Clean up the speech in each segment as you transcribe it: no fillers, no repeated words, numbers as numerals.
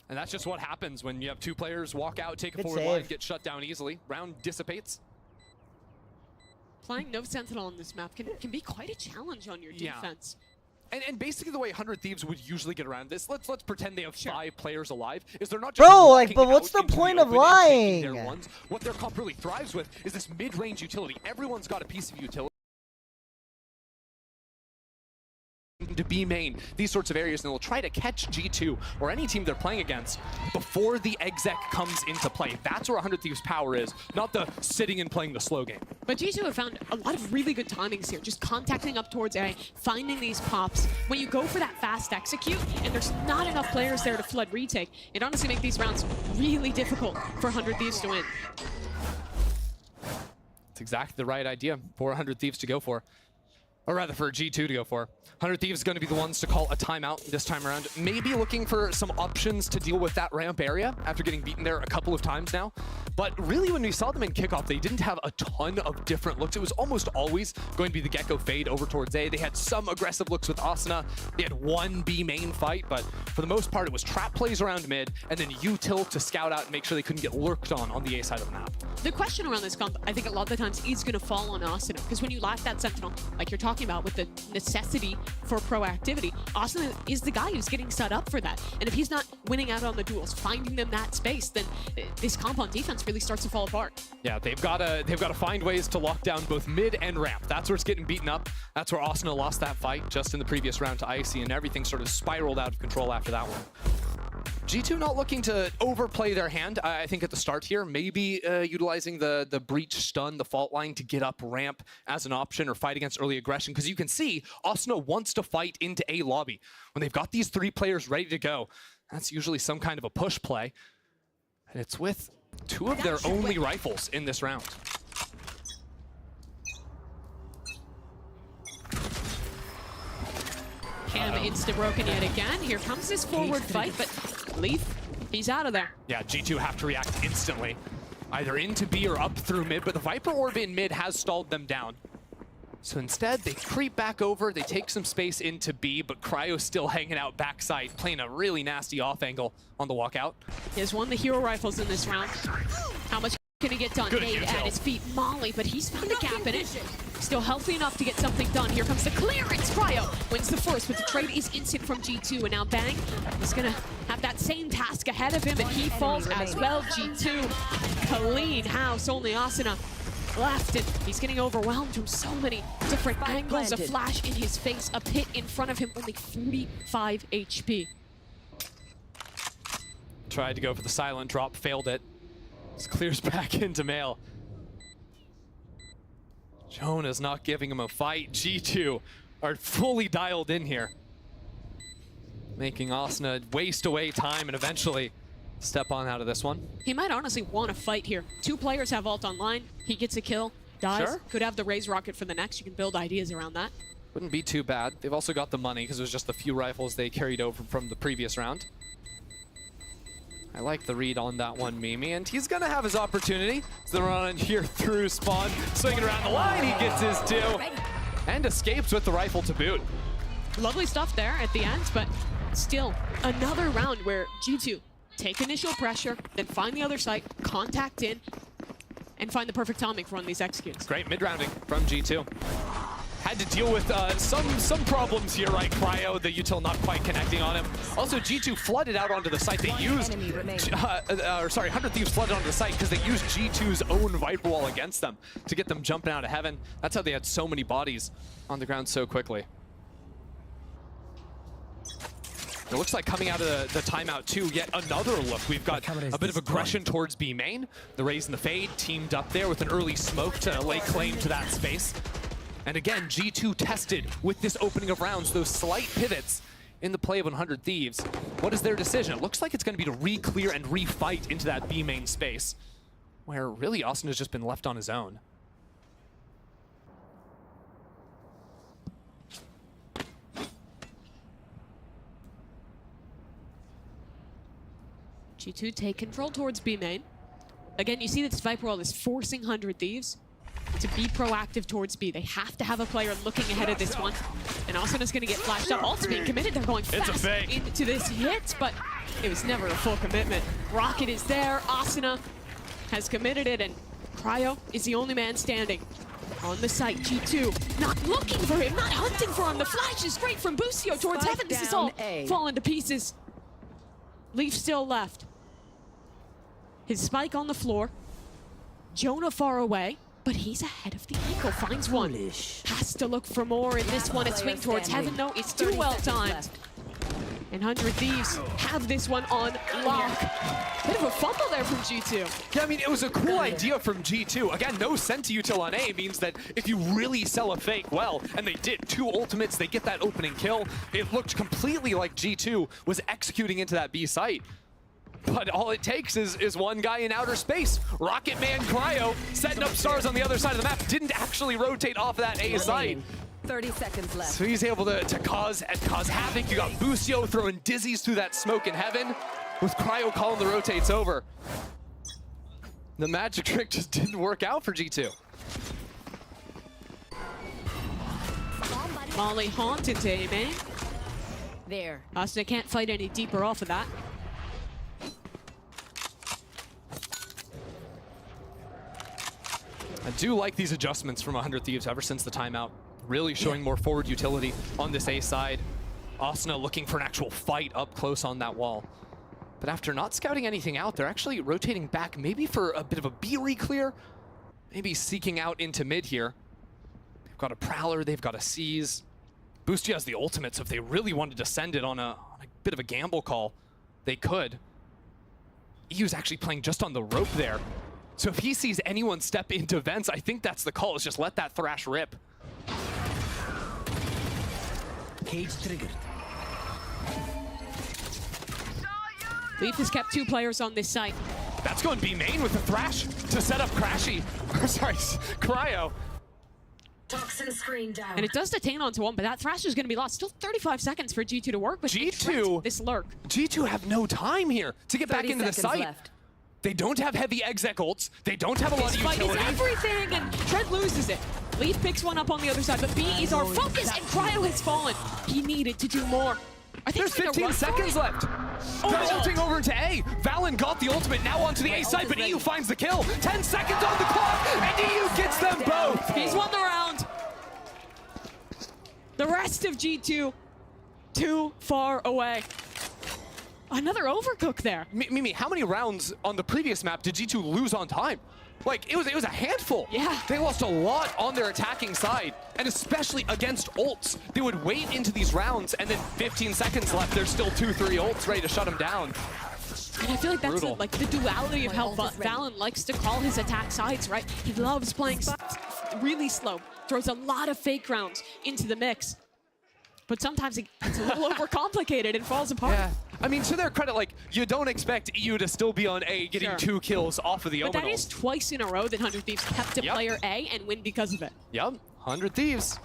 And that's just what happens when you have two players walk out, take a Good forward save. line, get shut down easily. Round dissipates. Playing no Sentinel on this map can be quite a challenge on your defense. And basically the way 100 Thieves would usually get around this, let's pretend they have 5 players alive, is they're not just Bro, like, walking but what's out the into point of open and taking lying? their ones. What their comp really thrives with is this mid-range utility. Everyone's got a piece of utility to B main, these sorts of areas, and they'll try to catch G2 or any team they're playing against before the exec comes into play. That's where 100 Thieves' power is, not the sitting and playing the slow game. But G2 have found a lot of really good timings here, just contacting up towards A, finding these pops. When you go for that fast execute, and there's not enough players there to flood retake, it honestly makes these rounds really difficult for 100 Thieves to win. It's exactly the right idea for 100 Thieves to go for. Or rather, for G2 to go for. 100 Thieves is going to be the ones to call a timeout this time around. Maybe looking for some options to deal with that ramp area after getting beaten there a couple of times now. But really, when we saw them in kickoff, they didn't have a ton of different looks. It was almost always going to be the Gecko fade over towards A. They had some aggressive looks with Asuna. They had one B main fight, but for the most part, it was trap plays around mid, and then util to scout out and make sure they couldn't get lurked on the A side of the map. The question around this comp, I think a lot of the times, is going to fall on Asuna, because when you lack that Sentinel, like you're talking about with the necessity for proactivity, Asuna is the guy who's getting set up for that. And if he's not winning out on the duels, finding them that space, then this comp on defense really starts to fall apart. Yeah, they've got to find ways to lock down both mid and ramp. That's where it's getting beaten up. That's where Asuna lost that fight just in the previous round to Icy, and everything sort of spiraled out of control after that one. G2 not looking to overplay their hand, I think, at the start here. Maybe utilizing the breach stun, the fault line to get up ramp as an option or fight against early aggression. Because you can see Asuna wants to fight into A lobby. When they've got these 3 players ready to go, that's usually some kind of a push play. And it's with 2 of their only rifles in this round. Cam insta-broken yet again. Here comes this forward fight, but Leaf, he's out of there. Yeah, G2 have to react instantly. Either into B or up through mid, but the Viper Orb in mid has stalled them down. So instead, they creep back over, they take some space into B, but Cryo's still hanging out backside, playing a really nasty off angle on the walkout. He has won the hero rifles in this round. How much can he get done? Good Nade util. at his feet, Molly, but he's found a gap in it. Still healthy enough to get something done. Here comes the clearance. Cryo wins the first, but the trade is instant from G2. And now Bang is going to have that same task ahead of him, and he falls as well. G2, clean house. Only Asuna left, and he's getting overwhelmed from so many different angles. A flash in his face, a pit in front of him, only 45 HP. Tried to go for the silent drop, failed it. This clears back into Mail. Jonah's not giving him a fight. G2 are fully dialed in here, making Asuna waste away time and eventually step on out of this one. He might honestly want to fight here. 2 players have ult online. He gets a kill, dies. Sure. Could have the Raze rocket for the next. You can build ideas around that. Wouldn't be too bad. They've also got the money because it was just the few rifles they carried over from the previous round. I like the read on that one, Mimi, and he's gonna have his opportunity. So they're on here through spawn, swinging around the line, he gets his 2, and escapes with the rifle to boot. Lovely stuff there at the end, but still another round where G2 take initial pressure, then find the other site, contact in, and find the perfect timing for one of these executes. Great mid-rounding from G2. Had to deal with some problems here, right? Cryo, the util not quite connecting on him. Also, G2 flooded out onto the site. They used, 100 Thieves flooded onto the site because they used G2's own Viper Wall against them to get them jumping out of heaven. That's how they had so many bodies on the ground so quickly. It looks like coming out of the timeout too, yet another look. We've got a bit of aggression towards B main. The Raze and the Fade teamed up there with an early smoke to lay claim to that space. And again, G2 tested with this opening of rounds, those slight pivots in the play of 100 Thieves. What is their decision? It looks like it's going to be to re-clear and re-fight into that B main space, where really Austin has just been left on his own. G2 take control towards B main. Again, you see that this Viper Wall is forcing 100 Thieves to be proactive towards B. They have to have a player looking ahead of this one. And Asuna's going to get flashed up. Ult's being committed. They're going fast into this hit, but it was never a full commitment. Rocket is there. Asuna has committed it, and Cryo is the only man standing on the site. G2 not looking for him, not hunting for him. The flash is straight from Busio towards Heaven. This is all falling to pieces. Leaf still left. His spike on the floor. Jonah far away, but he's ahead of the Eagle. Finds one. Has to look for more in this one. A swing towards Heaven, though. It's too well timed. And 100 Thieves have this one on lock. Bit of a fumble there from G2. Yeah, I mean, it was a cool idea from G2. Again, no senti-util on A means that if you really sell a fake well, and they did 2 ultimates, they get that opening kill. It looked completely like G2 was executing into that B site. But all it takes is one guy in outer space. Rocket Man Cryo setting up stars on the other side of the map. Didn't actually rotate off of that A site. 30 seconds left. So he's able to cause havoc. You got Busio throwing dizzies through that smoke in Heaven with Cryo calling the rotates over. The magic trick just didn't work out for G2. Molly Haunt into aim, eh? There. Asuna can't fight any deeper off of that. I do like these adjustments from 100 Thieves ever since the timeout. Really showing more forward utility on this A side. Asuna looking for an actual fight up close on that wall. But after not scouting anything out, they're actually rotating back maybe for a bit of a B re-clear. Maybe seeking out into mid here. They've got a Prowler, they've got a Seize. Boosty has the ultimate, so if they really wanted to send it on a bit of a gamble call, they could. EU's actually playing just on the rope there. So if he sees anyone step into vents, I think that's the call, is just let that Thrash rip. Cage triggered. Leaf has kept 2 players on this site. That's going B main with the Thrash to set up Crashy. Sorry, Cryo. Toxin screen down. And it does detain onto one, but that Thrash is going to be lost. Still 35 seconds for G2 to work with. G2, this lurk. G2 have no time here to get back into the site. Left. They don't have heavy exec ults. They don't have a lot of Fight utility. is everything, and Trent loses it. Leaf picks one up on the other side, but B is our focus, and Cryo has fallen. He needed to do more. There's 15 seconds left. They're ulting over into A. Valen got the ultimate, now onto the A side, but EU finds the kill. 10 seconds on the clock, and EU gets them both. He's won the round. The rest of G2, too far away. Another overcook there. Mimi, how many rounds on the previous map did G2 lose on time? Like, it was a handful. Yeah. They lost a lot on their attacking side, and especially against ults. They would wait into these rounds, and then 15 seconds left, there's still 2-3 ults ready to shut them down. And I feel like that's the duality of how Valen likes to call his attack sides, right? He loves playing really slow, throws a lot of fake rounds into the mix. But sometimes it's a little overcomplicated and falls apart. Yeah. I mean, to their credit, like, you don't expect EU to still be on A getting 2 kills off of the Omen. But that is twice in a row that 100 Thieves kept a player A and win because of it. Yep, 100 Thieves.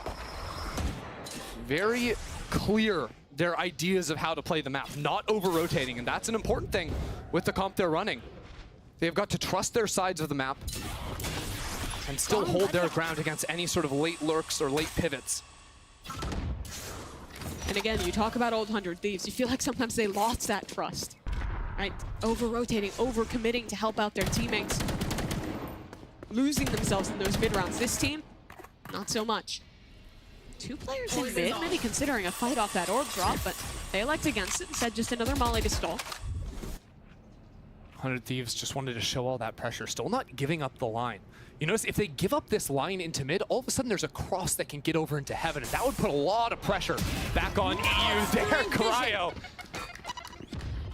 Very clear, their ideas of how to play the map, not over-rotating, and that's an important thing with the comp they're running. They've got to trust their sides of the map and still hold their ground against any sort of late lurks or late pivots. And again, you talk about old 100 Thieves, you feel like sometimes they lost that trust, right? Over-rotating, over-committing to help out their teammates. Losing themselves in those mid-rounds. This team, not so much. 2 players in mid, maybe considering a fight off that orb drop, but they elect against it and said just another molly to stall. 100 Thieves just wanted to show all that pressure, still not giving up the line. You notice if they give up this line into mid, all of a sudden there's a cross that can get over into Heaven, and that would put a lot of pressure back on EU there, Cryo.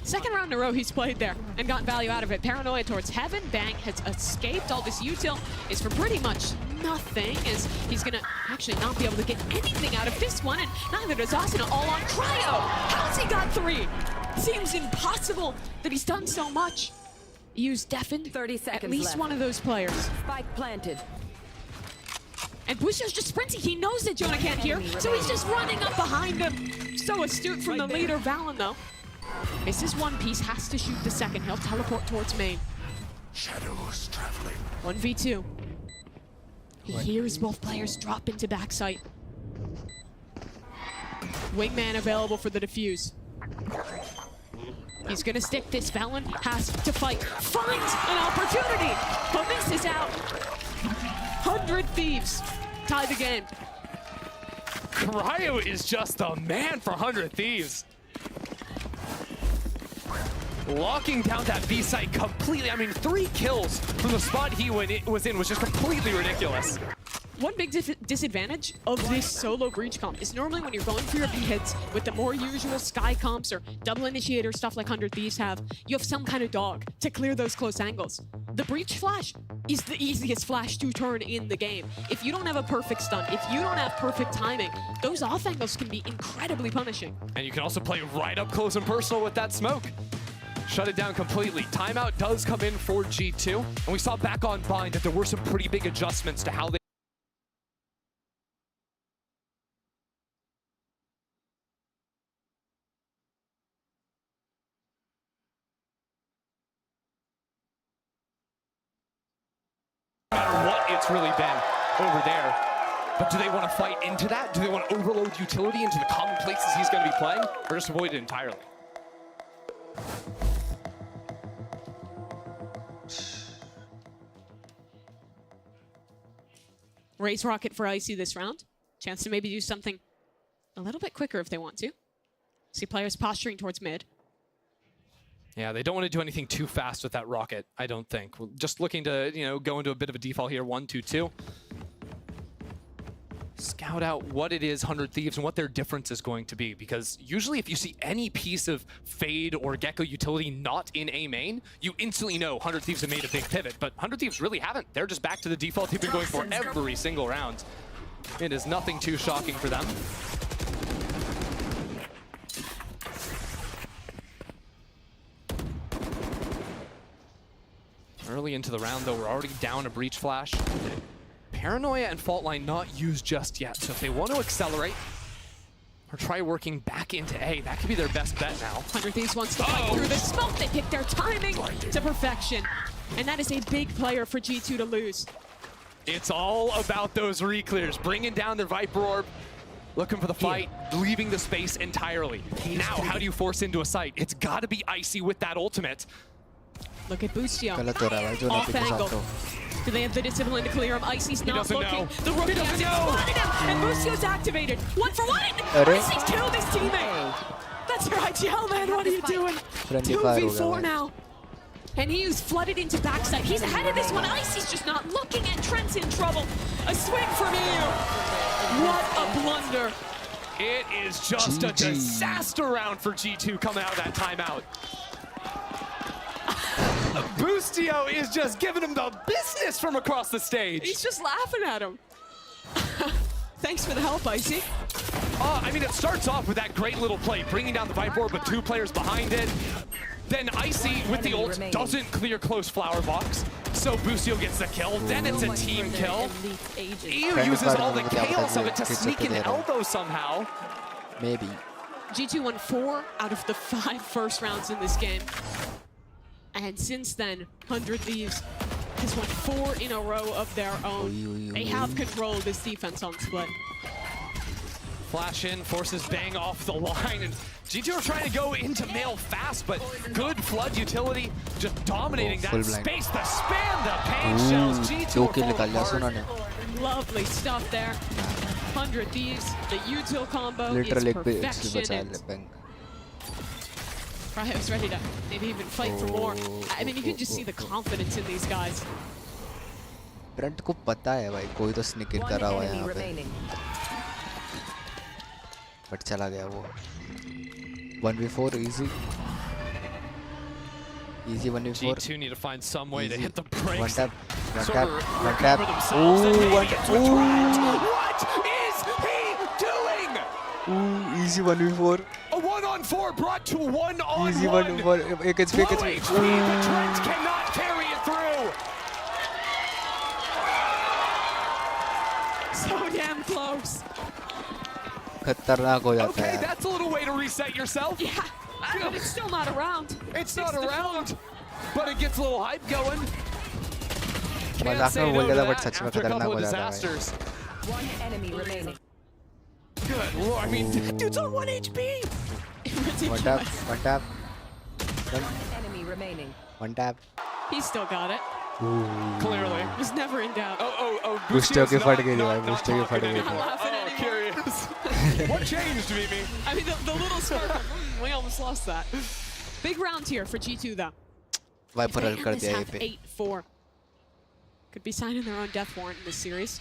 Second round in a row he's played there and gotten value out of it. Paranoia towards Heaven. Bang has escaped. All this util is for pretty much nothing, as he's gonna actually not be able to get anything out of this one, and neither does Asuna. All on Cryo. How's he got 3? Seems impossible that he's done so much. EU's deafened 30 seconds at least left. one of those players. Spike planted. And Bushio's just sprinting. He knows that Jonah can't hear, so he's just running up behind him. So astute from the leader, Valen, though. Misses one piece, has to shoot the second. He'll teleport towards main. Shadows traveling. 1v2. He hears both players drop into backside. Wingman available for the defuse. He's gonna stick this. Valen has to fight. Finds an opportunity, but misses out. 100 Thieves tie the game. Cryo is just the man for 100 Thieves. Locking down that B site completely. I mean, 3 kills from the spot he was in was just completely ridiculous. One big disadvantage of this solo breach comp is normally when you're going for your hits with the more usual sky comps or double initiator stuff like 100 Thieves have, you have some kind of dog to clear those close angles. The breach flash is the easiest flash to turn in the game. If you don't have a perfect stun, if you don't have perfect timing, those off angles can be incredibly punishing. And you can also play right up close and personal with that smoke. Shut it down completely. Timeout does come in for G2, and we saw back on Bind that there were some pretty big adjustments to how they it's really been over there. But do they want to fight into that? Do they want to overload utility into the common places he's going to be playing? Or just avoid it entirely? Raise rocket for Icy this round. Chance to maybe do something a little bit quicker if they want to. See players posturing towards mid. Yeah, they don't want to do anything too fast with that rocket, I don't think. We're just looking to, you know, go into a bit of a default here, 1-2-2. Scout out what it is 100 Thieves and what their difference is going to be, because usually if you see any piece of Fade or Gecko utility not in A main, you instantly know 100 Thieves have made a big pivot, but 100 Thieves really haven't. They're just back to the default they've been going for every single round. It is nothing too shocking for them. Early into the round, though, we're already down a breach flash. Paranoia and Fault Line not used just yet, so if they want to accelerate or try working back into A, that could be their best bet now. 100 Thieves wants to fight through the smoke. They pick their timing to perfection. And that is a big player for G2 to lose. It's all about those re-clears, bringing down their Viper Orb, looking for the fight, leaving the space entirely. Now, how do you force into a site? It's got to be Icy with that ultimate. Look at Boostio. गलत हो रहा है भाई जो Off नैतिक के angle. साथ हो. Do they have the discipline to clear him? Icy's not doesn't looking. know. The rookie He hasn't doesn't know. spotted him, and Boostio's activated. 1 for 1. Arre. Icy's killed his teammate. That's right, Gel Man. What are you doing? Friendly fire हो 2v4 गया भाई. now. And he's flooded into backside. He's ahead of this one. Icy's just not looking, and Trent's in trouble. A swing from here. What a blunder. It is just a GG. disaster round for G2 coming out of that timeout. Boostio is just giving him the business from across the stage. He's just laughing at him. Thanks for the help, Icy. I mean, it starts off with that great little play, bringing down the Viper Orb with 2 players behind it. Then Icy, with the ult, doesn't clear close flower box, so Boostio gets the kill. Then it's a team kill. EU uses all the chaos of it to sneak an elbow somehow. Maybe. G2 won 4 out of the 5 first rounds in this game. And since then, 100 Thieves has won 4 in a row of their own. They have controlled this defense on split. Flash in, forces Bang off the line, and G2 are trying to go into mail fast, but good flood utility, just dominating that full blind. space, the spam, the pain shells. G2 2 are kill falling निकाल लिया apart. सुना ने. Lovely stuff there. 100 Thieves, the util combo Literally is एक पे perfection. बचा And ले Bang. Cryo's ready to maybe even fight for more. I mean, you can just see the confidence in these guys. Brent को पता है भाई कोई तो sneak in कर रहा हुआ है यहाँ पे. But चला गया वो. 1v4 easy. Easy 1v4. G2 need to find some way Easy. to hit the brakes. One tap. One Sort tap. of One recover tap. themselves, and maybe Ooh, one get tap. to a Trent. What is he doing? Ooh, easy 1v4. A 1-on-4 brought to 1-on-1. Easy 1v4. एक HP, एक Low HP. HP, the Trent cannot carry it through. So damn close. खतरनाक हो जाता Okay, है. that's a little way to reset yourself. Yeah, but it's still not around. It's not around, but it gets a little hype going. Can't मजाक say में no बोल to रहा था, but that सच में after a खतरनाक couple of हो जाता है भाई. disasters. One enemy remaining. Good lord, I mean, dude's on 1 HP. One tap, one tap, One enemy remaining. one tap. He still got it. Clearly. Was never in doubt. Oh, Booster Bustio's के फट गई थी not भाई, booster के फट talking गई थी. anymore. Laughing Oh, anymore. curious. What changed, Mimi? I mean, the little spark. We almost lost that. Big round here for G2 though. Viper They ult कर end this दिया ये half पे. 8-4. Could be signing their own death warrant in this series.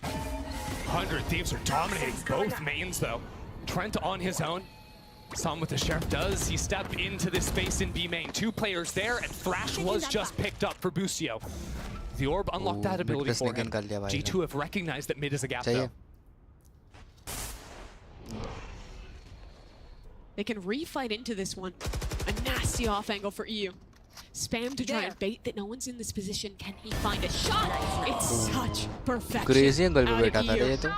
100 Thieves are dominating both mains, though. Trent on his own. Some with the Sheriff does. He stepped into this space in B main. 2 players there, and Thrash was just picked up for Bustio. The Orb unlocked that ability for him. G2 have recognized that mid is a gap, though. They can refight into this one. A nasty off angle for EU. Spam to try and bait that no one's in this position. Can he find a shot? It's such perfection. Crazy angle पे out of बैठा था EU. ये तो.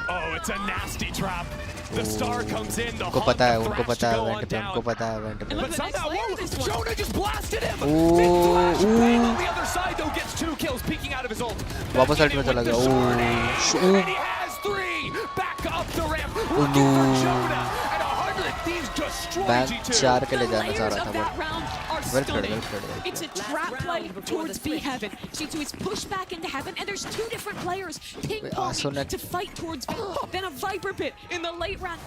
Oh, it's a nasty trap. The star comes in. The उनको Hawk, पता है, the उनको Thrash पता to है go on event पे, down. उनको पता है event पे. And But look at the somehow, next layer of this one. Jonah just blasted him. Ooh, Big Thrash ooh. Bang on the other side, though, gets 2 kills, peeking out of his ult. वापस Back ult में in चला with the गया. shorty, Ooh. and he has 3. Back up the ramp, looking for Jonah. And 100 Thieves destroy Bank G2. 4 के लिए The जाना चाह layers रहा of था that but round are well played, stunning. well played, well It's a Last trap round play before towards the B switch. heaven. G2 is pushed back into heaven, and there's 2 different players ping-ponging Asuna- to fight towards B. Then a Viper pit in the late round.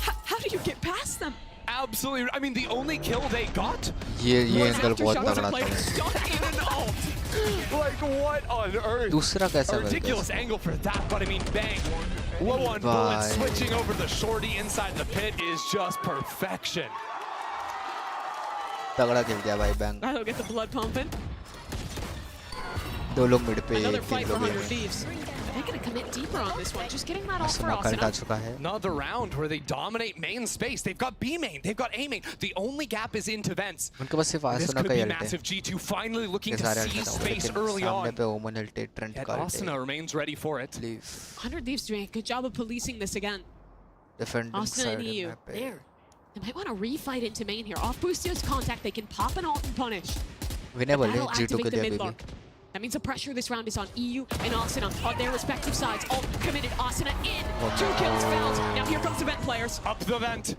How do you get past them? Absolutely. I mean, the only kill they got ये was angle after बहुत shots तगड़ा played था. stuck in an ult. Like, what on earth? दूसरा कैसा A मिलता ridiculous है? angle for that, but I mean, bang. Low on bullets, switching over the shorty inside the pit is just perfection. तगड़ा खेल दिया भाई Bang. That'll get the blood pumping. 2 लोग mid पे, Another 3 fight for लोग 100 A में. Thieves. They're going to commit deeper on this one. Just getting that off for Asuna cult आ Asuna. चुका है. Another round where they dominate main space. They've got B main, they've got A main. The only gap is into vents. उनके पास सिर्फ This Asuna could का be he ult है. massive. G2 finally looking ये to सारे ult seize है, space लेकिन early सामने on. पे omen ult है, Trent Yet का ult Asuna है. remains ready for it. Leave. 100 Thieves doing a good job of policing this again. Defending Asuna side and EU. map पे. There. They might want to refight into main here. Off Bustio's contact, they can pop an ult and punish. Winnable है That'll G2 activate के the लिए mid अभी भी. lark. That means the pressure this round is on EU and Asuna on their respective sides. Ult committed. Asuna in. 2 kills found. Now here comes the vent players. Up the vent.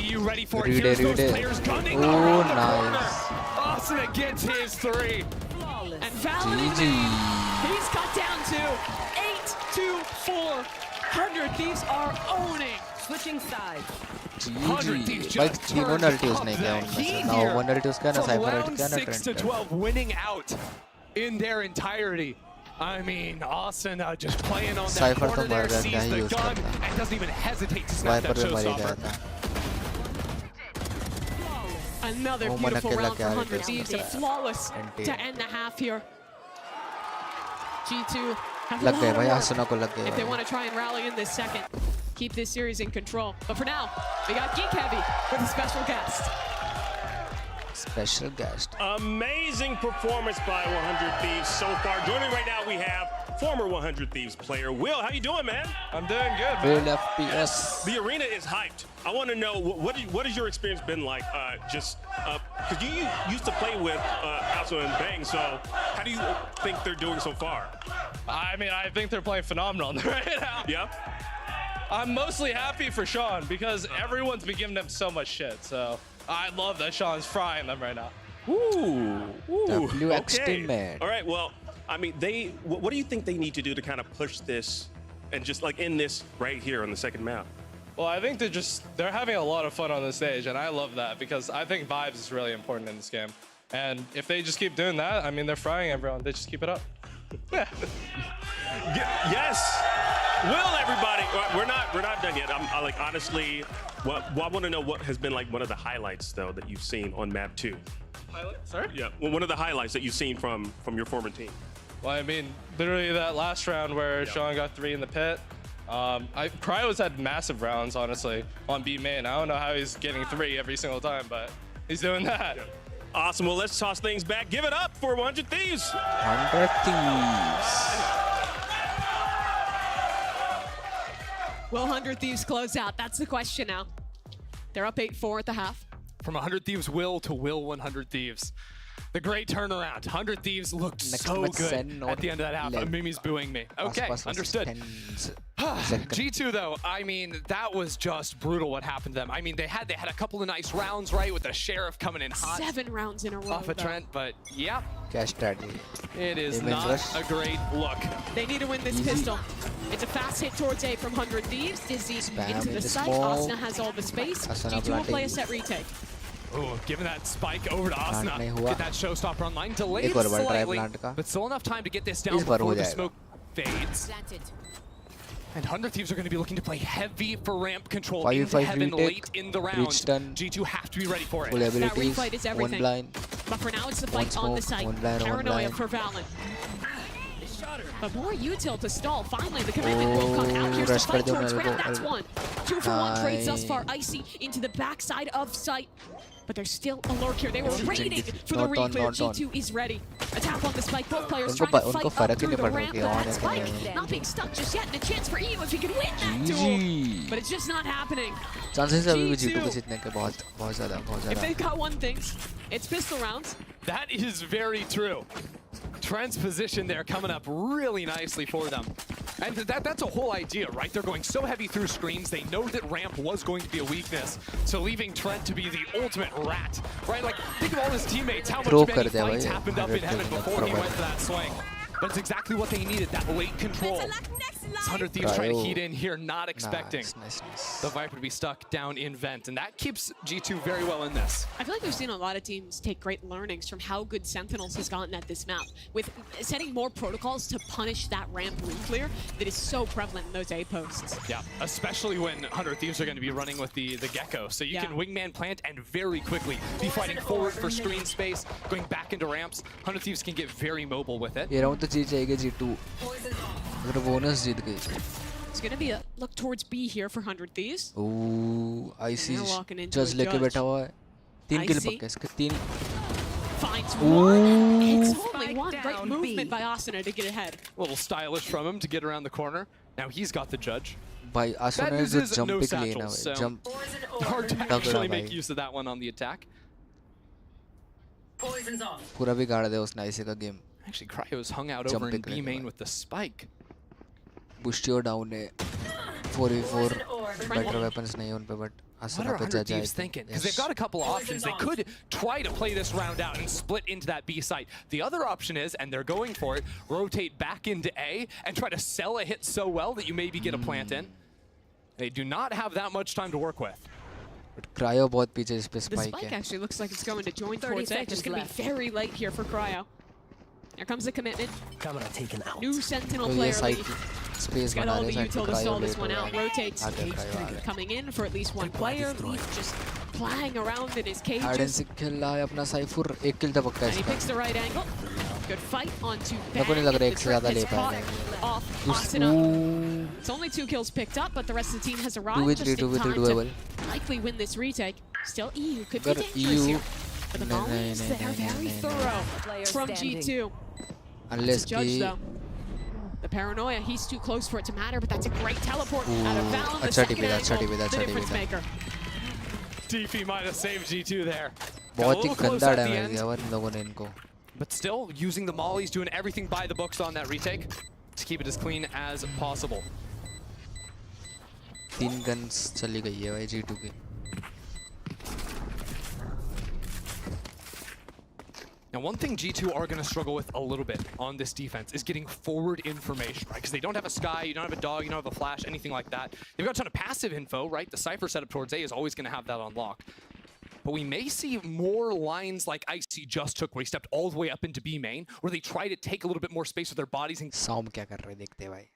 EU ready for it. Read Here's it, those read it. players gunning Oh, around the nice. corner. Asuna gets his 3. Flawless. And Valorant, GG. he's cut down to 8-4. 100 Thieves are owning. Switching sides. 100 Thieves भाई just 3 turned ult up उसने किया the उनमें से. heat ना here. omen ult उसका ना From cypher ult round का ना 6 Trent to का. 12, winning out in their entirety. I mean, Asuna just playing on that Cypher corner तो there, मर गया, sees क्या ही the use gun, करता. and doesn't even hesitate to snap Viper that भी मर ही गया showstopper. था. Another Oh, beautiful Manakela round for 100 characters. Thieves. A flawless NT. to end the half here. G2 have a लग lot गए of भाई work Asuna को लग गए if they भाई. want to try and rally in this second. Keep this series in control. But for now, we got Geek Heavy with a special guest. Special guest. Amazing performance by 100 Thieves so far. Joining right now, we have former 100 Thieves player Will. How you doing, man? I'm doing good, man. Build FPS. The arena is hyped. I want to know what has your experience been like? Because you used to play with Also and Bang, so how do you think they're doing so far? I mean, I think they're playing phenomenal right now. Yeah. I'm mostly happy for Sean because everyone's been giving him so much shit. So I love that Sean's frying them right now. Ooh. WX Okay. teammate. All right. Well, I mean, what do you think they need to do to kind of push this and just like end this right here on the second map? Well, I think they're having a lot of fun on the stage, and I love that because I think vibes is really important in this game. And if they just keep doing that, I mean, they're frying everyone. They just keep it up. Yeah. Yes. Will, everybody, we're not done yet. I like honestly, I want to know what has been like one of the highlights though that you've seen on map 2. Sorry? Yeah, well, one of the highlights that you've seen from your former team. Well, I mean, literally that last round where Sean got 3 in the pit. Cryo's had massive rounds, honestly, on B main. I don't know how he's getting 3 every single time, but he's doing that. Yeah. Awesome. Well, let's toss things back. Give it up for 100 Thieves. 100 Thieves. Will 100 Thieves close out? That's the question now. They're up 8-4 at the half. From 100 Thieves Will to Will 100 Thieves. The great turnaround. 100 Thieves looked Next so match, good Sen or at the end of that half. Lev. Mimi's booing me. Okay, Pass understood. versus TenZ. G2 though, I mean, that was just brutal what happened to them. I mean, they had a couple of nice rounds, right, with the Sheriff coming in hot 7 rounds in a row. off of Trent, but yeah, Cash strategy. it is Amen, not rush. a great look. They need to win this pistol. It's a fast hit towards A from 100 Thieves. Dizzy Spam into in the the site. smoke. Asna has all the space. Asna G2 will play a planting. set retake. Ooh, giving that spike over to Asna. नहीं हुआ। Get that showstopper online. Delayed एक और बड़ा try slightly, plant का। but still enough time to get this down इस बार before हो the जाएगा। smoke fades. And 100 Thieves are going to be looking to play heavy for ramp control 5v5 into heaven retake, late in the round. breach done. G2 have to be ready for it. Full abilities. refight is One everything. blind. But for now, it's the One fight on the smoke, site. one blind, one Paranoia blind. for Valen. But more util to stall. Finally, the commitment will come out. Here's the rush fight कर दो towards मेरे ramp. को, That's elbow. one. 2-for-1 trades thus Nice. far. Icy into the backside of site. But there's still a lurk here. They were waiting for the Not on, reclear. not on. G2 is ready. Attack on the spike. Both players उनको trying to उनको fight फर्क up ही through नहीं the पड़ रहा ramp. कि But on that है कि नहीं spike on. not being stuck just yet. And a chance for EU if he could win that duel. GG. But it's just not happening. Chances अभी भी G2. G2 के जीतने के बहुत ज़्यादा If they've got one thing, it's pistol rounds. That is very true. Trent's position there coming up really nicely for them. And that's a whole idea, right? They're going so heavy through screens, they know that ramp was going to be a weakness. So leaving Trent to be the ultimate rat, right? Like, think of all his teammates, how Throw much कर many दिया fights भाई, happened up in 100 heaven kills before he proper. went for that swing. But it's exactly what they needed, that late control. 100 Thieves trying to heat in here, not expecting Nice. the Viper to be stuck down in vent. And that keeps G2 very well in this. I feel like we've seen a lot of teams take great learnings from how good Sentinels has gotten at this map, with setting more protocols to punish that ramp reclear that is so prevalent in those A posts. Yeah, especially when 100 Thieves are going to be running with the Gecko. So you Yeah. can wingman plant and very quickly be fighting forward for screen space, going back into ramps. 100 Thieves can get very mobile with it. ये round तो जीत जाएगी G2 अगर bonus जीत गई It's going to be a look towards B here for 100 Thieves. Oh IC They're walking into जज a लेके judge. बैठा हुआ है 3 किल IC. पक्के इसके 3 Finds one. It's only Spike one. Great down movement B. by Asuna to get ahead. A little stylish from him to get around the corner. Now he's got the judge. भाई Bad आसुना news जो is jump no pick लेना satchels, so है jump hard to Tagda actually bhai. make use of that one on the attack. Poison's off. पूरा भी गाड़ दिया उसने IC का game Actually, Cryo's hung out Jump over in pick B main लेने with the spike. बुस्टियो down है 4v4 Orb. Better weapons नहीं है उन पे बट What आसुना are पे 100 जज आए Thieves thinking? Because they've got a couple of options. They could try to play this round out and split into that B site. The other option is, and they're going for it, rotate back into A and try to sell a hit so well that you maybe get a plant in. They do not have that much time to work with. But cryo बहुत पीछे इस पे The spike spike है actually looks like it's going to join 30 towards A. Just seconds going to left. be very late here for Cryo. Here comes the commitment. Camera taken out. New Sentinel तो ये player side lead. Space Got बना all रहे the side पे util to cryo stall this late one हो out. रहा है Rotates. आ गया cryo आ गया Coming in for at least one player. Leaf just playing around in his hide and cages. Seek खेल रहा है अपना साइफर एक किल तो पक्का है And he इसका picks the right angle. Good fight onto मेरे को नहीं लग रहा है एक Bang. से ज़्यादा The ले trick is पाएगा caught off उस Asuna. It's only 2 kills picked up, but the rest of the team has arrived 2v3 just in 2v3 time doable to likely win this retake. Still, EU could be अगर dangerous EU here. But the नहीं, volleys, नहीं, they're नहीं, very नहीं, thorough Player from standing. G2. unless Judge कि though. The paranoia, he's too close for it to matter, but that's a great teleport out of Valen. The अच्छा second TP था, अच्छा angle, TP था, the अच्छा difference TP था। maker. DP might have saved G2 there. Got a बहुत ही little close गंदा at the damage end, दिया हुआ इन लोगों ने इनको but still using the mollies, doing everything by the books on that retake to keep it as clean as possible. 3 guns चली गई है भाई G2 की Now, one thing G2 are going to struggle with a little bit on this defense is getting forward information, right? Because they don't have a Sky, you don't have a Dog, you don't have a Flash, anything like that. They've got a ton of passive info, right? The Cypher setup towards A is always going to have that on lock. But we may see more lines like Icy just took, where he stepped all the way up into B main, where they try to take a little bit more space with their bodies and sound क्या कर रहे हैं देखते हैं भाई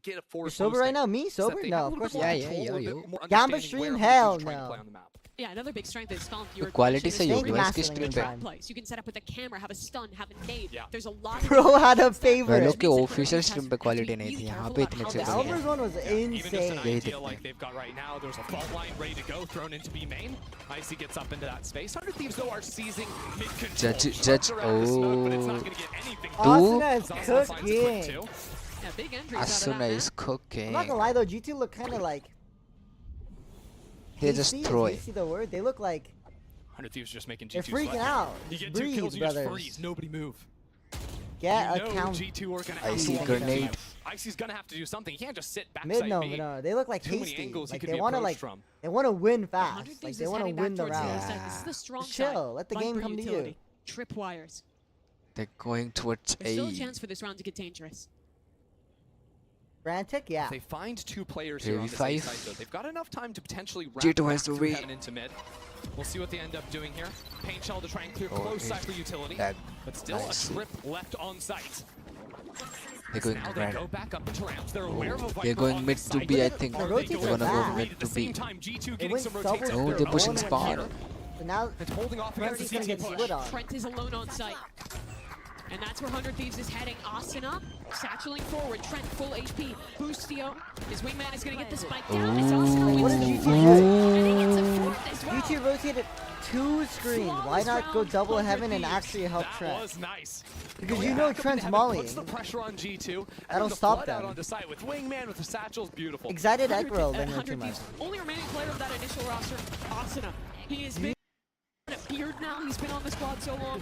get a force. Sober right now? Me? so that Sober? they No, have a of little bit course more not. control, Yeah, a yeah, little bit more Gamba understanding stream? where Hell Huddersfield is trying to no. play on the map. Yeah, another big strength is found your quality connection से is ही होगी very भाई Master इसकी good stream पे trap plays. You can set up with a camera, have a stun, have a nade. Yeah. There's a lot of Bro had a वह favorite. लोग के Means that official Huddersfield stream has पे to be quality नहीं really थी यहाँ careful पे about इतने how अच्छे they The बढ़िया Elmer's one was Even just an insane. idea like they've got right now, there's a fault line ready to go, thrown into B main. Icy gets up into that space. 100 Thieves, though, are seizing mid-control. Judge, Sharks around the smoke, but it's not oh. going to get anything. Asuna is Zaza finds a quick cooking. two. Yeah, big entries out of Asuna that, is man. cooking I'm not gonna lie though, G2 look kind of like. they just hasty, throw if it you see the word? They look like 100 Thieves just making They're G2 freaking sweat. out. You Just get 2 kills, breathe, you brothers. just freeze. Nobody move. Get You a know count. G2 are gonna I have see to grenade. Icy's gonna have to do something. He can't just sit Mid, backside no, B. no. They look like Too many hasty. angles he Like could they be want to approached like from. they want to win 100 fast. Like Thieves they is want to heading back win the towards the A round. side. This is the strong Just chill. side. Let the Viper game come to you. utility. Tripwires. They're going towards There's still a A. chance for this round to get dangerous. Frantic, yeah. They find 2 players here on this A 35. side, though. They've got enough time to potentially wrap G2 back has to through wait. heaven into mid. We'll see what they end up doing here. Paint shell to try and clear Oh, close it- Cypher utility, that- but still nice. a trip left on site. They're going Now to they grab. go back up into rounds. They're aware of a They're Viper going on mid the to site. B, I think. They're They're rotating gonna go back. mid At to the same B. time, G2 They getting went some double. rotates up Oh, there. they're pushing Omen spawn. here. So now It's holding off Trent against is the gonna CT get push. split on. Trent is alone on site. And that's where 100 Thieves is heading. Austin up, satcheling forward. Trent full HP. Boostio. His wingman is going to get the spike down. It's Austin What wins did the G2 first. do? And he gets a fourth as well. G2 rotated 2 screens. Why Flawless not go round, double 100 heaven and Thieves. actually help That Trent? was nice. Because Going you know back up Trent's into heaven mollying. puts the pressure on G2. And That'll then the stop flood out them. onto site with wingman with the satchels. Beautiful. Excited 100 Ekroll than too 100 much. Thieves. Only remaining player of that initial roster, Asuna. He has been a beard now. He's been on the squad so long.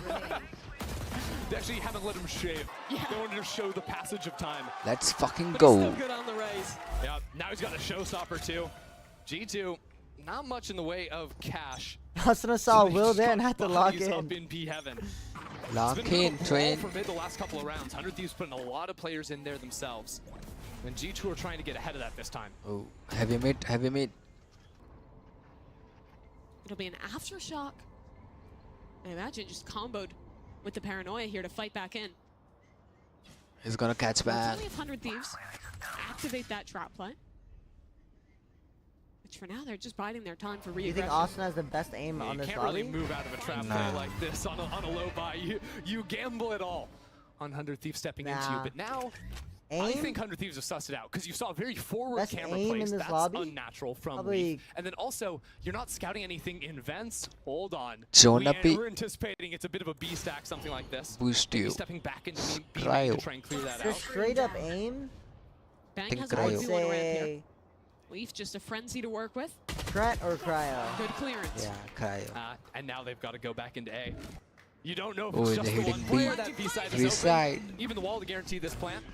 They actually haven't let him shave. Yeah. They wanted to show the passage of time. Let's fucking But he's still go. good on the raise. Yeah, now he's got a showstopper too. G2, not much in the way of cash. Asuna saw They Will just there got and had to lock bodies up in. in B heaven. Lock It's been a in, brawl Trent. for mid the last couple of rounds. 100 Thieves putting a lot of players in there themselves. And G2 are trying to get ahead of that this time. Oh, heavy mid, heavy mid. It'll be an aftershock. I imagine just comboed with the paranoia here to fight back in. He's gonna catch It's back. only if 100 Thieves activate that trap play. Which for now, they're just biding their time for Do you think re-aggression. Asuna has the best aim on You this can't really lobby? move out of a trap Nah. play like this on a low buy. You gamble it all on 100 Thieves stepping into you. Nah. But now, I Aim? think 100 Thieves have sussed it out because you saw very forward Best camera aim in plays. this That's lobby? unnatural from Probably- Leaf. And then also, you're not scouting anything in vents. Hold on. Jonah P. We're anticipating it's a bit of a B stack, something like this. Boost Maybe you. stepping back into B Cryo. main to try and clear that For out. straight up aim, Bang Think has a cryo. I'd 1v1 ramp here. say Leaf just a frenzy to work with. Trent or Cryo. Good clearance. Yeah, cryo. And now they've got to go back into A. You don't know if Oh, it's they're just the hitting one B. player that B side is B open. side. Even the wall to guarantee this plant.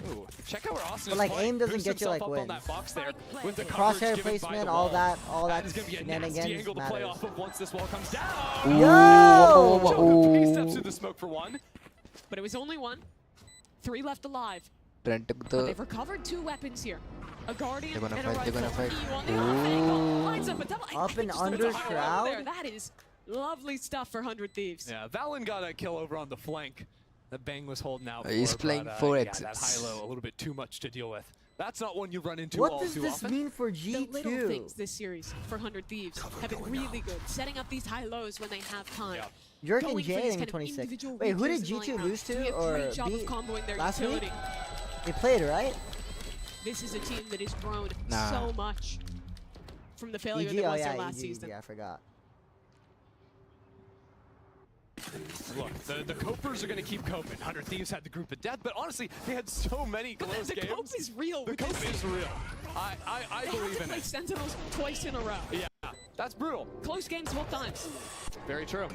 Ooh, check out where Austin But, is like, playing. aim doesn't Boosts get you, himself like, up on wins. that box there with the Crosshair coverage given by placement, the all wall. that That is going to be a shenanigans nasty angle to play matters. off of once this wall comes down. Yo! Jonah P steps through the smoke for one. But it was only one. 3 left alive. Trent took But the. they've recovered 2 weapons here. A guardian They're gonna and a fight, they're rifle. gonna fight. EU on the off angle. Ooh. Lines up a double. I Up think and just a under little high shroud? there. That is lovely stuff for 100 Thieves. Yeah, Valen got a kill over on the flank that Bang was holding out He's for, playing but, 4 yeah, that exits. high-low, a little bit too much to deal with. That's not one you run into What all does too this often. mean for The little G2? things this series for 100 Thieves have been really good. Setting up these high lows when they have time. Yeah. Jurk Going and for these Jay kind in of 26. individual Wait, who did weaknesses in G2 line lose They to have or great job of beat comboing their last week? utility. They played, right? This is a team that has grown Nah. so much from the failure EG, that oh was yeah, their last EG, season. I forgot. Look, the Copers are going to keep coping. 100 Thieves had the group of death, but honestly, they had so many But close the games. cope is real. The with cope this is team. real. I They had believe to in play it. Sentinels twice in a row. Yeah, that's brutal. Close games both times. Very true.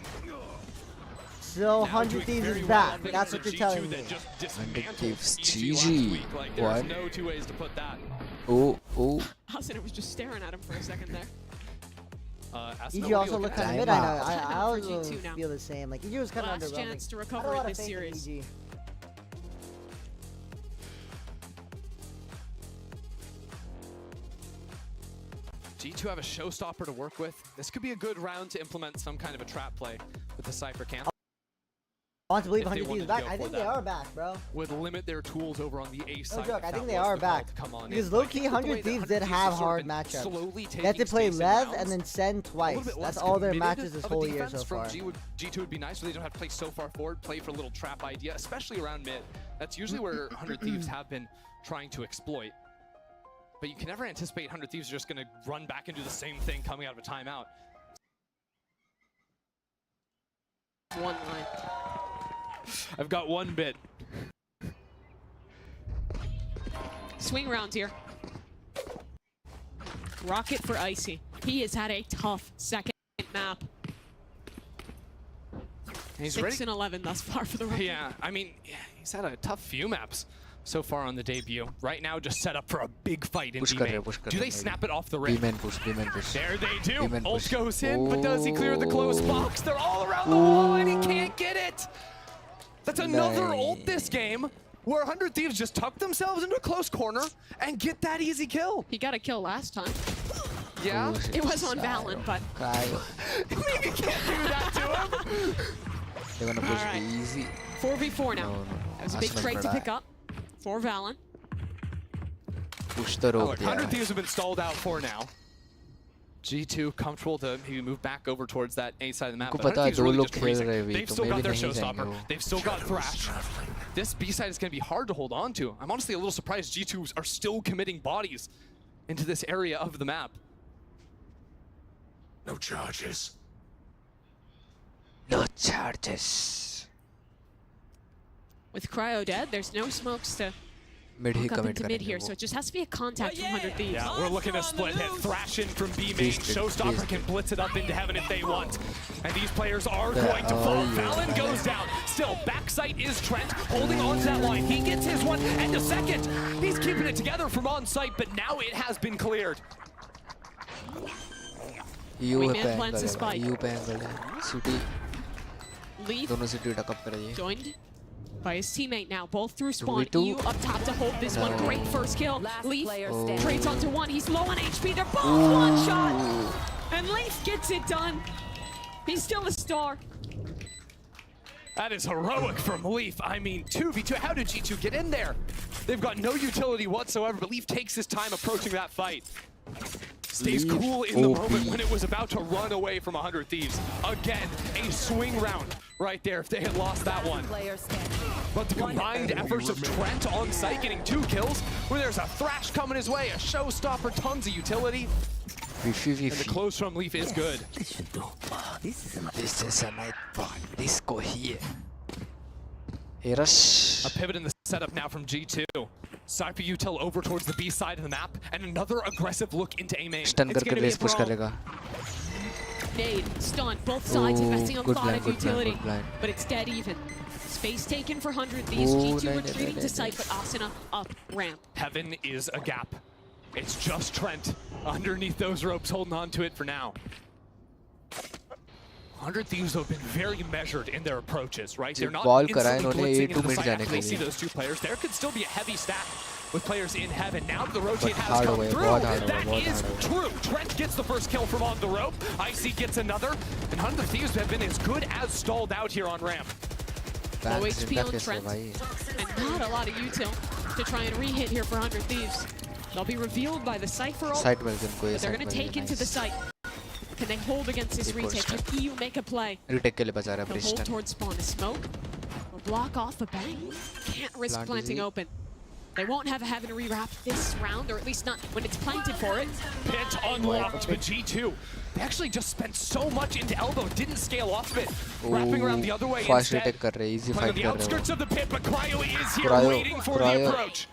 So Now 100 doing Thieves very is well back. on things That's that what you're G2 telling that me. just 100 dismantled Thieves, EG last GG. week. Like, there's What? no two ways to put that. Oh, oh. Hassan was just staring at him for a second there. Asuna, EG what are also you looked looking kind at? of mid. I know. Timeout. I Timeout for also G2 now. feel the same. Like EG was kind of Last underwhelming. chance to I recover had a lot in of this faith in series. EG. G2 have a showstopper to work with. This could be a good round to implement some kind of a trap play with the Cypher camp. I want to believe If they 100 wanted Thieves to back. go I for think they that. are back, bro. Would limit their tools over on the A No side. joke. if I that think they was are the call back. to come on Because in. low-key, Like, with the way 100 Thieves that did 100 have Thieves have hard been matchups. slowly They had to taking play space in Lev rounds. and then Sen A little twice. bit That's less all their committed matches this of a whole year defense so from far. G2 would be nice, so they don't have to play so far forward, play for a little trap idea, especially around mid. That's usually where 100 Thieves have been trying to exploit. But you can never anticipate 100 Thieves are just going to run back and do the same thing coming out of a timeout. One line. I've got one bit. Swing round here. Rocket for Icy. He has had a tough second map. He's 6 ready. and 11 thus far for the rookie. Yeah, I mean, he's had a tough few maps so far on the debut. Right now, just set up for a big fight in Push B kar main. rahe, push kar Do rahe, they snap it off the B rim? main push, B main push. There they do. B-man Ult push. goes in, but does he clear the Oh. close box? They're all around the wall, and he can't get it. That's another ult this game, where 100 Thieves just tuck themselves into a close corner and get that easy kill. He got a kill last time. Yeah, Oh, shit. It was on Valen, but Cryo. maybe you can't do that to him. They're gonna push Alright. easy. 4v4 now. No. That was a big Arsenal trade to खड़ा pick है. up for Valen. Push the Oh, rope look, दिया 100 है. Thieves have been stalled out for now. G2 comfortable to maybe move back over towards that A side of the map. उनको But 100 पता है Thieves दो really लोग just खेल freezing. रहे हैं They've तो still got maybe their नहीं जाएंगे showstopper. वो. They've still got Thrash. This B side is going to be hard to hold on to. I'm honestly a little surprised G2s are still committing bodies into this area of the map. No charges. No charges. With Cryo dead, there's no smokes to Mid he hook up commit into mid करेंगे here, वो. so it just has to be a contact from 100 Thieves. Yeah, we're looking to split hit. Thrash in from B main. Beast it, Showstopper beast can it. blitz it up into heaven if they want. And these players are Yeah, going to fall. oh, yeah. Valen goes down. Still, backside is Trent holding on to that line. He gets his one and a second. He's keeping it together from on site, but now it has been cleared. EU Wingman पे plants angle a है, spike. EU पे angle है. City Leaf दोनों city टकअप कर रही है. joined by his teammate now, both through spawn. 2v2. EU up top to hold this one. No. Great first kill. Last Leaf player Oh. standing. trades onto one. He's low on HP. They're both one shot. And Leaf gets it done. He's still a star. That is heroic from Leaf. I mean, 2v2. How did G2 get in there? They've got no utility whatsoever, but Leaf takes his time approaching that fight. Stays Leaf cool in the OP. moment when it was about to run away from 100 Thieves. Again, a swing round right there if they had lost that one. Player standing. But the combined efforts of Trent on site getting 2 kills, where there's a Thrash coming his way, a showstopper, tons of utility, Vifi and the Vifi. close from Leaf is good. This should do. This is a night part. Disco here. Hey rush. A pivot in the setup now from G2. Cypher util over towards the B side of the map, and another aggressive look into A main. Stun It's करके gonna be a race push brawl. करेगा. Nade, stun, both sides Oh, investing a good lot blind, of good blind, utility. good blind. But it's dead even. Space taken for 100 Thieves. Oh, G2 no, no, retreating no, to no, site, no. but Asuna up ramp. Heaven is a gap. It's just Trent underneath those ropes holding on to it for now. 100 Thieves have been very measured in their approaches, right? They're not ball instantly करा है इन्होंने blitzing A2 into the mid site जाने after के they see लिए. those two players. There could still be a heavy stack with players in heaven. Now that the rotate But has hard come away, through, बहुत hard away, that बहुत is hard true. Trent gets the first kill from on the rope. Icy gets another. And 100 Thieves have been as good as stalled out here on ramp. Low Bank HP जिंदा on कैसे Trent. भाई? And not a lot of util to try and re-hit here for 100 Thieves. They'll be revealed by the Cypher ult, Side में जिनको ये but they're side going में to take into the nice. site. Can they hold against this Good retake? step. Can EU make a play? Retake के लिए बचा रहा है They'll hold Briston. towards spawn. A smoke will block off the bang. Can't risk Plant planting easy. open. They won't have a heaven rewrap this round, or at least not when it's planted for it. Pit unlocked, but G2, they actually just spent so much into elbow, didn't scale off of it. Wrapping around the other way Fast instead. retake कर रहे हैं, easy Playing on fight the कर रहे outskirts हो. of the pit, but Cryo is here Cryo, waiting for the Cryo. approach.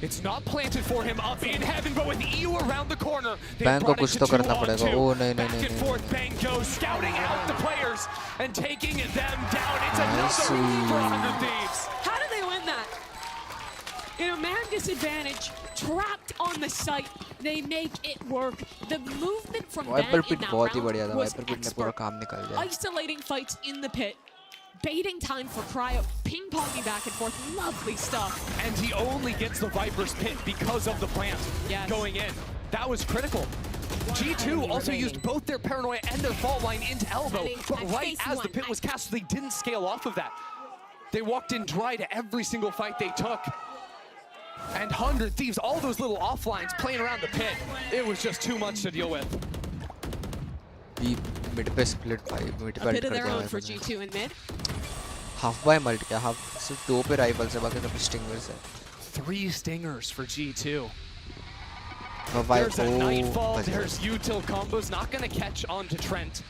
It's not planted for him up in heaven, but with EU around the corner, they Bang को brought it कुछ to तो 2 करना on पड़ेगा. 2. Oh, नहीं, नहीं, Back नहीं, and नहीं. forth, Bang goes, scouting out the players and taking them down. It's Nice. another for 100 Thieves. How do they win that? In a man disadvantage, trapped on the site, they make it work. The movement from Bang Viper in pit that बहुत ही round बढ़िया था. was Viper pit ने पूरा expert. काम निकाल दिया. Isolating fights in the pit, baiting time for Cryo, ping-ponging back and forth, lovely stuff. And he only gets the Viper's pit because of the plant Yes. going in. That was critical. G2 also used both their paranoia and their fault line into elbow, but right as the pit was cast, they didn't scale off of that. They walked in dry to every single fight they took. And 100 Thieves, all those little offlines playing around the pit, it was just too much to deal with. B mid पे split भाई mid A पे bit of कर their दिया own for Viper ने. G2 in mid. Half by mult क्या? Half सिर्फ 2 पे rifles है, बाकी सब stingers है. 3 stingers for G2. और There's a Viper Nightfall, बच गया. there's util combos, not going to catch on to Trent.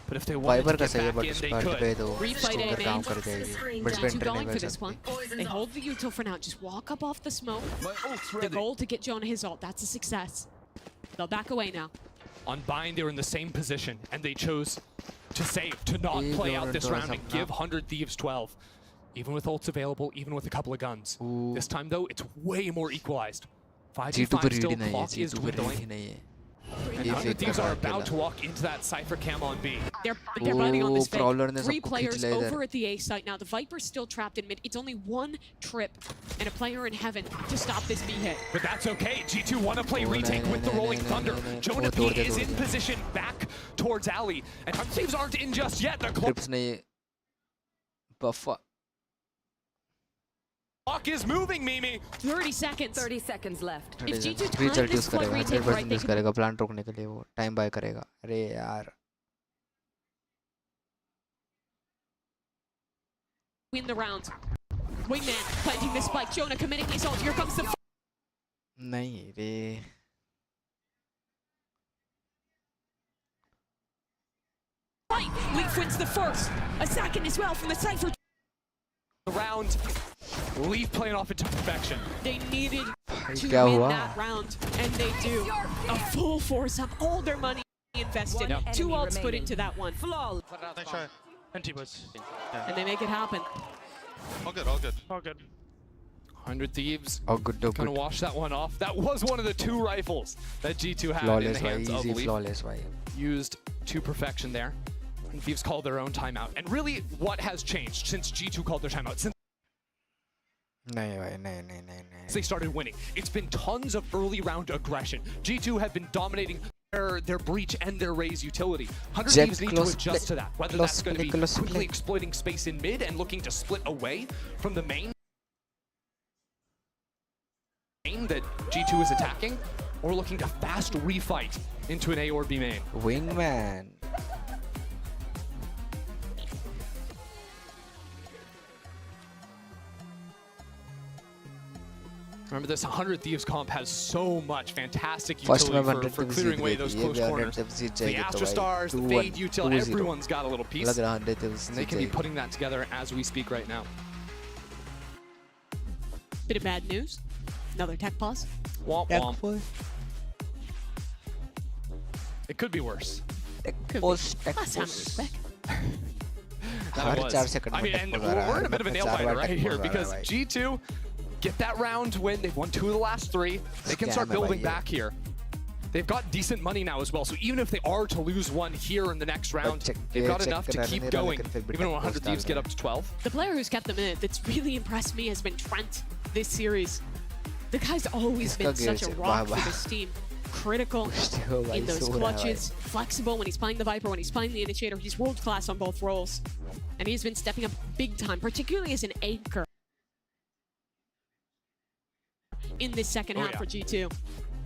But if they wanted Viper to का get सही है, back but in, they spurt पे could. तो Refight stinger A काम main. कर जाएगी. Mid पे G2 enter going नहीं for कर this one. सकती. They hold the util for now. Just walk up off the smoke. The goal to get Jonah his ult. That's a success. They'll back away now. On Bind, they were in the same position, and they chose to save, to not play out this round and give 100 Thieves 12. Even with ults available, even with a couple of guns. This time, though, it's way more equalized. 5v5 still, clock is dwindling. And 100 Thieves are about to walk into that Cypher cam on B. They're biting on this fake. 3 players over at the A site now. The Viper's still trapped in mid. It's only 1 trip and a player in heaven to stop this B hit. But that's okay. G2 want to play retake with the Rolling Thunder. Jonah P is in position back towards Ali. And 100 Thieves aren't in just yet. The clock is moving, Mimi. 30 seconds. 30 seconds left. If G2 time this flood retake right, they can plant रोकने के लिए वो time bye करेगा. अरे यार. win the round. Wingman planting the spike. Jonah committing his ult. Here comes the. नहीं रे. Leaf wins the first. A second as well from the Cypher. The round, Leaf playing off into perfection. They needed to win that round, and they do. A full force of all their money invested. 2 ults put into that one. Nice try. And they make it happen. All good, all good. All good. 100 Thieves. Oh, good. Gonna wash that one off. That was one of the 2 rifles that G2 had flawless in the hands of Leaf. Flawless, Used to perfection there. And Thieves called their own timeout. And really, what has changed since G2 called their timeout? Since they started winning, it's been tons of early round aggression. G2 have been dominating their breach and their Raze utility. 100 Thieves need to adjust to that, whether that's going to be quickly exploiting space in mid and looking to split away from the main that G2 is attacking, or looking to fast refight into an A or B main. Wingman. Remember, this 100 Thieves comp has so much fantastic utility for clearing away those close corners. The Astra Stars, the Fade util, everyone's got a little piece. And they can be putting that together as we speak right now. Bit of bad news. Another tech pause. Womp womp. It could be worse. Last time respect. That was. I mean, and we're in a bit of a nail biter right here because G2 get that round win. They've won 2 of the last 3. They can start building back here. They've got decent money now as well, so even if they are to lose 1 here in the next round, they've got enough to keep going, even when 100 Thieves get up to 12. The player who's kept them in it that's really impressed me has been TenZ this series. The guy's always been such a rock for this team. Critical in those clutches, flexible when he's playing the Viper, when he's playing the Initiator. He's world class on both roles. And he's been stepping up big time, particularly as an anchor in this second half for G2.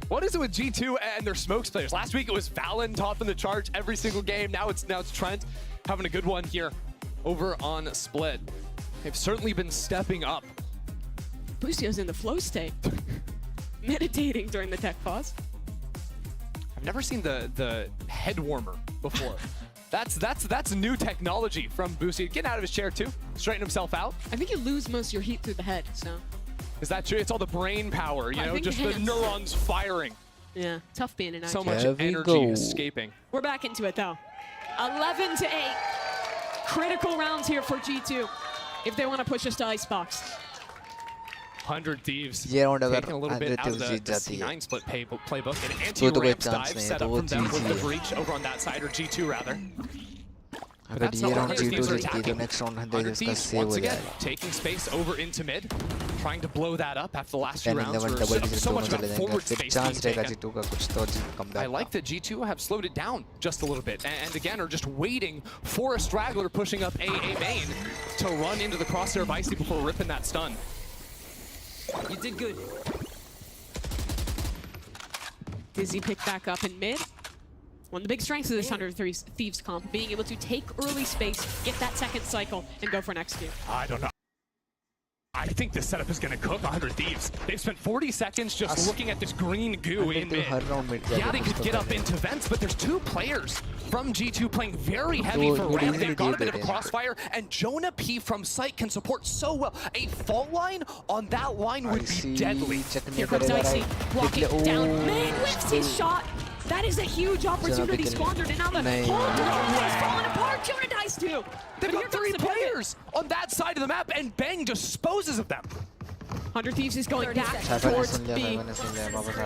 What is it with G2 and their smokes players? Last week it was Valen topping the charts every single game. Now it's TenZ having a good one here over on Split. They've certainly been stepping up. Bussio's in the flow state, meditating during the tech pause. I've never seen the head warmer before. That's new technology from Bussio. Getting out of his chair too, straighten himself out. I think you lose most of your heat through the head, so. Is that true? It's all the brain power, you know, just the neurons firing. Yeah, tough being an actor. So much energy escaping. We're back into it though. 11-8. Critical rounds here for G2 if they want to push us to Icebox. 100 Thieves taking a little bit out of the C9 split playbook. An anti-ramp dive set up from them with the breach over on that side, or G2 rather. But that's not what 100 Thieves are attacking. 100 Thieves, once again, taking space over into mid, trying to blow that up after the last few rounds where so much about forward space being taken. I like that G2 have slowed it down just a little bit, and again are just waiting for a straggler pushing up A main to run into the crosshair of Icy before ripping that stun. You did good. Dizzy picked back up in mid. One of the big strengths of this 100 Thieves comp, being able to take early space, get that second cycle, and go for an execute. I don't know. I think this setup is going to cook 100 Thieves? They've spent 40 seconds just looking at this green goo in mid. Yeah, they could get up into vents, but there's two players from G2 playing very heavy for ramp. They've got a bit of a crossfire, and Jonah P from site can support so well. A fault line on that line would be deadly. Here comes Icy, walking down. Man whiffs his shot. That is a huge opportunity squandered, and now the whole road is falling apart. Jonah dies too. They've got 3 players on that side of the map, and Bang disposes of them. 100 Thieves is going back towards B.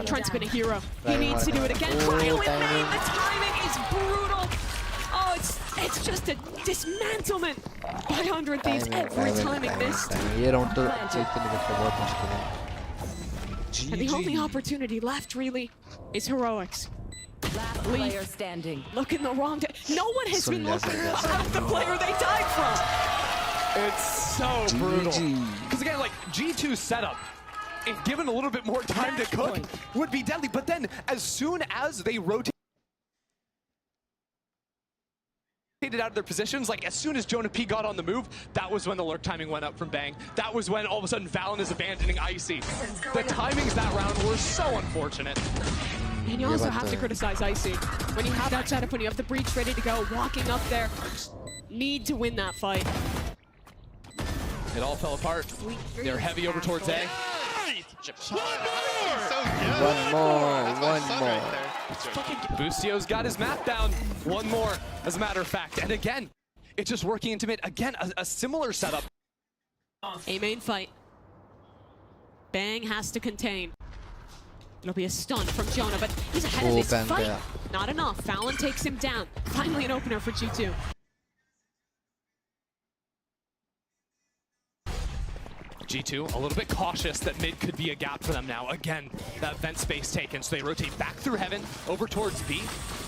Trent's been a hero. He needs to do it again. Cryo with main. The timing is brutal. Oh, it's just a dismantlement by 100 Thieves. Every time he missed. And the only opportunity left, really, is heroics. Last player standing. Look in the wrong no one has been looking at the player they died from. It's so brutal. Because again, like G2's setup, if given a little bit more time to cook, would be deadly. But then as soon as they rotate out of their positions, like as soon as Jonah P got on the move, that was when the lurk timing went up from Bang. That was when all of a sudden Valorant is abandoning Icy. The timings that round were so unfortunate. And you also have to criticize Icy. When you have that setup, when you have the breach ready to go, walking up there, need to win that fight. It all fell apart. They're heavy over towards A. One more. Boostio's got his map down. One more, as a matter of fact. And again, it's just working into mid. Again, a similar setup. A main fight. Bang has to contain. It'll be a stun from Jonah, but he's ahead of this fight. Not enough. Fallon takes him down. Finally an opener for G2. G2 a little bit cautious that mid could be a gap for them now. Again, that vent space taken, so they rotate back through heaven over towards B.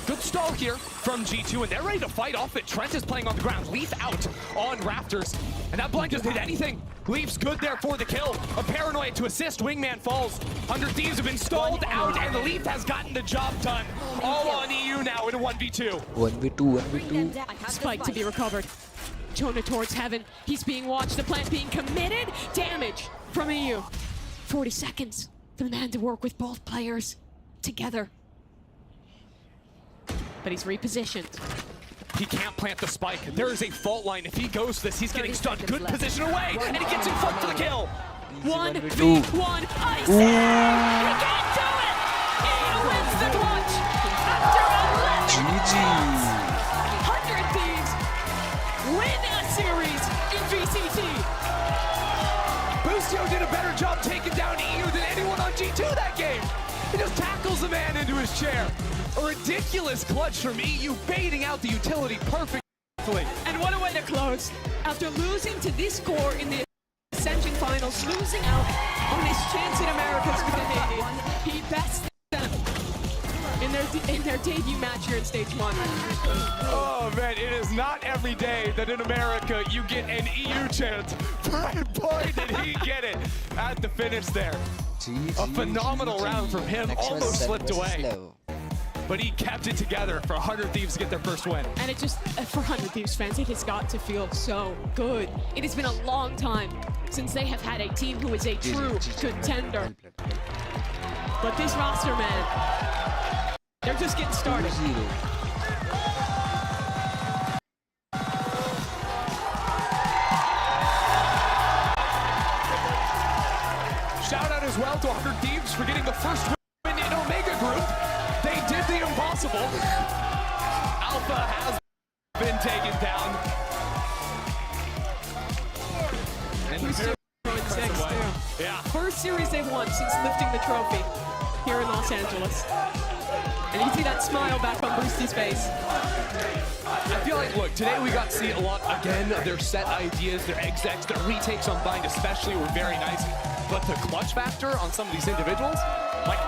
Good stall here from G2, and they're ready to fight off it. Trent is playing on the ground. Leaf out on Raptors, and that blind just did anything. Leaf's good there for the kill. A paranoid to assist. Wingman falls. 100 Thieves have been stalled out, and the Leaf has gotten the job done. All on EU now in a 1v2. 1v2. Spike to be recovered. Jonah towards heaven. He's being watched. The plant being committed. Damage from EU. 40 seconds for the man to work with both players together. But he's repositioned. He can't plant the spike. There is a fault line. If he goes this, he's getting stunned. Good position away, and he gets in front for the kill. 1v1. Icy! He can't do it! EU wins the clutch after 11 minutes. 100 Thieves win a series in VCT. Boostio did a better job taking down EU than anyone on G2 that game. He just tackles the man into his chair. A ridiculous clutch from EU, baiting out the utility perfectly. And what a way to close. After losing to this core in the Ascension Finals, losing out on his chance in Americas within 80, he bests them in their debut match here in Stage 1. Oh man, it is not every day that in America you get an EU chance. But boy, did he get it at the finish there. A phenomenal round from him, almost slipped away. But he kept it together for 100 Thieves to get their first win. And it just, for 100 Thieves fans, it has got to feel so good. It has been a long time since they have had a team who is a true contender. But this roster, man, they're just getting started. Shout out as well to 100 Thieves for getting the first win in Omega Group. They did the impossible. Alpha has been taken down. And Who's still throwing six, too. Yeah. First series they've won since lifting the trophy here in Los Angeles. And you see that smile back on Boostie's face. I feel like, look, today we got to see a lot, again, of their set ideas, their execs, their retakes on Bind especially were very nice. But the clutch factor on some of these individuals, like,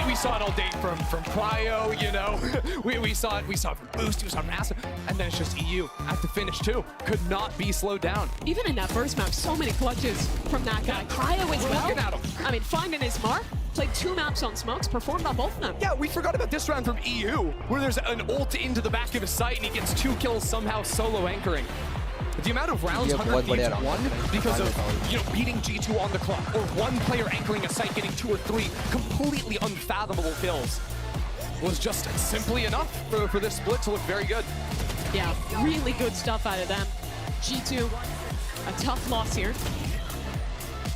we saw it all day from Cryo, you know. we saw it from Boost, we saw it from Massive, and then it's just EU at the finish too. Could not be slowed down. Even in that first map, so many clutches from that guy. Cryo as well. Looking at him. I mean, finding his mark, played 2 maps on smokes, performed on both of them. Yeah, we forgot about this round from EU, where there's an ult into the back of his site and he gets 2 kills somehow solo anchoring. the amount of rounds Yeah, 100 बहुत बढ़िया Thieves round. won because of, you know, beating G2 on the clock, or one player anchoring a site getting 2 or 3 completely unfathomable kills was just simply enough for this split to look very good. Yeah, really good stuff out of them. G2, a tough loss here.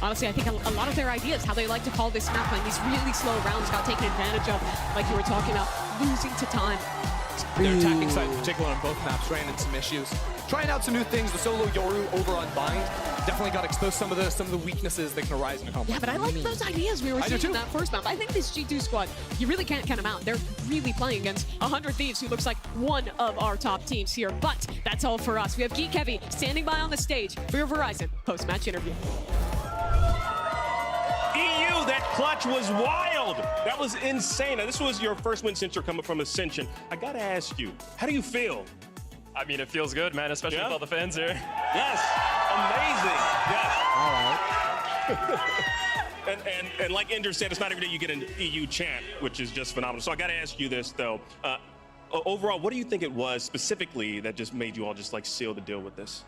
Honestly, I think a lot of their ideas, how they like to call this map, and these really slow rounds got taken advantage of, like you were talking about, losing to time. Their attacking side in particular on both maps ran into some issues. Trying out some new things, the solo Yoru over on Bind definitely got exposed some of the weaknesses that can arise in a combo. Yeah, but I like those ideas we were seeing in that first map. I think this G2 squad, you really can't count them out. They're really playing against 100 Thieves, who looks like one of our top teams here. But that's all for us. We have Geek Heavy standing by on the stage for your Verizon post-match interview. EU, that clutch was wild. That was insane. Now, this was your first win since you're coming from Ascension. I gotta ask you, how do you feel? I mean, it feels good, man, especially with all the fans here. Yes, amazing. Yes. All right. And like Ender said, it's not every day you get an EU chant, which is just phenomenal. So I gotta ask you this though. Overall, what do you think it was specifically that just made you all just like seal the deal with this?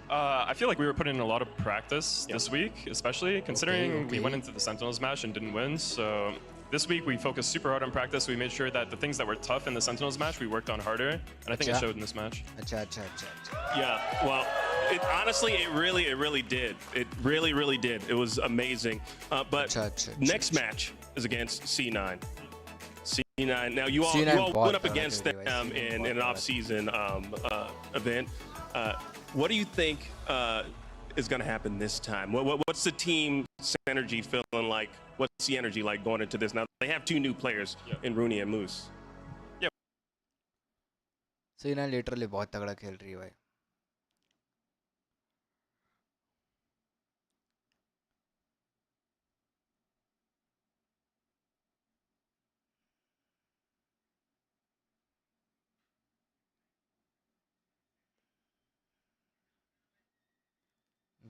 I feel like we were putting in a lot of practice this week, especially considering we went into the Sentinels match and didn't win. So this week we focused super hard on practice. We made sure that the things that were tough in the Sentinels match, we worked on harder. And I think it showed in this match. Yeah, well, honestly, it really did. It really did. It was amazing. But next match is against C9. C9. Now, you all went up against them in an off-season event. What do you think is going to happen this time? What's the team synergy feeling like? What's the energy like going into this? Now, they have 2 new players in Rooney and Moose. Yeah. So you know, literally बहुत तगड़ा खेल रही है भाई.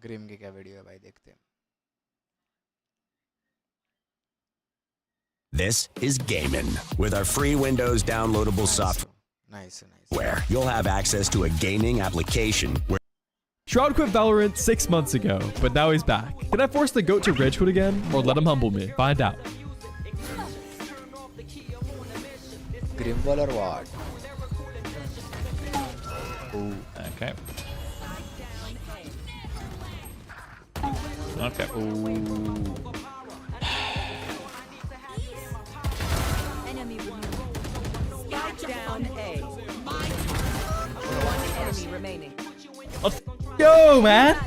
Grimm की क्या video है भाई, देखते हैं. This is Gaming. With our free Windows downloadable software, Nice. you'll have access to a gaming application where Shroud quit Valorant 6 months ago, but now he's back. Can I force the GOAT to Ridgewood again, or let him humble me? Find out. Grimwall or what? Ooh. Okay. Okay. Ooh. Down A. One enemy remaining. Let's go, man.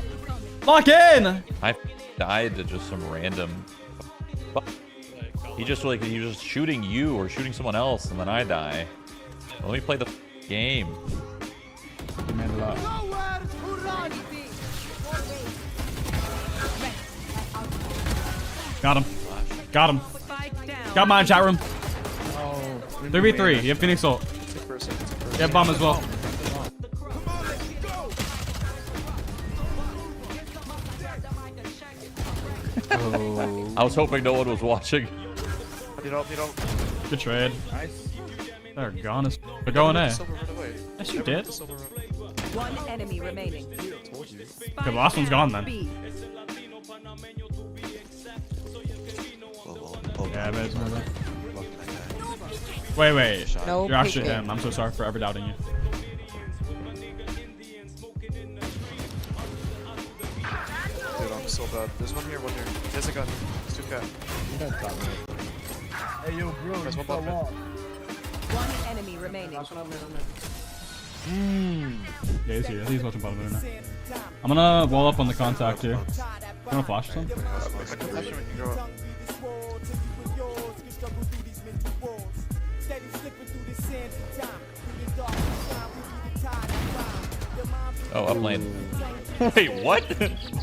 Lock in. I died to just some random. He was just shooting you or shooting someone else, and then I die. Let me play the game. Got him. Got him. Got mine, chat room. 3v3. You have Phoenix ult. You have bomb as well. I was hoping no one was watching. Good trade. Nice. They're gone. They're going A. Yes, you did. One enemy remaining. Okay, the last one's gone then. Yeah, but it's another. Wait. No, you're actually him. I'm so sorry for ever doubting you. Dude, I'm so bad. There's one here. There's a gun. It's 2K. Hey, yo, bro. There's one bottom. One enemy remaining. Yeah, he's here. I think he's watching bottom now. I'm gonna wall up on the contact here. You wanna flash or something? If I can flash him, we can go up. Oh, up lane. Wait, what?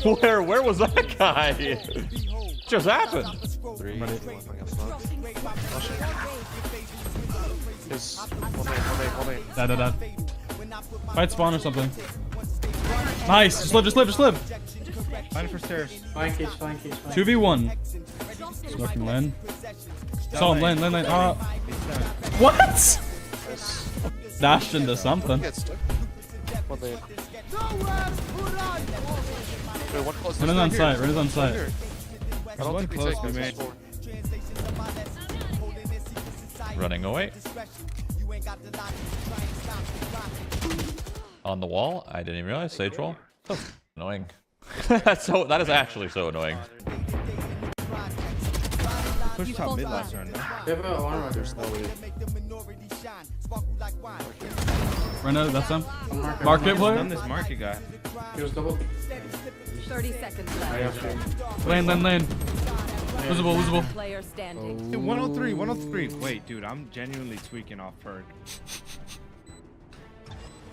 Where was that guy? What just happened? Dead. Fight spawn or something. Nice. Just live. Fine for stairs. Fine cage. 2v1. Smoking lane. Saw him lane. What? Dashed into something. Wait, one close. Run it on site. Run it on site. I don't think we take this. Running away. On the wall. I didn't even realize. Sage roll. So annoying. That is actually so annoying. Push top mid last round. There's no way. Run out. That's him. Market player. Done this market guy. 30 seconds left. Lane. Visible. Player standing. Dude, 103, 103. Wait, dude, I'm genuinely tweaking off perk.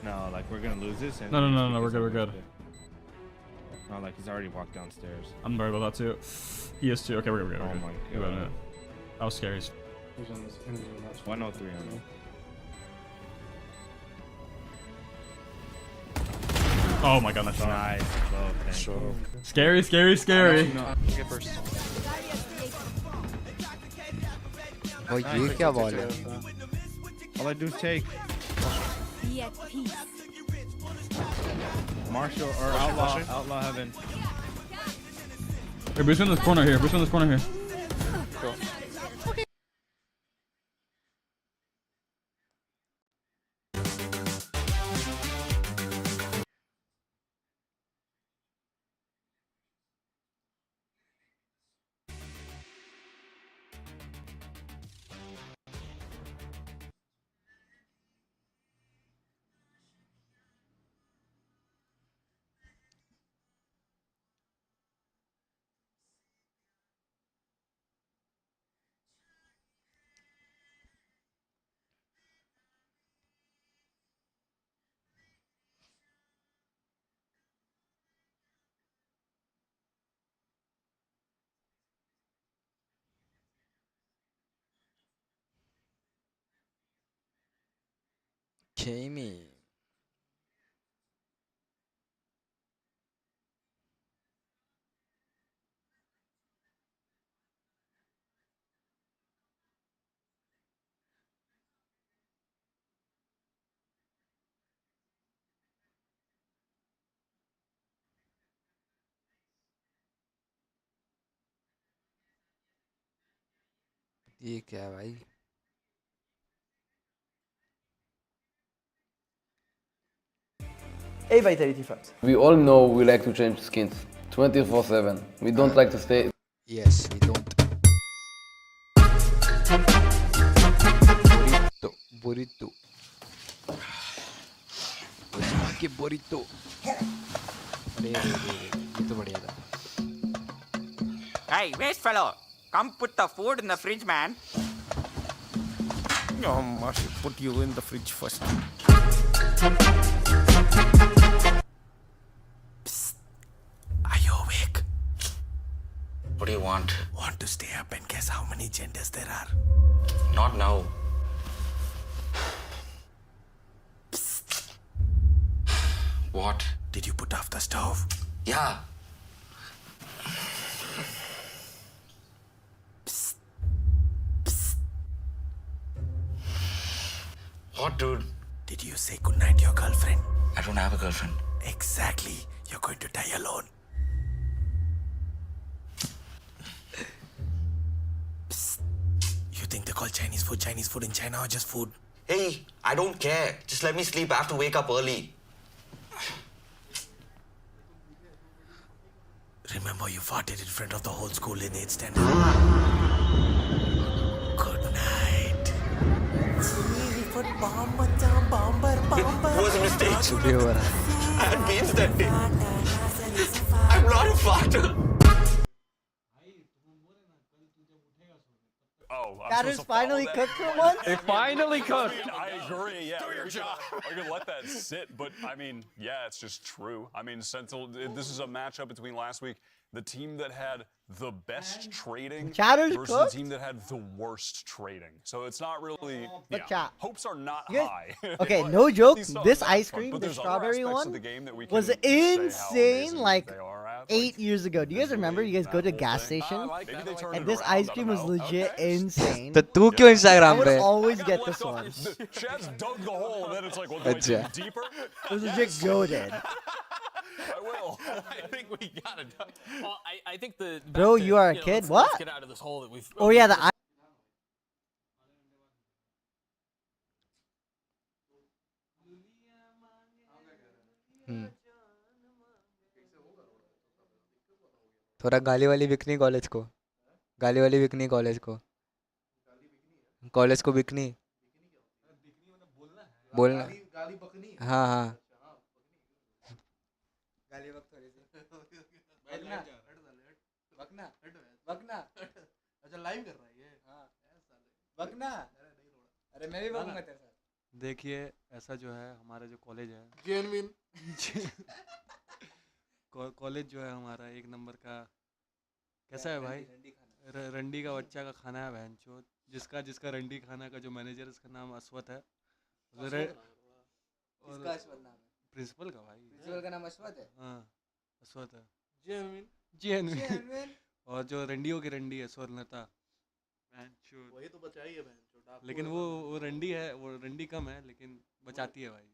No, like we're gonna lose this. And No. We're good. No, like he's already walked downstairs. I'm worried about that too. He is too. Okay, we're good. Oh my We're god. good. That was scary. 103 on me. Oh my god, that's Nice. Well, thank you. Scary. Get burst. Oh, ये क्या ball है? All I do is take Marshall or Outlaw Heaven. Hey, boost in this corner here. Go. Jamie. ये क्या है भाई? Hey by 30 fans. We all know we like to change skins 24/7. We don't like to stay. Yes, we don't. Burrito. के burrito. ये तो बढ़िया था. Hey, waste fellow! Come put the food in the fridge, man. I should put you in the fridge first. Psst. Are you awake? What do you want? Want to stay up and guess how many genders there are? Not now. Psst. What? Did you put off the stove? Yeah. Psst. Psst. What, dude? Did you say goodnight to your girlfriend? I don't have a girlfriend. Exactly. You're going to die alone. Psst. You think they call Chinese food in China or just food? Hey, I don't care. Just let me sleep. I have to wake up early. Remember you farted in front of the whole school in 8th standard. Good night. It was a mistake. I had beans that day. I'm not a farter. Oh, That is finally cooked for once? It finally cooked. I agree, yeah. We're gonna let that sit, but I mean, yeah, it's just true. I mean, Sentinel, this is a matchup between last week, the team that had the best trading Chatter's versus cooked? the team that had the worst trading. So it's not really, But yeah, chat. hopes are not You guys- high. Okay, But no at joke. least on This that ice front. cream, But the there's other strawberry aspects of one, the game that we was can say how insane. amazing Like, they are at. 8 years ago. Do you guys remember? You guys go to a gas station, and this ice cream was legit insane. तो तू क्यों I Instagram would पे? always get this one. Chad's dug the hole, and then it's like, well, do I अच्छा. dig deeper? It was legit goated. I will. I think we got it. Well, I think the Bro, you are a kid. let's What? get out of this hole that we've. Oh yeah, the थोड़ा गाली वाली bikini college को, गाली वाली bikini college को, college को bikini बोलना, हाँ हाँ गाली बक थोड़ी सी बकना बकना बकना, अच्छा लाइव कर रहा है ये, हाँ बकना, अरे मैं भी बकूंगा तेरे साथ. देखिए ऐसा जो है हमारा जो कॉलेज है जेन्युइन कॉलेज जो है हमारा 1 नंबर का कैसा है भाई? रंडी का बच्चा का खाना है बहन चोद, जिसका रंडी खाना का जो मैनेजर है उसका नाम अश्वत है. किसका अश्वत नाम है? प्रिंसिपल का भाई. प्रिंसिपल का नाम अश्वत है? हाँ अश्वत है. जेन्युइन और जो रंडियों की रंडी है स्वर्णलता, वही तो बचाई है बहन. लेकिन वो रंडी है, वो रंडी कम है लेकिन बचाती है भाई,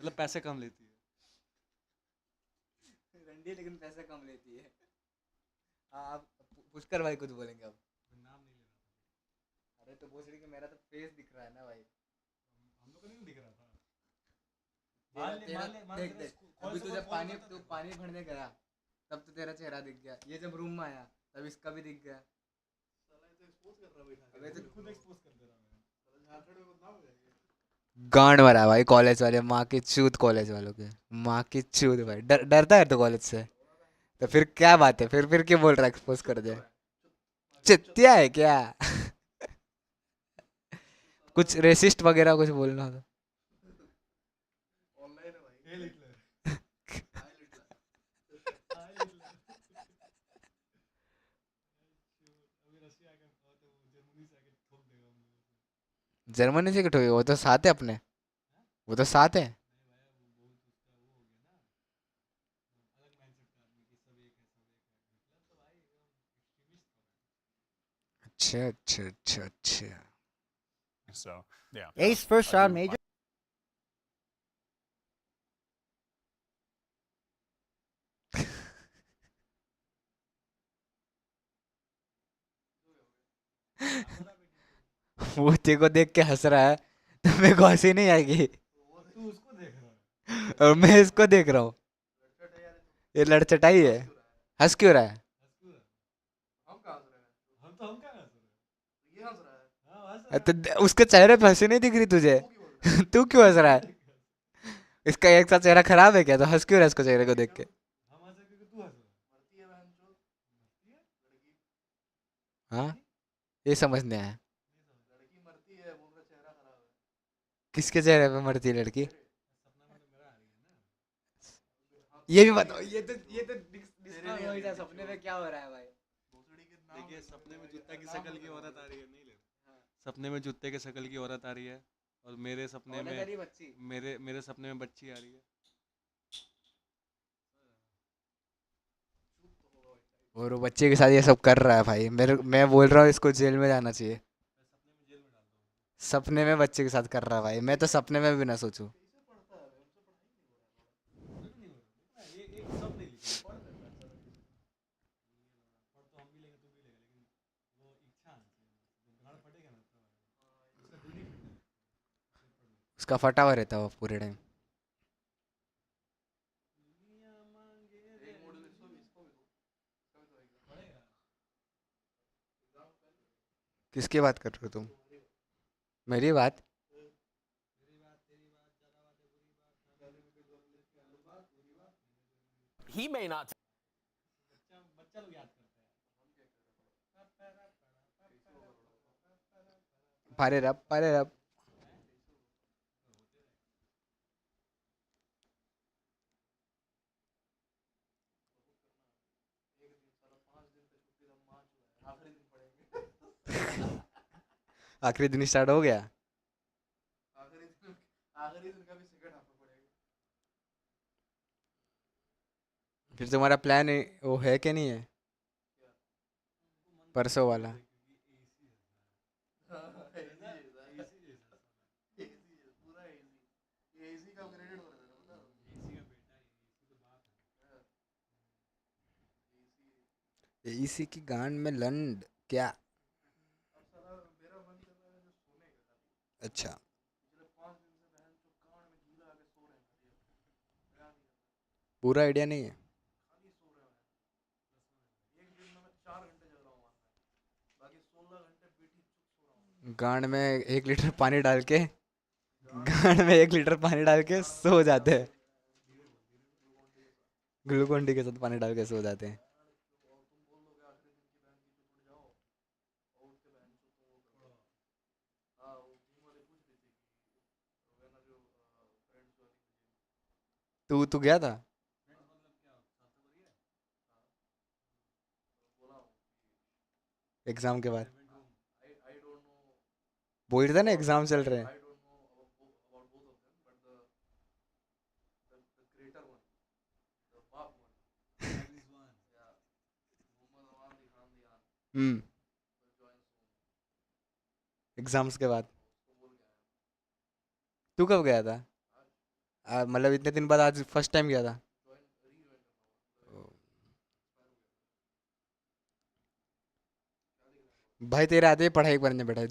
मतलब पैसे कम लेती है. रंडी लेकिन पैसे कम लेती है. हाँ आप पुष्कर भाई कुछ बोलेंगे अब? नाम नहीं लेना. अरे तो भोसड़ी के मेरा तो फेस दिख रहा है ना भाई. हम लोग को नहीं दिख रहा था. देख देख अभी तू जब पानी भरने गया तब तो तेरा चेहरा दिख गया, ये जब रूम में आया तब इसका भी दिख गया. गांड मरा भाई कॉलेज वाले, माँ की चूत कॉलेज वालों के, माँ की चूत भाई. डरता है तो कॉलेज से, तो फिर क्या बात है? फिर क्यों बोल रहा है एक्सपोज कर दे? चित्तिया है क्या? कुछ रेसिस्ट वगैरह कुछ बोलना होता. जर्मनी से कटोगे? वो तो साथ है अपने, वो तो साथ है. अच्छा अच्छा अच्छा अच्छा. So yeah. Ace first round major. वो तेरे को देख के हंस रहा है तो मेरे को हंसी नहीं आएगी. और मैं इसको देख रहा हूँ, ये लड़चटाई है. हंस क्यों रहा है? तो उसके चेहरे पे हंसी नहीं दिख रही तुझे? तू क्यों हंस रहा है? इसका एक सा चेहरा खराब है क्या? तो हंस क्यों रहा है इसको चेहरे को देख के? हाँ ये समझ नहीं आया. किसके चेहरे पे मरती है लड़की? ये भी बताओ. ये तो सपने में क्या हो रहा है भाई? देखिए सपने में जूता की शक्ल की औरत आ रही है, नहीं लेना. सपने में जूते के शक्ल की औरत आ रही है और मेरे सपने में मेरे सपने में बच्ची आ रही है. और वो बच्चे के साथ ये सब कर रहा है भाई. मैं बोल रहा हूँ इसको जेल में जाना चाहिए. सपने में बच्चे के साथ कर रहा है भाई. मैं तो सपने में भी ना सोचूं. उसका फटा हुआ रहता है वो पूरे टाइम. किसकी बात कर रहे हो तुम? मेरी बात? He may not. पारे रब. आखिरी दिन स्टार्ट हो गया. फिर तुम्हारा प्लान वो है कि नहीं है परसों वाला? इसी की गांड में लंड क्या? अच्छा, पूरा आइडिया नहीं है। गांड में 1 लीटर पानी डाल के गांड में 1 लीटर पानी डाल के सो जाते हैं। ग्लूकोन डी के साथ पानी डाल के सो जाते हैं। तू गया था? एग्जाम के बाद बोल रहे थे ना एग्जाम चल रहे हैं। एग्जाम्स के बाद तू कब गया था? मतलब इतने दिन बाद आज फर्स्ट टाइम गया था? भाई तेरा आते ही पढ़ाई करने बैठा है।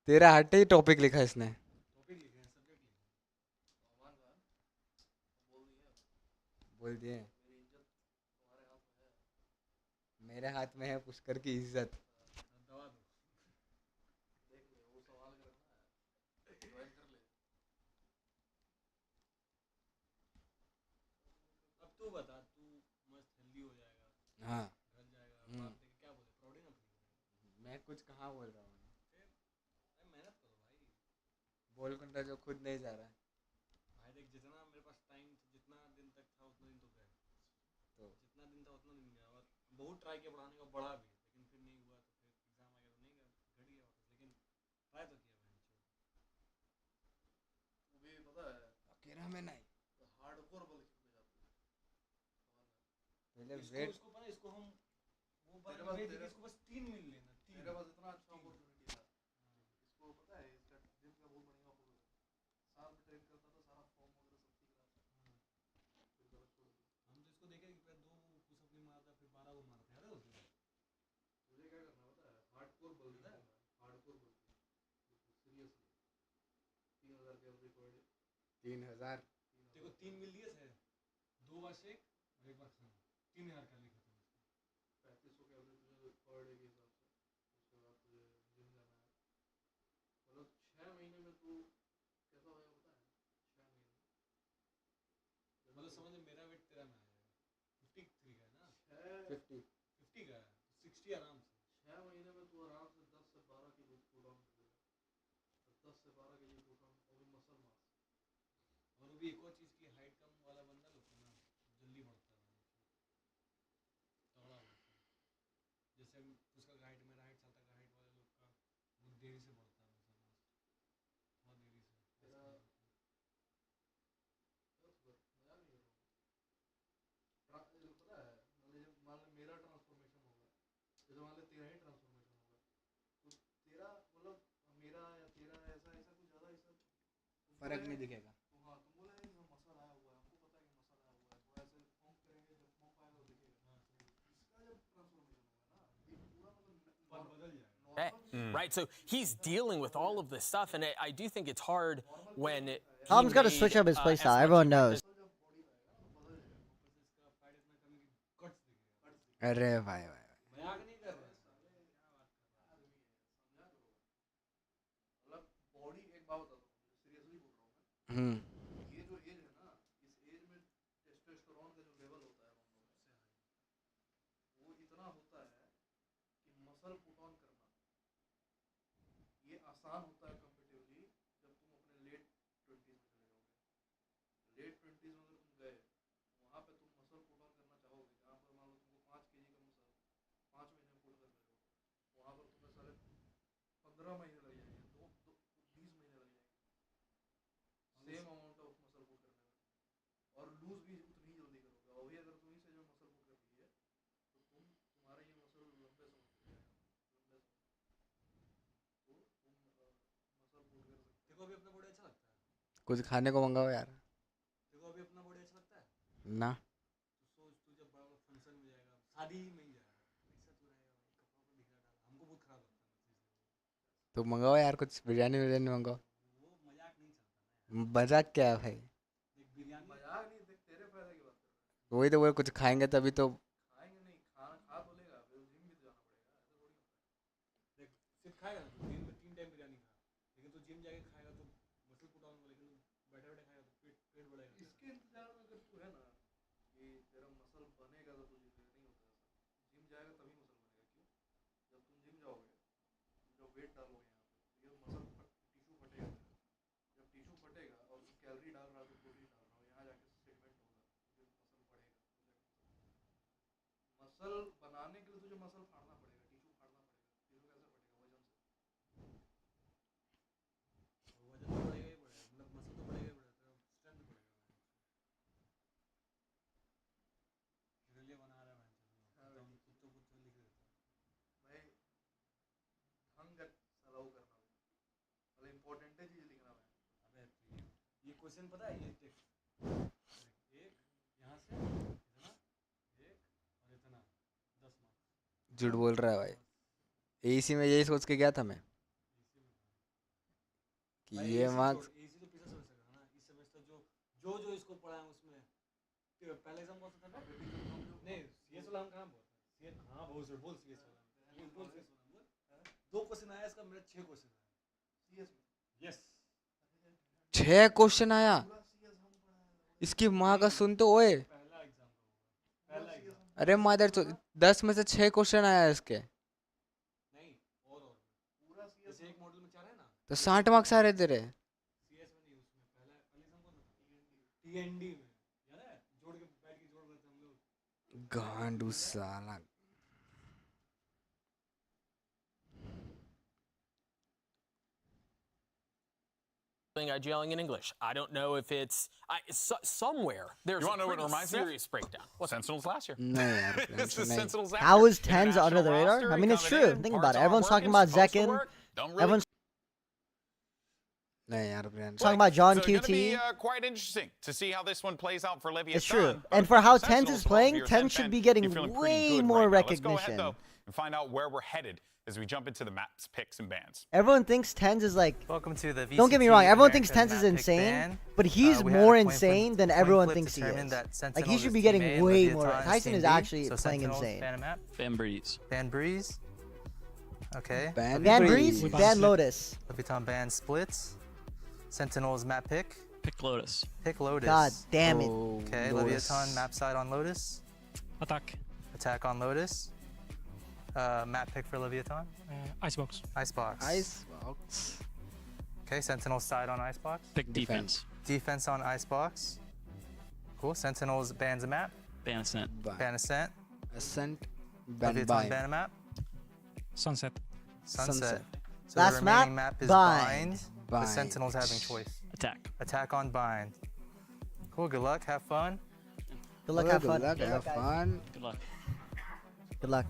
तेरा आते ही टॉपिक लिखा है इसने। बोल दिए मेरे हाथ में है पुष्कर की इज्जत। अब तू बता, तू मस्त हेल्दी हो जाएगा, हाँ घर जाएगा, बात देखे क्या बोले, प्राउड ही ना फील। मैं कुछ कहाँ बोल रहा हूँ? अरे मेहनत करो भाई। बोल कर जो खुद नहीं जा रहा है। भाई देख, जितना मेरे पास टाइम जितना दिन तक था उतना दिन तो गए, तो जितना दिन था उतना दिन गया। और बहुत ट्राई किया पढ़ाने का, बढ़ा भी, लेकिन फिर नहीं हुआ। तो फिर एग्जाम आ गया तो नहीं गया, घट गया वापस। लेकिन ट्राई तो किया मैंने। वो भी पता है अकेला में नहीं, हार्डकोर बल पे जाते हैं। पहले वेट इसको पता है, इसको हम वो बार में देखिए, इसको बस 3 मिल लेना। तेरे पास इतना अच्छा अपॉर्चुनिटी था। इसको पता है इसका जिम का बहुत बढ़िया अपोज है। साल में ट्रेन करता था, सारा फॉर्म वगैरह सब सीख रहा था। फिर गलत छोड़ दिया। हम तो इसको देखे कि 2 पुशअप नहीं मारता, फिर 12 वो मारता है। अरे उसमें मुझे क्या करना पता है, हार्डकोर बल है, हार्डकोर बल सीरियसली 3000 के एवरेज पर डे। 3000 देखो 3 मिल दिए थे, 2 बार शेक और 1 बार खाना, 3000 का लिखा था। 3500 के एवरेज तुझे पर डे के हिसाब से। उसके बाद तुझे जिम जाना है, मतलब 6 महीने में तू कैसा होगा पता है? 6 महीने मतलब समझ मेरा वेट तेरा में आ जाएगा। 53 का है ना? 50 का है, 60 आराम से। 6 महीने में तू आराम से 10 से 12 किलो पुट ऑन कर देगा। 10 से 12 किलो पुट ऑन और भी मसल मास। और वो भी एक और चीज़ की, हाइट कम वाला बंदा लोग ना जल्दी बढ़ता है, तगड़ा बढ़ता है। जैसे उसका हाइट, मेरा हाइट 7 का हाइट वाले लोग का बहुत देरी से बढ़ता है मसल मास, बहुत देरी से। पता है मान ले मेरा ट्रांसफॉर्मेशन होगा, जैसे मान ले तेरा ही ट्रांसफॉर्मेशन होगा, तो तेरा मतलब मेरा या तेरा ऐसा ऐसा कुछ ज़्यादा ऐसा फर्क नहीं दिखेगा। तो हाँ तुम बोले मसल आया हुआ है, हमको पता है कि मसल आया हुआ है, थोड़ा ऐसे पंप करेंगे, जब पंप आएगा तो दिखेगा। इसका जब ट्रांसफॉर्मेशन होगा ना, ये पूरा मतलब बदल जाएगा। Right, so he's dealing with all of this stuff, and I do think it's hard when Tom's got to switch up his playstyle. Everyone knows. अरे भाई भाई मजाक नहीं कर रहा। मतलब बॉडी एक बात बता दो, सीरियसली बोल रहा हूँ मैं। ये जो एज है ना, इस एज में टेस्टोस्टेरोन का जो लेवल होता है hormone में, वो इतना होता है कि मसल पुट ऑन करना ये आसान होता है कंपैरेटिवली जब तुम अपने लेट 20s में चले जाओगे। लेट 20s में अगर तुम गए, वहाँ पे तुम मसल पुट ऑन करना चाहोगे, जहाँ पर मान लो तुमको 5 kg का मसल 5 महीने पुट कर रहे हो, वहाँ पर तुम्हें सारे 15 महीने लग जाएंगे, 20 महीने लग जाएंगे same amount of muscle put करने में, और लूज भी उतनी ही जल्दी करोगे। और वही अगर तुम इस कुछ खाने को मंगाओ यार देखो अभी अपना बॉडी अच्छा लगता है ना सोच तू जब बड़ा फंक्शन में जाएगा शादी में ही जाएगा ऐसा तो रहेगा भाई कपड़ा पर दिखा डाला हमको बहुत खराब लगता है तो मंगाओ यार कुछ बिरयानी बिरयानी मंगाओ वो मजाक नहीं चलता मजाक क्या है भाई देख बिरयानी मजाक नहीं देख तेरे फायदे की बात कर रहा हूँ वही तो वो कुछ खाएंगे तभी तो खाएंगे नहीं खाना खा तो लेगा फिर जिम भी तो जाना पड़ेगा ऐसा थोड़ी होता है देख सिर्फ खाएगा ना तो दिन में 3 टाइम बिरयानी खा लेकिन तू जिम जाके खाएगा तो मसल पुट ऑन लेकिन बैठे बैठे खाएगा तो पेट बढ़ेगा इसके इंतजार में अगर तू है ना कि तेरा मसल बनेगा तो तुझे नहीं होता ऐसा जिम जाएगा तभी मसल बनेगा क्यों जब तुम जिम जाओगे जब वेट डालोगे यहाँ पे ये मसल टिश्यू फटेगा जब टिश्यू फटेगा और तुम कैलोरी डाल रहा हो तो प्रोटीन डाल रहा हो यहाँ जाके सेगमेंट होगा फिर मसल बढ़ेगा मसल बनाने के लिए तुझे मसल फाड़ना पड़ेगा टिश्यू फाड़ना पड़ेगा टिश्यू कैसे फटेगा वजन से वजन तो बढ़ेगा ही बढ़ेगा मतलब मसल तो बढ़ेगा ही बढ़ेगा स्ट्रेंथ बढ़ेगा इसलिए बना रहा है मैं कुछ तो लिख देता भाई ढंग सलाह करना मतलब इम्पोर्टेंट है चीज़ लिखना है अबे ये क्वेश्चन पता है ये टेक्स्ट एक यहाँ से इतना एक और इतना 10 मार्क्स झूठ बोल रहा है भाई एसी में यही सोच के गया था मैं कि ये मार्क्स इसी तो पीछे समझ सकता ना इस सेमेस्टर जो जो इसको पढ़ा है उसमें पहले एग्जाम कौन सा था नहीं सीएस वाला हम कहां बोल सीएस हां बोल सीएस वाला बोल सीएस वाला बोल 2 क्वेश्चन आया इसका मेरे 6 क्वेश्चन आया सीएस में यस 6 क्वेश्चन आया इसकी माँ का सुन तो ओए पहला एग्जाम अरे मादर तो 10 में से 6 क्वेश्चन आया इसके नहीं और पूरा सीएस एक मॉडल में 4 है ना तो 60 मार्क्स आ रहे तेरे सीएस में नहीं उसमें पहला एग्जाम कौन था टीएनडी में याद है जोड़ के बैठ के जोड़ करते हम लोग गांडू साला Yelling in English. I don't know if it's somewhere. There's You want to know what it a reminds me of? serious breakdown. Sentinels last year. No, यार, It's the Sentinels last How year. is TenZ under the radar? I mean, it's true. Think about it. Everyone's talking about Zekken. Everyone's नहीं यार Brian. talking about John So it's going to QT. be quite interesting to see how this one plays out for Leviathan. It's true. And for how TenZ Sentinels, is playing, 12 TenZ should be You're getting feeling pretty way good more right now. Let's go recognition. ahead, though, and find out where we're headed as we jump into the maps, picks, and bans. Everyone thinks TenZ is like. Welcome to the Don't get me wrong. VCT Everyone thinks American TenZ is map pick insane, ban. but he's We had more a coin insane flip- than coin everyone flip thinks he determined is. that Like he Sentinels should is be team getting A and way Leviathan more. is Tyson team is B. actually So playing Sentinels, insane. ban a map. Van Breeze. Ban Breeze. Okay. Van Breeze, Van Lotus. Leviathan ban Splits. Sentinels map pick. Pick Lotus. Pick Lotus. God damn it. Okay, Lotus. Leviathan map side on Lotus. Attack. Attack on Lotus. Map pick for Leviathan. Icebox. Icebox. Icebox. Okay, Sentinels side on Icebox. Pick defense. Defense on Icebox. Cool. Sentinels bans a map. Ban Ascent. Ban Ascent. Ascent. Ban Leviathan bind. ban a map. Sunset. Sunset. So Last the remaining map, map is bind. The Bind. Sentinels having choice. Attack. Attack on bind. Cool. Good luck. Have fun. Good luck, have Good fun. luck, have fun. Good luck. Good luck.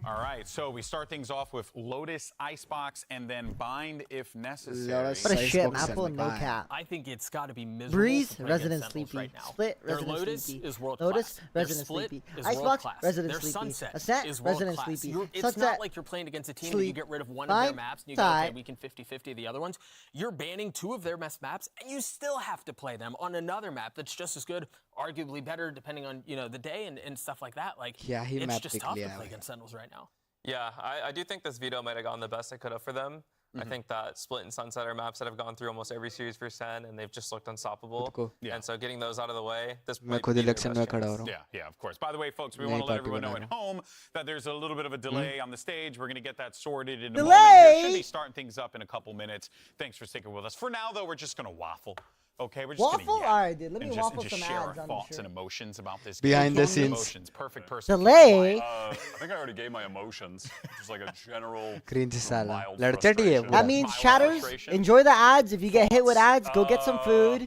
All right, so we start things off with Lotus, Icebox, and then Bind if necessary. Lotus, What a shit Icebox, map full and no bind. cap. I think it's got to be miserable. Breeze, to play Resident against Sentinels Sleepy. right now. Split, Their Resident Lotus Sleepy. is world Lotus, class. Their Resident Split Sleepy. is Icebox, world class. Resident Their Sleepy. Sunset Ascent, is world Resident class. Sleepy. It's Sunset, not like you're playing against a team and you Sleep. get rid of one of Bind, their maps and you go, side. okay, we can 50-50 the other ones. You're banning 2 of their best maps and you still have to play them on another map that's just as good, arguably better depending on, you know, the day and stuff like that. Like, क्या ही it's map just pick tough to लिया play है against Sentinels right now. Yeah, I do think this veto might have gone the best it could have for them. I think that Split and Sunset are maps that have gone through almost every series for Sen, and they've just looked unstoppable. Yeah. And so getting those out of the way, this मैं might खुद be their election best में खड़ा chance. हो रहा हूँ. Yeah, of course. By the way, folks, we नई want to let party everyone know बना at रहा हूँ. home that there's a little bit of a delay on the stage. We're going to get that sorted in a Delay! moment. We should be starting things up in a couple minutes. Thanks for sticking with us. For now, though, we're just going to waffle. Okay, we're just Waffle? going to Alright, dude. Let me and waffle just some share our ads on the thoughts shirt. and emotions about this Behind game. the scenes. Emotions. Perfect person. Delay? Why? I think I already gave my emotions. Just like a general Cringe साला. mild लड़चटी है frustration. पूरा. That means, Mild chatters, frustration. enjoy the ads. If you get hit with ads, go get some food.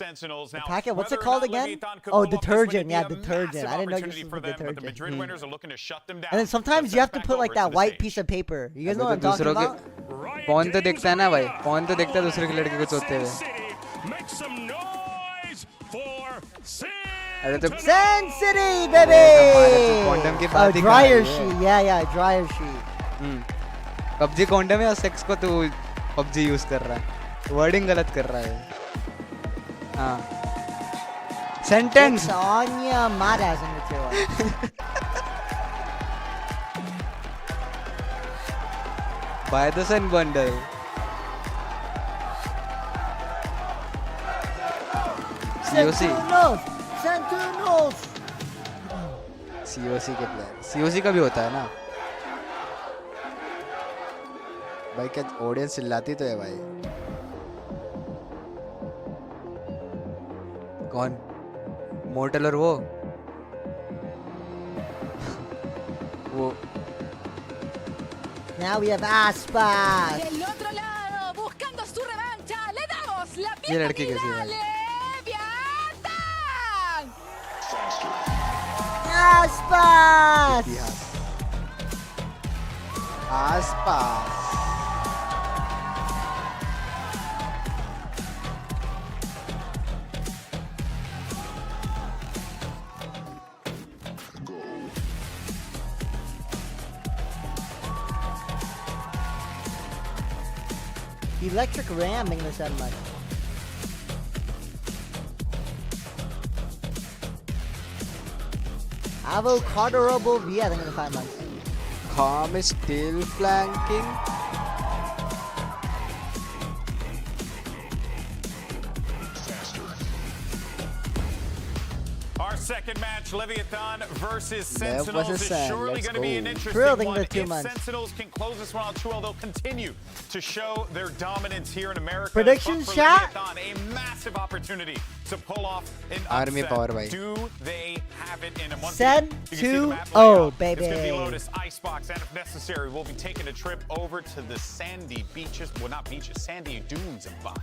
Sentinels. Now, Packet, what's it whether or called not again? Leviathan could Oh, pull off this win, detergent. it'd be Yeah, a detergent. massive I didn't know you opportunity said for them, but the detergent. Madrid winners are looking to shut them down. And then sometimes you have to put like that white piece of paper. You guys know what I'm talking about? Pawn तो देखता है ना भाई, pawn तो देखता है दूसरे के लड़के को चोते हुए। अरे तो Sin City, baby! कॉन्डम की बात ही dryer sheet. Yeah, dryer sheet. PUBG condom है और सेक्स को तू PUBG यूज कर रहा है, वर्डिंग गलत कर रहा है। हाँ, sentence on your mad ass in the tail. Buy the Sun bundle. COC Sentinels. COC के प्लेयर, COC का भी होता है ना भाई? क्या ऑडियंस चिल्लाती तो है भाई। कौन? मोर्टल और वो वो Now we have Aspas. Del otro lado, buscando su revancha, le damos la ये लड़की कैसी bienvenida a है? Leviathan. Aspas. इतिहास आसपास Electric ramming this that much. Avocado V, I think in the 5 months. Calm is still flanking. Our second match, Leviathan versus Lev Sentinels, versus is Sen. surely Let's going to be an go. interesting Thrilling one. the 2 If months. Sentinels can close this one out 2-0, they'll continue to show their dominance here in America. Predictions, But for chat? Leviathan, a massive opportunity to pull off an Army upset. power, bhai. Do they have it in a month? Sen You can see the map 2-0, layout. baby. It's going to be Lotus, Icebox, and if necessary, we'll be taking a trip over to the sandy beaches. Well, not beaches, sandy dunes of Vine.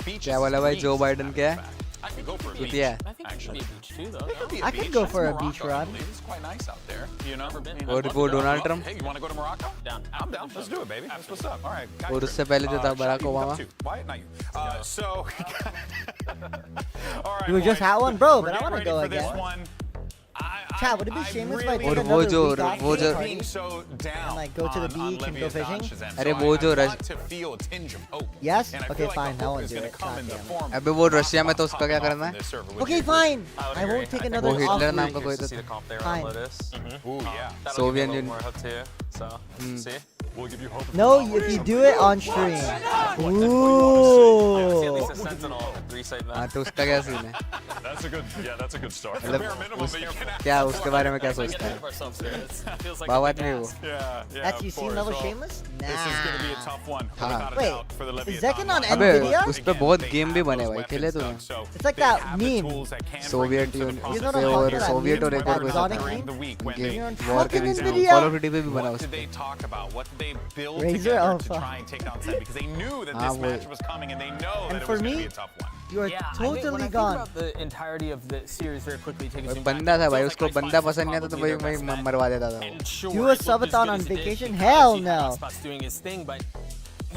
Beaches. क्या बोला भाई जो Biden क्या I could go for a beach. Yeah. I think it should be a beach too, though. It could be a I beach. could go That's for a Morocco, beach I run. believe. It's quite nice out there. You know. वो Donald Trump Hey, you want to go to Morocco? Down. I'm down. Let's do it, baby. That's what's up. All right. got और you. उससे पहले जो था Shaq, Barack you can come Obama. too. Why not you? So. All right. You were just boys. had one, bro, We're but I getting want to ready go for this again. one. Chat, would it be shameless if I take और another वो week जो- off वो to जो- party? being so down And, like, go to the on beach and go Leviathan fishing? Shazam. अरे So वो I जो want to feel a tinge of hope. Yes? And I Okay, feel like fine. the I hope won't is do gonna it. come in the Goddamn. form अबे वो of Russia में तो Osmoss उसका क्या popping करना off है? in this server, which Okay, is- fine. I would I agree. won't take I think another वो off Hitler नाम week. का कोई to तो see the comp there Fine. on Lotus. Ooh, yeah. That'll give Soviet me a little Union. more hope too. So, see? We'll give you hope. No, if you do it on stream. See at Ooh. least a Sentinel 3-side हाँ match. तो उसका क्या scene है That's a good. Yeah, that's a good start. मतलब क्या उसके बारे में क्या सोचता है Ourselves there. It feels like Baba a big आदमी वो ask. Yeah, yeah. That's of you seen course. level Well, shameless? This is going to be a tough one, हाँ. without a Wait, doubt, for the is Leviathan Zekken on line. अबे Nvidia? उस पे बहुत game भी बने भाई खेले तो It's like that meme. Soviet union You know पे what I'm और talking about? सोवियत और एक और कोई Exotic था meme? गेम You're वॉर के fucking बीच में Nvidia. कॉल ऑफ ड्यूटी पे भी बना What उस did पे they talk about? What did they build Razor? together Oh, to fuck. try and take down Sen? Because they knew that हाँ, this वो- match was coming, and they know And that it for was going to me, be a tough one. You are Yeah, I think when I totally think gone. about the entirety of the series very quickly, take a zoom back, बंदा था it भाई feels उसको like बंदा Icebox पसंद नहीं आता तो probably भाई their वही best bet. मरवा देता था वो And sure, Do a it looked as subathon good on as it did. vacation? You kinda Hell see no. Icebox doing his thing, but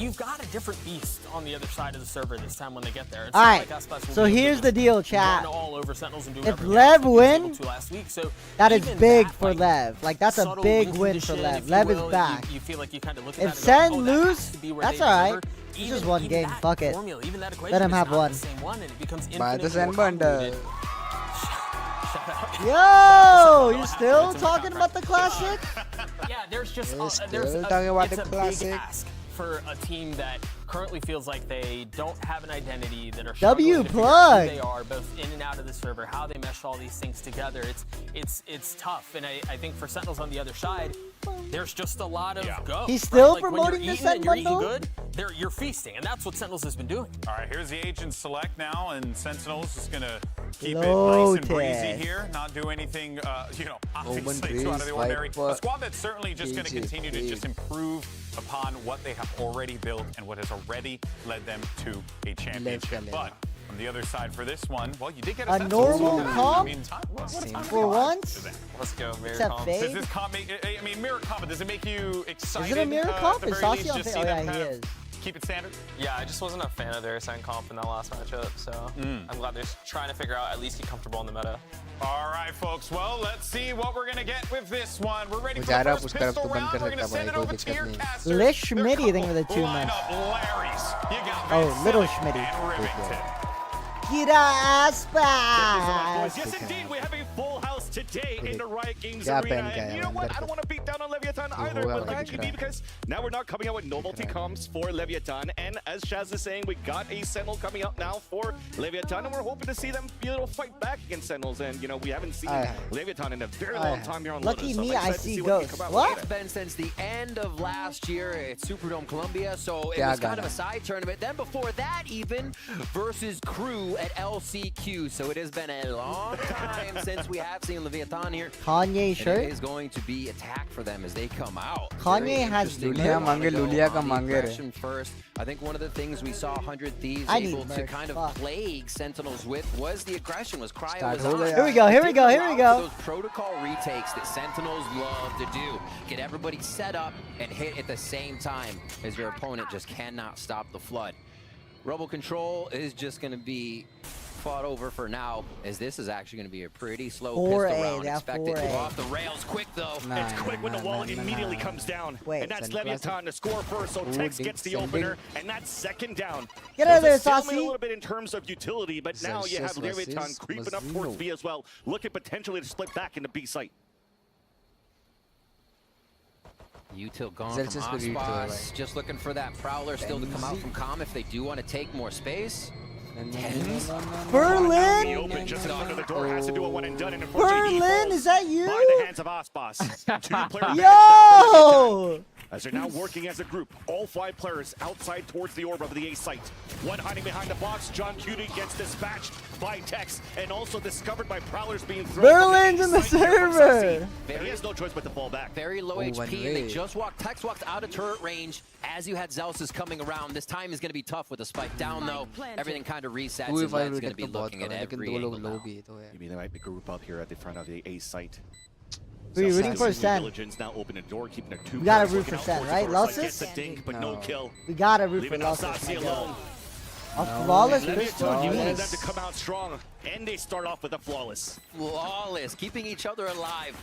you've got a different beast on the other side of the server this time when they get there. It seems Alright, like Icebox will so be able to here's the just deal, run chat. all over Sentinels and do If whatever Lev he was able win, to last week. So that is even big that, for like, Lev. Like, that's a subtle big win win for condition, Lev. if you Lev will, is back. You feel like you kind of look at If that and Sen go, oh, that lose, has to be where that's they alright. deliver. It's just Even- one even game. that Fuck it. formula, even that Let him equation is have not one. the same one, and it becomes By the infinitely Sen more bundle. convoluted. Yo, you still talking about the classic? Yeah, there's just We're there's still a, talking about it's the a classic. big ask for a team that currently feels like they don't have an identity, that are W struggling to figure out plug. who they are both in and out of the server, how they mesh all these things together. It's tough, and I think for Sentinels on the other side, there's just a lot of go. He's still right? Like promoting when the you're eating Sen and you're eating bundle? good, you're feasting, and that's what Sentinels has been doing. All right, here's the agent select now, and Sentinels is going to keep it nice and breezy Lotus. here, not do anything, Omen obviously too out of the Breeze, ordinary. Viper, A squad that's certainly just going to KG, continue to just improve upon what they have already built and what has already led them to a championship. But on the other side for this one, well, you did get a A Sentinels normal win. comp? I mean, what a time For once? Let's go, Mirror Except Comp. Fade? Does this comp make, I mean, mirror comp, does it make you excited? Is it a mirror at comp? the Is very Saucy least, on just Fade? see Oh, them yeah, he kind of is. keep it standard? Yeah, I just wasn't a fan of their Sen comp in that last matchup, so I'm glad they're trying to figure out at least get comfortable in the meta. All right, folks. Well, let's see what we're going to get with this one. We're ready वो for जा the रहा first push कर pistol तो बंद round. कर We're going to सकता send भाई it कोई over to दिक्कत your नहीं casters. Lish Their Schmitty, I think, couple were the 2 line months. up Larrys. You got Oh, Van little Simmons Schmitty. and Rivington. Kira Boys, Aspas. yes, indeed, we have a full house today in the Riot Games क्या Arena. पहन के And आया you know वो what? अंदर I don't want to beat down on Leviathan either, होगा but भाई, like दिख it रहा be है। because now we're not coming out with novelty comps for Leviathan. And as Shaz is saying, we got a Sentinel coming out now for Leviathan, and we're hoping to see them be able to fight back against Sentinels. And, you know, we haven't seen Leviathan in a very long time here on Lucky Lotus. So I'm me, I excited to see see what they ghosts. come out What? with. It's been since the end of last year at Superdome Columbia, so it क्या was kind of गाना? a side tournament. Then before that, even versus Crew at LCQ. So it has been a long time since we have seen Leviathan Leviathan here. Kanye shirt? It is going to be attack for them as they come out. Kanye has Lulia mange, Lulia ka mange. First, I think one of the things we saw 100 Thieves I able need to merch. kind of Fuck. plague Sentinels with was the aggression, was cryo. Start Was ho on. gaya. Here we go, here we go, here we Didn't go. allow for those protocol retakes that Sentinels love to do. Get everybody set up and hit at the same time as your opponent just cannot stop the flood. Rebel control is just going to be fought over for now, as this is actually going to be a pretty slow 4A, pistol round. yeah, Expect it to 4A. go off the rails quick, though. It's quick when the wallet immediately comes down. Wait, and that's Sen Leviathan to score first, so TenZ gets the opener, and that's second down. Get out of there, There's a stalemate Saucy. a little bit in terms of utility, but now you have Celsius Leviathan versus creeping up towards B as well, looking potentially to split back into B site. Util gone Celsius from for Util, Ospas, right. just looking for that Prowler still to come out from Com if they do want to take more space. TenZ. Berlin? The open just in front of the door has to do a one and done, and unfortunately he Berlin, falls is that you? by the hands of Ospas. Two-player Yo! as they're now working as a group. All 5 players outside towards the orb of the A site. One hiding behind the box. John Cutie gets dispatched by Tex and also discovered by Prowlers being thrown. Berlin's in the server. And he has no choice but to fall back. Very low one HP, and way. they just walked. Tex walked out of turret range as you had Zelsis coming around. This time is going to be tough with the spike down, though. Everything kind of resets, and 2v5 Led's will going to get be the bot looking at lekin every 2 angle log now. low bhi to hai. Maybe they might be group up here at the front of the A site. Who are you rooting for, Due Sen? diligence now opening the door, keeping their 2 We gotta players root for looking out Sen, towards right? the door. Losses? Gets a dink, but no kill. We gotta root for Leaving Losses. Alsasi alone. A flawless Leviathan, pistol, you wanted them jeez. to come out strong, and they start off with a flawless. Flawless, keeping each other alive.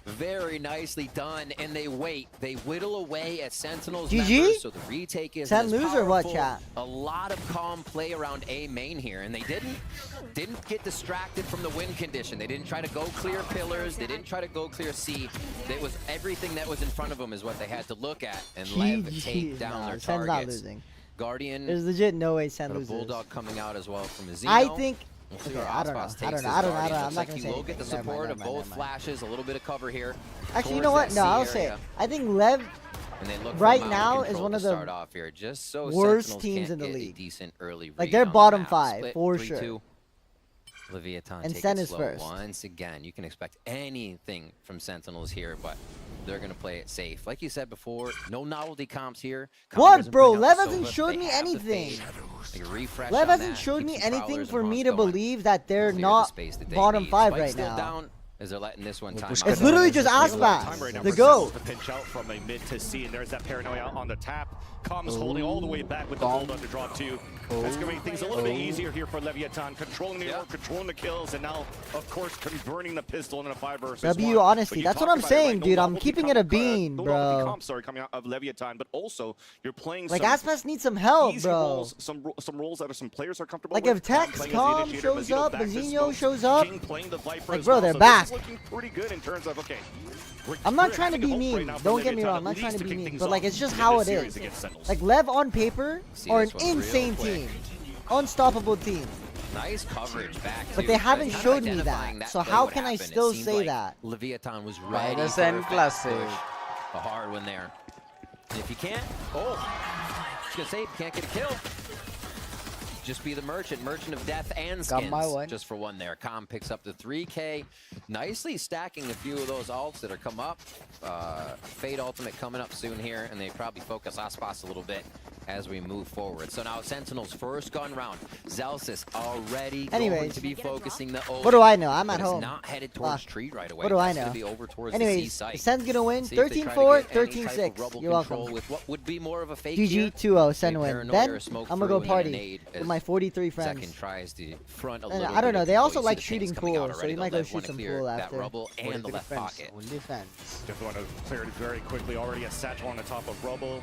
Very nicely done, and they wait. They whittle away at Sentinels GG? members, so the retake is Sen lose or what, chat? A lot of calm play around A main here, and they didn't get distracted from the win condition. They didn't try to go clear pillars. They didn't try to go clear C. It was everything that was in front of them is what they had to look at and Lev take down their Sen's not targets. losing. Guardian, There's legit no way Sen but a loses. Bulldog coming out as well from a Zeno. I think. We'll see Okay, where I don't know. Ospas I takes don't know. this I don't know. Guardian. I'm Looks not like gonna he say will get the anything. Never support mind, of both flashes, a little bit of cover here. Actually, you towards know what? that No, C I'll say it. area. I think Lev And they look right for now mountain is control one to of the start off here, just so worst Sentinels teams can't in the get a league. decent early Like, read they're on the bottom map. 5 Split for 3-2. sure. Leviathan And take Sen it is slow first. once again. You can expect anything from Sentinels here, but they're going to play it safe. Like you said before, no novelty comps here. What, bro? Lev hasn't showed me anything. Refresh Lev on hasn't that, showed keeps me the anything Prowlers for and me Haunts to going. believe that they're Clear the not space that they bottom need. 5 Spike's right still now. down as they're letting this one time push out. It's literally just Taking a lot of time Aspas, right now the for GOAT. Sentinels to pinch out from a mid to C, and there's that paranoia on the tap. Comes holding all the way back with the Bulldog to drop 2. That's going to make things a little bit easier here for Leviathan, controlling the orb, controlling the kills, and now, of course, converting the pistol in a 5 versus 1. W, honestly, But you that's what talked I'm about it, right? saying, No dude. I'm novelty keeping it a comp, bean, no novelty bro. comp, sorry, coming out of Leviathan, but also you're playing Like, some Aspas needs some help, easy bro. roles, some roles that are some players are comfortable Like, with. if Tex, playing as the Calm initiator, shows Mazzino up, back to Mazzino Smoke, shows up. King playing the Viper Like, as bro, well, they're so back. This is looking pretty good in terms of, okay. I'm not trying to be having hope mean. right now for Don't get me Leviathan, wrong. I'm at not trying least to be kick mean. things But, like, off it's just in how this it series is. against Sentinels. Like, Lev on paper See are an this one real insane quick. team. Unstoppable team. Nice coverage back. But too, they haven't because showed me identifying that. So play how would can I happen. It still seemed say like that? Leviathan was ready the for Sen a fast classic. push. A hard one there. And if you can't, I was gonna say, if you can't get a kill, just be the merchant of death and Got my skins. one. Just for one there. Com picks up the 3K, nicely stacking a few of those ults that are come up. Fade ultimate coming up soon here, and they probably focus Aspas a little bit as we move forward. So now Sentinels first gun round. Zelsis already going Anyways. to be focusing the omen. What do I know? I'm at but it's home. not headed towards Fuck. tree right away. What do I That's know? gonna be over towards the C Anyways, site. Sen's gonna win. See if they try to 13-4, get any type of 13-6. rubble You're control welcome. with what would be more of a fake GG here. 2-0, Sen A win. paranoia Then or smoke I'm gonna through go and then a party nade with as my 43 friends. Zekken tries to front a And little I don't bit know. of They control. also You see like the shooting pings coming out pool, so already. you might They'll go wanna shoot some clear pool that after. rubble and the left pocket. Definitely want to clear it very quickly. Already a satchel on the top of Rubble.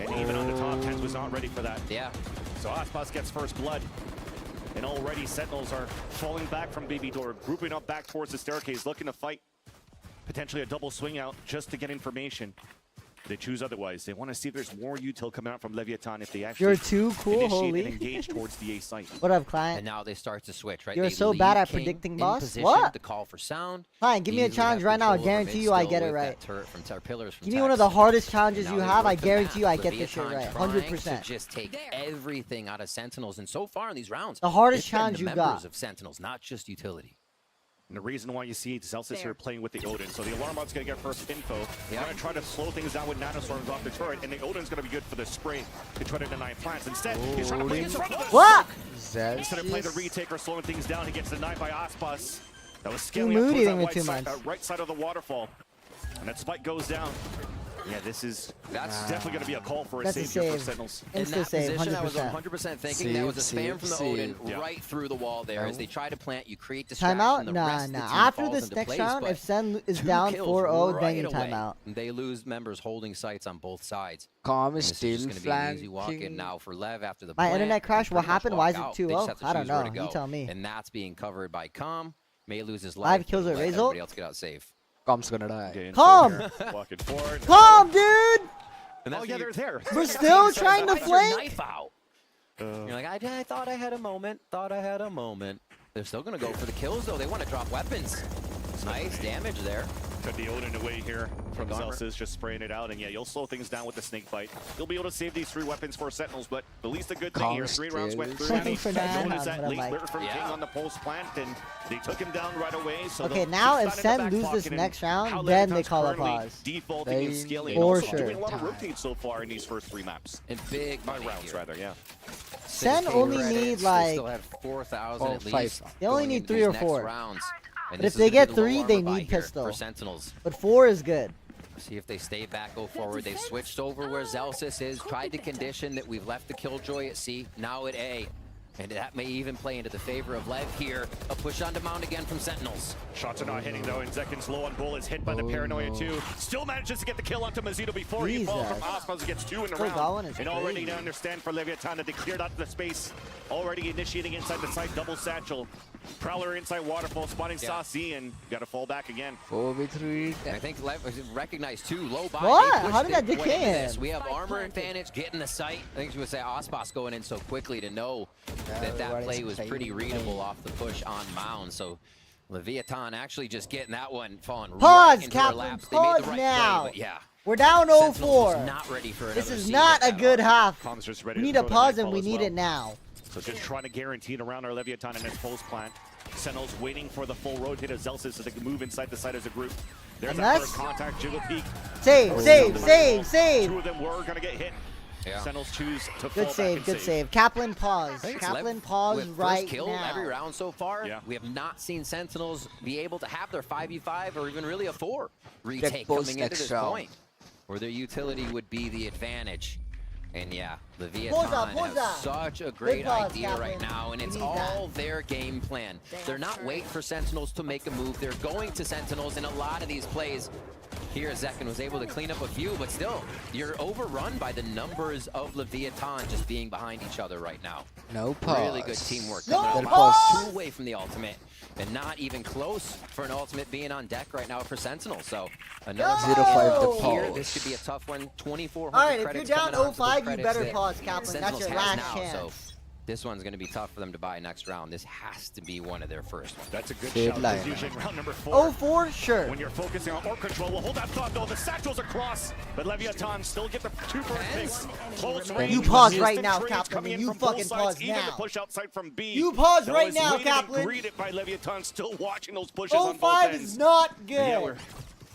And even on the top, TenZ was not ready for that. Yeah. So Aspas gets first blood. And already Sentinels are falling back from BB door, grouping up back towards the staircase, looking to fight potentially a double swing out just to get information. They choose otherwise. They want to see if there's more util coming out from Leviathan if they actually You're too cool, initiate holy. and engage towards the A site. What up, client? And now they start to switch, right? You're They so leave bad at King predicting, in boss. position What? to call for sound. Fine, give me a Easily challenge have right now. I control over guarantee mid you I still get it with that right. turret from pillars from Give me one of Tex. the hardest challenges Now you they have. I work the guarantee you I map. get this shit Leviathan right. trying to 100%. just take everything out of Sentinels, and so far in these rounds, The hardest it's been challenge the you members got. of Sentinels, not just utility. And the reason why you see Zelsis here playing with the Odin. So the Alarm Mod's going to get first info. They're going to try to slow things down with Nanostorms off the turret, and the Odin's going to be good for the spray to try to deny plants. Instead, he's trying to play in front of the What? Instead of playing the retake or slowing things down, he gets denied by Aspas. That was Too scaling up moody towards with that 2 months. right side of the waterfall. And that spike goes down. Yeah, that's definitely going to be a call for a That's a save here for save. Sentinels. In Insta that save, position, I was 100%. 100% thinking that was a spam from the Odin right through the wall there. As they try to plant, you create distraction. Timeout? The Nah, rest of the nah. team After falls this into next place, round, but if Sen is 2 down kills 4-0, then you right away. timeout. They lose members holding sites on both sides. Calm And is this still just gonna be an easy walk in now for Lev after the My plant. internet crashed. They What pretty much happened? walk Why is it out. 2-0? They just have to I don't choose where know. to You go. tell me. And that's being covered by Calm. May lose his 5 life. kills but at let Razor? everybody else get out safe. Calm's gonna die. Calm! Walking forward. Calm, dude! Oh, yeah, they're there. We're still trying to Why's your flank? knife out? You're like, I thought I had a moment. They're still going to go for the kills, though. They want to drop weapons. Nice damage there. Cut the Odin away here from Zelsis, just spraying it out. And yeah, you'll slow things down with the snake bite. You'll be able to save these 3 weapons for Sentinels, but the least a good thing here. 3 rounds went through. Something for that, Notice that but I'm late like- lurk from King on the post plant, and they took him down right away. So Okay, they'll now keep if that in Sen the back loses pocket, this and next round, how then they Leviton's call a currently pause. defaulting and scaling. For Also sure. doing a lot of rotates so far in these first 3 maps. And big By money rounds, here. rather, yeah. Sen Since only credits, need they like still have 4,000 at 5. least. They only going need into 3 these or next 4. rounds. And But this if they is gonna get be the 3, low they armor buy need here pistol. for Sentinels. But 4 is good. See if they stay back, go forward. They switched over where Zelsis is, tried to condition that we've left the Killjoy at C, now at A. And that may even play into the favor of Lev here. A push on to Mount again from Sentinels. Shots are not hitting though, and Zekken's low on bullets, hit by the Paranoia too. Still manages to get the kill onto Mazito before he falls from Aspas, gets 2 in the Still round. going is And already crazy. to understand for Leviathan that they cleared out the space. Already initiating inside the site, double satchel. Prowler inside waterfall, spotting Saucy, and gotta fall back again. 4v3. I think Lev recognized too, low buy. What? They pushed How did that it way into decay this. him? We have armor advantage, getting the site. I think you would say Aspas going in so quickly to know that everybody's play was pretty playing. readable off the push on Mound. So Leviathan actually just getting that one, falling Pause, right into their Captain. laps. They made Pause the right now. play, but yeah. We're down Sentinels 0-4. was not ready for This another is siege not at a that good moment. half. Calm's just ready We to need a throw the pause and nightfall we as need well. it now. So just trying to guarantee it around our Leviathan and its post plant. Sentinels waiting for the full rotate of Zelsis so they can move inside the site as a group. There's that Unless- first contact, Jiggle Peak. Save, save, save, 2 save. of them were gonna get hit. Yeah. Sentinels choose to fall Good back save, and good save. Kaplan pause. I think it's Kaplan Lev pause with right first kill now. every round so far. Yeah. We have not seen Sentinels be able to have their 5v5 or even really a 4 retake post coming into next this round. point, where their utility would be the advantage. And yeah, Leviathan Pause has such a great pause, idea right Kaplan. now, and We it's need all their game plan. They're not waiting for Sentinels to make a move. They're going to Sentinels in a lot of these plays. Here, Zekken was able to clean up a few, but still, you're overrun by the numbers of Leviathan just being behind each other right now. No pause. Really good teamwork. No Coming out pause. 2 away from the ultimate, and not even close for an ultimate being on deck right now for Sentinel. So another 0-5 to here. pause. This could be a tough one. 2,400 All right, if credits you're down coming onto the 0-5, you credits better that pause, Kaplan. That's Sentinels your has last now, chance. So this one's going to be tough for them to buy next round. This has to be one of their first ones. That's a good Save shout. line. It's usually round number 4. 0-4, sure. When you're focusing on orc control, we'll hold that thought though. The satchel's across, but Leviathan still get the 2 first picks. Close range. You pause Resistant right now, trades Kaplan, coming and in you from both fucking sides, pause even now. the push outside from B. You pause That right was now, waited and Kaplan. greeted by Leviathan, still watching those pushes on both 0-5 ends. is not Yeah, good. we're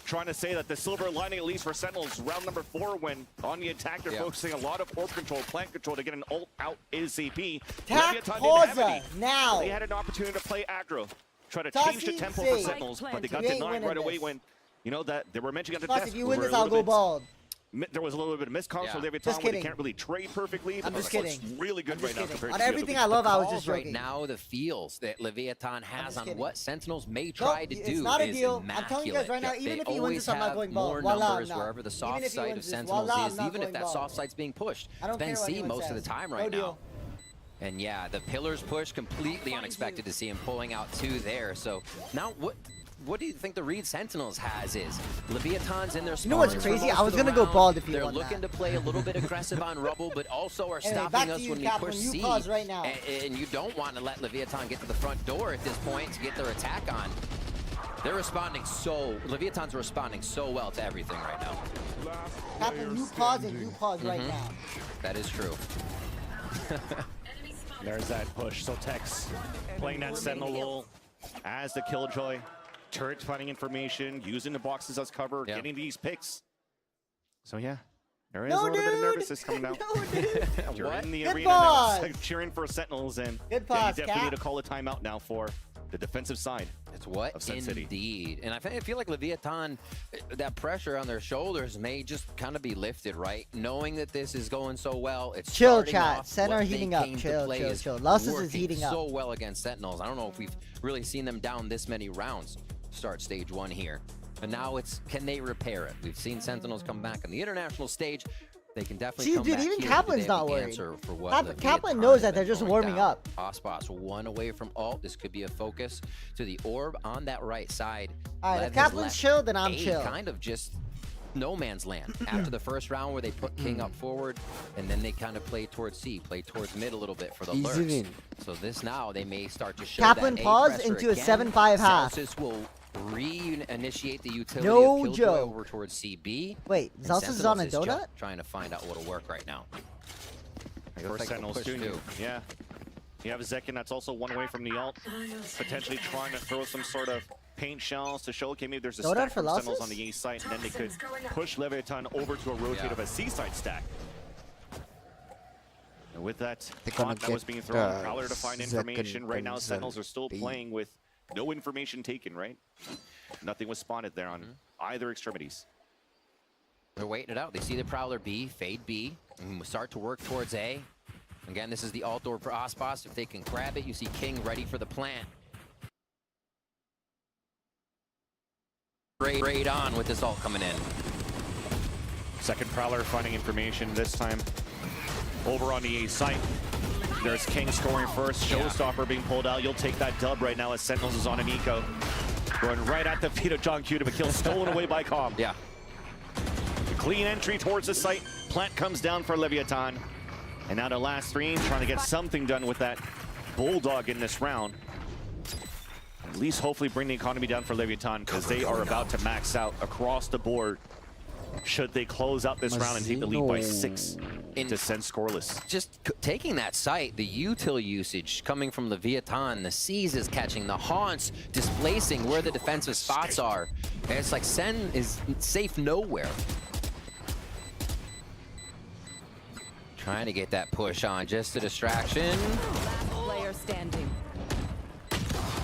trying to say that the silver lining, at least for Sentinels, round number 4, when on the attack, they're focusing a lot of orc control, plant control to get an ult out ASAP. Tack Leviathan didn't have any. pausa now. They had an opportunity to play aggro, try to Tossie, change the tempo for save. Sentinels, but they got We ain't denied winning right away this. when, you know, that they were mentioning at the Plus, desk. if you we win were this, a I'll little go bit- bald. There was a little bit of miscom for Leviathan Just when they kidding. can't really trade perfectly. But I'm just this looks kidding. really good right now compared On to the everything other I love, I was Calls just right joking. now, the feels that Leviathan has just on kidding. what Sentinels may Nope, try to it's do not a is deal. immaculate. I'm telling you guys right now, even They if he wins always this, I'm not have going more bald. Voila, numbers no. wherever the Even soft if he side wins of this, Sentinels voila, I'm is, not even if going that bald. soft side's being pushed. I don't Then care what see anyone most of the says. time No right now. deal. And yeah, the pillars push, completely unexpected to see him pulling out 2 there. So now what do you think the read Sentinels has is? Leviathan's in their You know what's spawns for crazy? most I was of the gonna go round. bald if you They're won looking that. to play a little bit aggressive on Rubble, but also are Anyway, back stopping to us you, when we Kaplan. push You C. pause right now. And you don't want to let Leviathan get to the front door at this point to get their attack on. They're responding Leviathan's responding so well to everything right now. Kaplan, you pause and you pause right Mhm. now. That is true. There's that push. So Tex playing that Sentinel role, as the Killjoy. Turret finding information, using the boxes as cover, getting these picks. So yeah, there is a little bit of nervousness coming out. You're in the arena now, cheering for Sentinels, and you definitely need to call a timeout now for the defensive side. It's what indeed. And I feel like Leviathan, that pressure on their shoulders may just kind of be lifted, right? Knowing that this is going so well, it's chill, chat. Center heating up. Chill. Losses is heating up. So well against Sentinels. I don't know if we've really seen them down this many rounds. Start stage 1 here. And now it's, can they repair it? We've seen Sentinels come back on the international stage. They can definitely come back even here. Kaplan's not worried. For Kaplan knows that they're just warming up. Ospas 1 away from ult. This could be a focus to the orb on that right side. All right, if Kaplan's chill, then I'm chill. Kind of just no man's land. After the first round where they put King up forward, and then they kind of play towards C, play towards mid a little bit for the lurks. So this now, they may start to show Kaplan that pause into a 7-5 half. Celsius will re-initiate the utility no of Killjoy over towards CB. Wait, Celsius is on a donut? Trying to find out what'll work right now. First Sentinels too. Yeah. You have Zekken that's also 1 away from the ult. Potentially trying to throw some sort of paint shells to show, okay, maybe there's a stack from Sentinels on the A site, and then they could push Leviathan over to a rotate of a C side stack. And with that thought that was being thrown, Prowler to find information. Right now, Sentinels are still playing with no information taken, right? Nothing was spotted there on either extremities. They're waiting it out. They see the Prowler B, fade B, and start to work towards A. Again, this is the alt door for Ospas. If they can grab it, you see King ready for the plant. Great on with this ult coming in. Second Prowler finding information this time over on the A site. There's King scoring first. Showstopper being pulled out. You'll take that dub right now as Sentinels is on an eco. Going right at the feet of John Q to kill, stolen away by Com. Yeah. Clean entry towards the site. Plant comes down for Leviathan. And now the last 3, trying to get something done with that Bulldog in this round. At least hopefully bring the economy down for Leviathan, because they are about to max out across the board. Should they close out this round and take the lead by 6 to send scoreless. Just taking that site, the util usage coming from Leviathan, the C's is catching, the Haunts displacing where the defensive spots are. And it's like Sen is safe nowhere. Trying to get that push on, just a distraction. Player standing.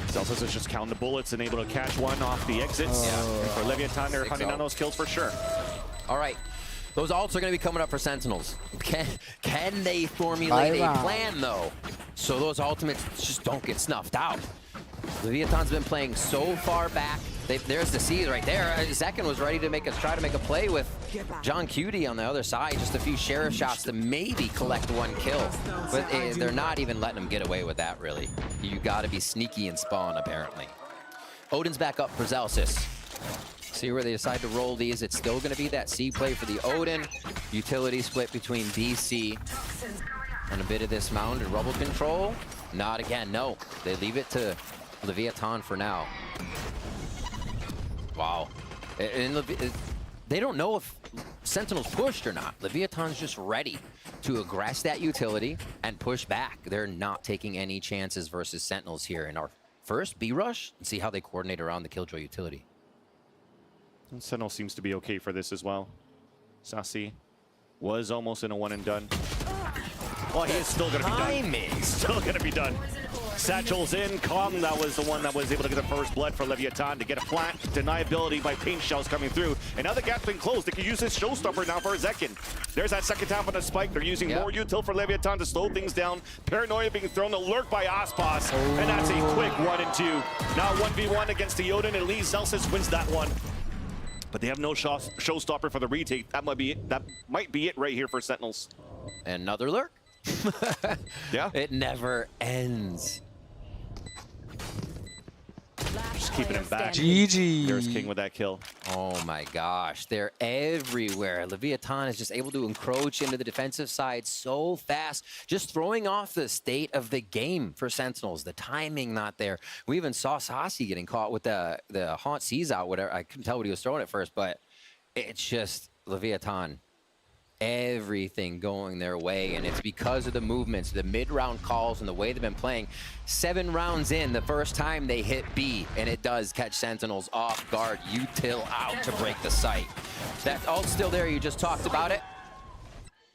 Celsius is just counting the bullets and able to catch one off the exits. For Leviathan, they're hunting down those kills for sure. All right, those ults are going to be coming up for Sentinels. Can they formulate a plan, though, so those ultimates just don't get snuffed out? Leviathan's been playing so far back. There's the C's right there. Zekken was ready to try to make a play with John Cutie on the other side. Just a few sheriff shots to maybe collect 1 kill. But they're not even letting him get away with that, really. You got to be sneaky and spawn, apparently. Odin's back up for Celsius. See where they decide to roll these. It's still going to be that C play for the Odin. Utility split between BC and a bit of this mound and rubble control. Not again, no. They leave it to Leviathan for now. Wow. And they don't know if Sentinels pushed or not. Leviathan's just ready to aggress that utility and push back. They're not taking any chances versus Sentinels here in our first B rush, and see how they coordinate around the Killjoy utility. And Sentinel seems to be okay for this as well. Sassy was almost in a 1 and done. Well, he is still going to be done. He's still going to be done. Satchel's in. Kong, that was the one that was able to get the first blood for Leviathan to get a flat. Deniability by paint shells coming through. And now the gap's been closed. They can use this showstopper now for a Zekken. There's that second tap on the spike. They're using more util for Leviathan to slow things down. Paranoia being thrown. The lurk by Ospas. And that's a quick 1 and 2. Now 1v1 against the Odin. At least Celsius wins that one. But they have no showstopper for the retake. That might be it. That might be it right here for Sentinels. Another lurk. Yeah. It never ends. Just keeping him back. GG. There's King with that kill. Oh my gosh, they're everywhere. Leviathan is just able to encroach into the defensive side so fast, just throwing off the state of the game for Sentinels. The timing not there. We even saw Sassy getting caught with the Haunt Seas out, whatever. I couldn't tell what he was throwing at first, but it's just Leviathan everything going their way, and it's because of the movements, the mid-round calls, and the way they've been playing. 7 rounds in, the first time they hit B, and it does catch Sentinels off guard. Util out to break the site. That ult still there, you just talked about it.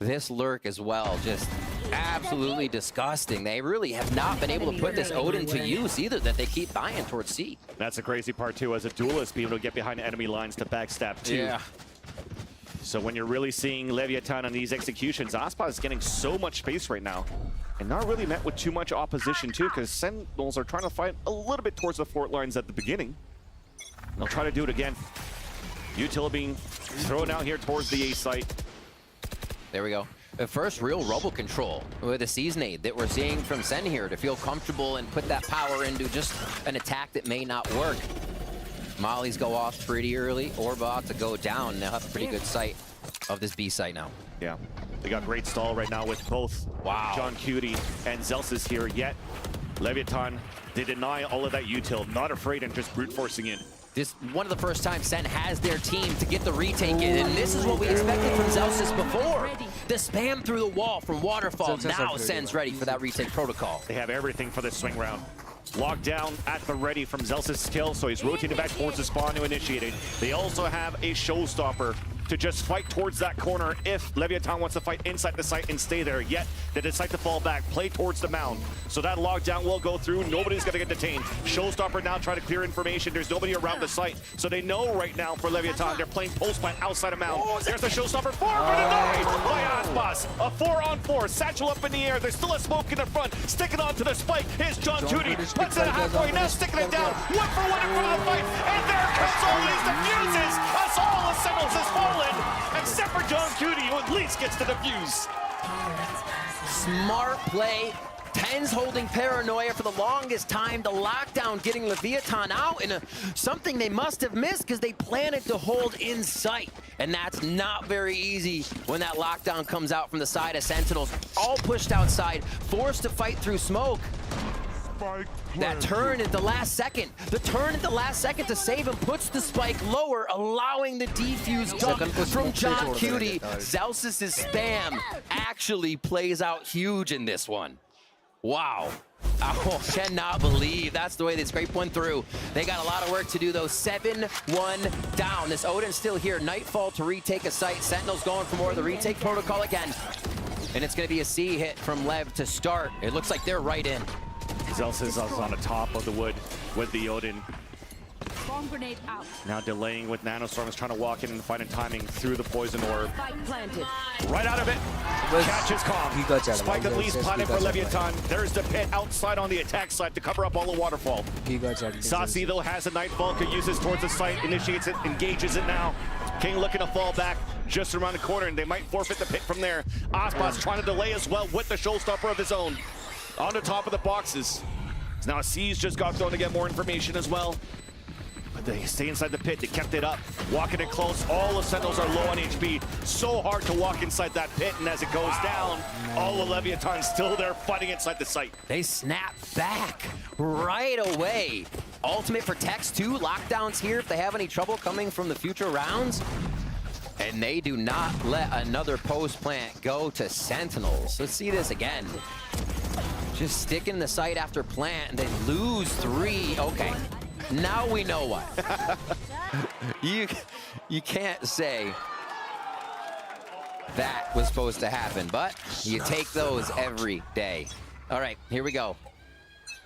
This lurk as well, just absolutely disgusting. They really have not been able to put this Odin to use either, that they keep buying towards C. That's the crazy part too, as a duelist, being able to get behind enemy lines to backstab too. Yeah. So when you're really seeing Leviathan on these executions, Aspa is getting so much space right now. And not really met with too much opposition too, because Sentinels are trying to fight a little bit towards the fort lines at the beginning. And they'll try to do it again. Util being thrown out here towards the A site. There we go. The first real robo control with a season aid that we're seeing from Sen here to feel comfortable and put that power into just an attack that may not work. Mollies go off pretty early. Orba to go down. They'll have a pretty good sight of this B site now. Yeah, they got great stall right now with both John Cutie and Zelsis here, yet Leviathan, they deny all of that util, not afraid and just brute forcing in. This one of the first times Sen has their team to get the retake in, and this is what we expected from Zelsis before. The spam through the wall from Waterfall. Now Sen's ready for that retake protocol. They have everything for this swing round. Locked down at the ready from Zelsis' kill, so he's rotating back towards the spawn to initiate it. They also have a showstopper to just fight towards that corner if Leviathan wants to fight inside the site and stay there. Yet they decide to fall back, play towards the mound. So that lockdown will go through. Nobody's going to get detained. Showstopper now trying to clear information. There's nobody around the site. So they know right now for Leviathan, they're playing post plant outside of mound. There's the showstopper. 4 denied by Aspas. A 4-on-4. Satchel up in the air. There's still a smoke in the front. Sticking onto the spike. Here's John Judy. Puts it halfway. Now sticking it down. 1 for 1 in front of the fight. And there comes all these defuses. As all the Sentinels has fallen. Except for John Cutie, who at least gets the defuse. Smart play. TenZ holding paranoia for the longest time. The lockdown getting Leviathan out in something they must have missed because they planted to hold in sight. And that's not very easy when that lockdown comes out from the side of Sentinels. All pushed outside, forced to fight through smoke. That turn at the last second. The turn at the last second to save him puts the spike lower, allowing the defuse dunk from John Cutie. Zelsis' spam actually plays out huge in this one. Wow. I cannot believe that's the way they scrape one through. They got a lot of work to do, though. 7-1 down. This Odin's still here. Nightfall to retake a site. Sentinels going for more of the retake protocol again. And it's going to be a C hit from Lev to start. It looks like they're right in. Zelsis is on the top of the wood with the Odin. Bomb grenade out. Now delaying with Nanostorm is trying to walk in and find timing through the poison orb. Right out of it. Catches calm. Spike at least planted for Leviathan. There's the pit outside on the attack side to cover up all the waterfall. Sasi though has a Nightfall, could use this towards the site, initiates it, engages it now. King looking to fall back just around the corner, and they might forfeit the pit from there. Aspas trying to delay as well with the showstopper of his own. On the top of the boxes. Now C's just got thrown to get more information as well. But they stay inside the pit. They kept it up. Walking it close. All the Sentinels are low on HP. So hard to walk inside that pit. And as it goes down, all the Leviathans still there fighting inside the site. They snap back right away. Ultimate protects too. Lockdowns here if they have any trouble coming from the future rounds. And they do not let another post plant go to Sentinels. Let's see this again. Just sticking the site after plant and they lose 3. Okay, now we know why. You can't say that was supposed to happen, but you take those every day. All right, here we go.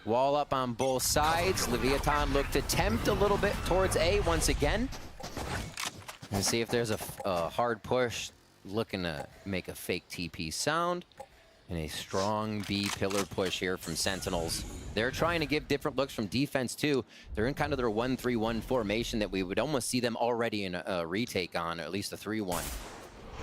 Wall up on both sides. Leviathan look to tempt a little bit towards A once again. And see if there's a hard push, looking to make a fake TP sound. And a strong B pillar push here from Sentinels. They're trying to give different looks from defense too. They're in kind of their 1-3-1 formation that we would almost see them already in a retake on, or at least a 3-1.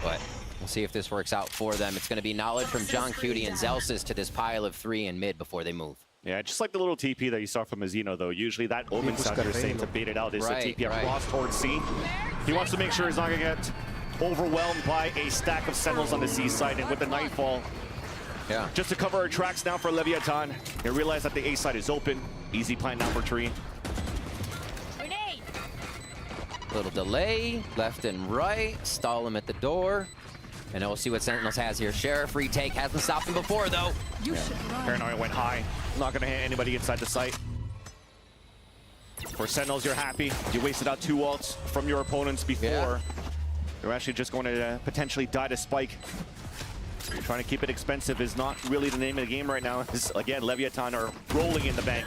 But we'll see if this works out for them. It's going to be knowledge from John Cutie and Zelsis to this pile of 3 in mid before they move. Yeah, just like the little TP that you saw from Azino, though. Usually that omen sound you're saying to bait it out is the TP across towards C. He wants to make sure he's not going to get overwhelmed by a stack of Sentinels on the C side, and with the Nightfall, just to cover our tracks now for Leviathan. They realize that the A side is open. Easy plan now for Tree. Little delay, left and right, stall him at the door. And we'll see what Sentinels has here. Sheriff retake hasn't stopped him before, though. Paranoia went high. Not going to hit anybody inside the site. For Sentinels, you're happy. You wasted out 2 ults from your opponents before. Yeah. You're actually just going to potentially die to Spike. Trying to keep it expensive is not really the name of the game right now. Again, Leviathan are rolling in the bank.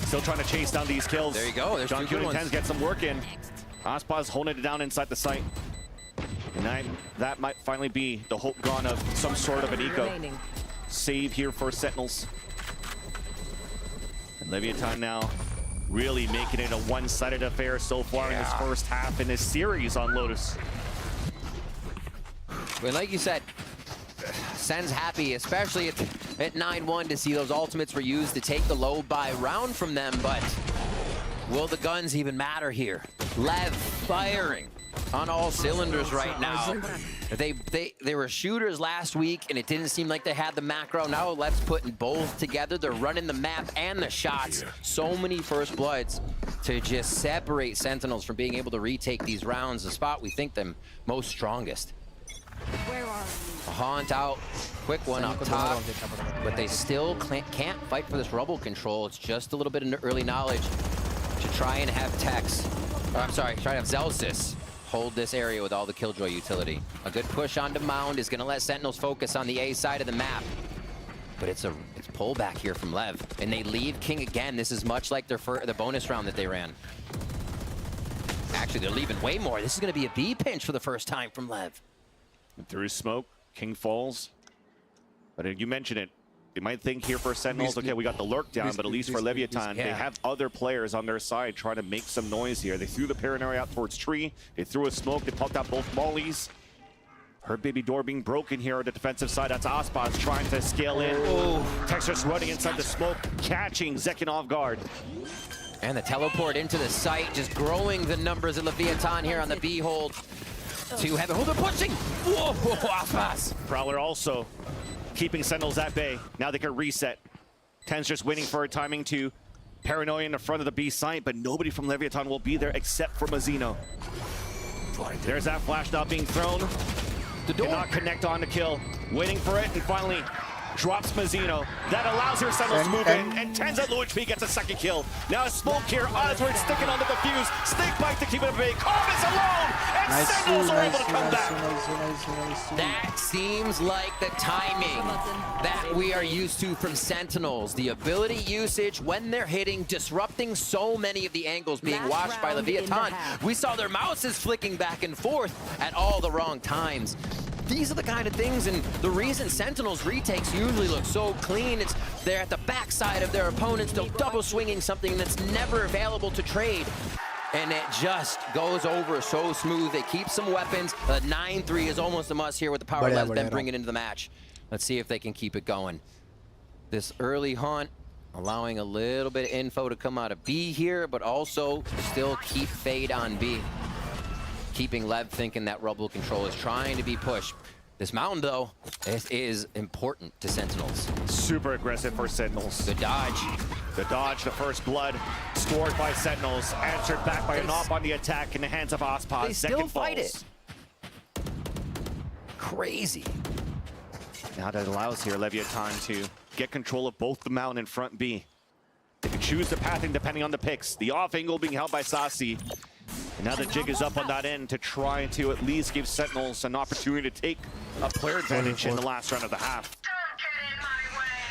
Still trying to chase down these kills. There you go. There's John two good and ones. TenZ get some work in. Aspaz holding it down inside the site. And that might finally be the hope gone of some sort of an eco. Save here for Sentinels. And Leviathan now really making it a one-sided affair so far in this first half in this series on Lotus. Well, like you said, TenZ happy, especially at 9-1 to see those ultimates were used to take the low buy round from them, but will the guns even matter here? Lev firing on all cylinders right now. They were shooters last week, and it didn't seem like they had the macro. Now Lev's putting both together. They're running the map and the shots. So many first bloods to just separate Sentinels from being able to retake these rounds, the spot we think them most strongest. Where are A haunt out, quick one up top, but they still can't fight for this rubble control. It's just a little bit of early knowledge to try and have Tex, or I'm sorry, try to have Zelsis hold this area with all the Killjoy utility. A good push onto Mound is going to let Sentinels focus on the A side of the map. But it's pullback here from Lev, and they leave King again. This is much like the bonus round that they ran. Actually, they're leaving way more. This is going to be a B pinch for the first time from Lev. Through smoke, King falls. But you mentioned it. You might think here for Sentinels, okay, we got the lurk down, but at least for Leviathan, they have other players on their side trying to make some noise here. They threw the Paranoia out towards tree. They threw a smoke. They popped out both mollies. Heard baby door being broken here on the defensive side. That's Aspaz trying to scale in. Tex just running inside the smoke, catching zekken off guard. And the teleport into the site, just growing the numbers of Leviathan here on the B hold. To heaven. Oh, they're pushing! Whoa, Aspaz! Prowler also keeping Sentinels at bay. Now they can reset. TenZ just waiting for a timing to Paranoia in the front of the B site, but nobody from Leviathan will be there except for Mazzino. There's that flash now being thrown. The door cannot connect on the kill. Waiting for it, and finally drops Mazzino. That allows her Sentinels to move in, and TenZ at low HP gets a second kill. Now a smoke here. Oswald sticking on the defuse. Snake bite to keep it at bay. Cobb is alone, and Sentinels are able to come back. That seems like the timing that we are used to from Sentinels. The ability usage when they're hitting, disrupting so many of the angles being watched by Leviathan. We saw their mouses flicking back and forth at all the wrong times. These are the kind of things, and the reason Sentinels retakes usually look so clean, it's they're at the backside of their opponents, they're double swinging something that's never available to trade. And it just goes over so smooth. They keep some weapons. The 9-3 is almost a must here with the power left, then bring it into the match. Let's see if they can keep it going. This early hunt, allowing a little bit of info to come out of B here, but also still keep Fade on B. Keeping Lev thinking that rubble control is trying to be pushed. This mountain, though, is important to Sentinels. Super aggressive for Sentinels. Good dodge. The dodge, the first blood, scored by Sentinels, answered back by a knock on the attack in the hands of Aspaz. They still fight it. Crazy. Now that allows here Leviathan to get control of both the mountain and front B. They can choose the pathing depending on the picks. The off angle being held by Sasi. And now the jig is up on that end to try to at least give Sentinels an opportunity to take a player advantage in the last round of the half.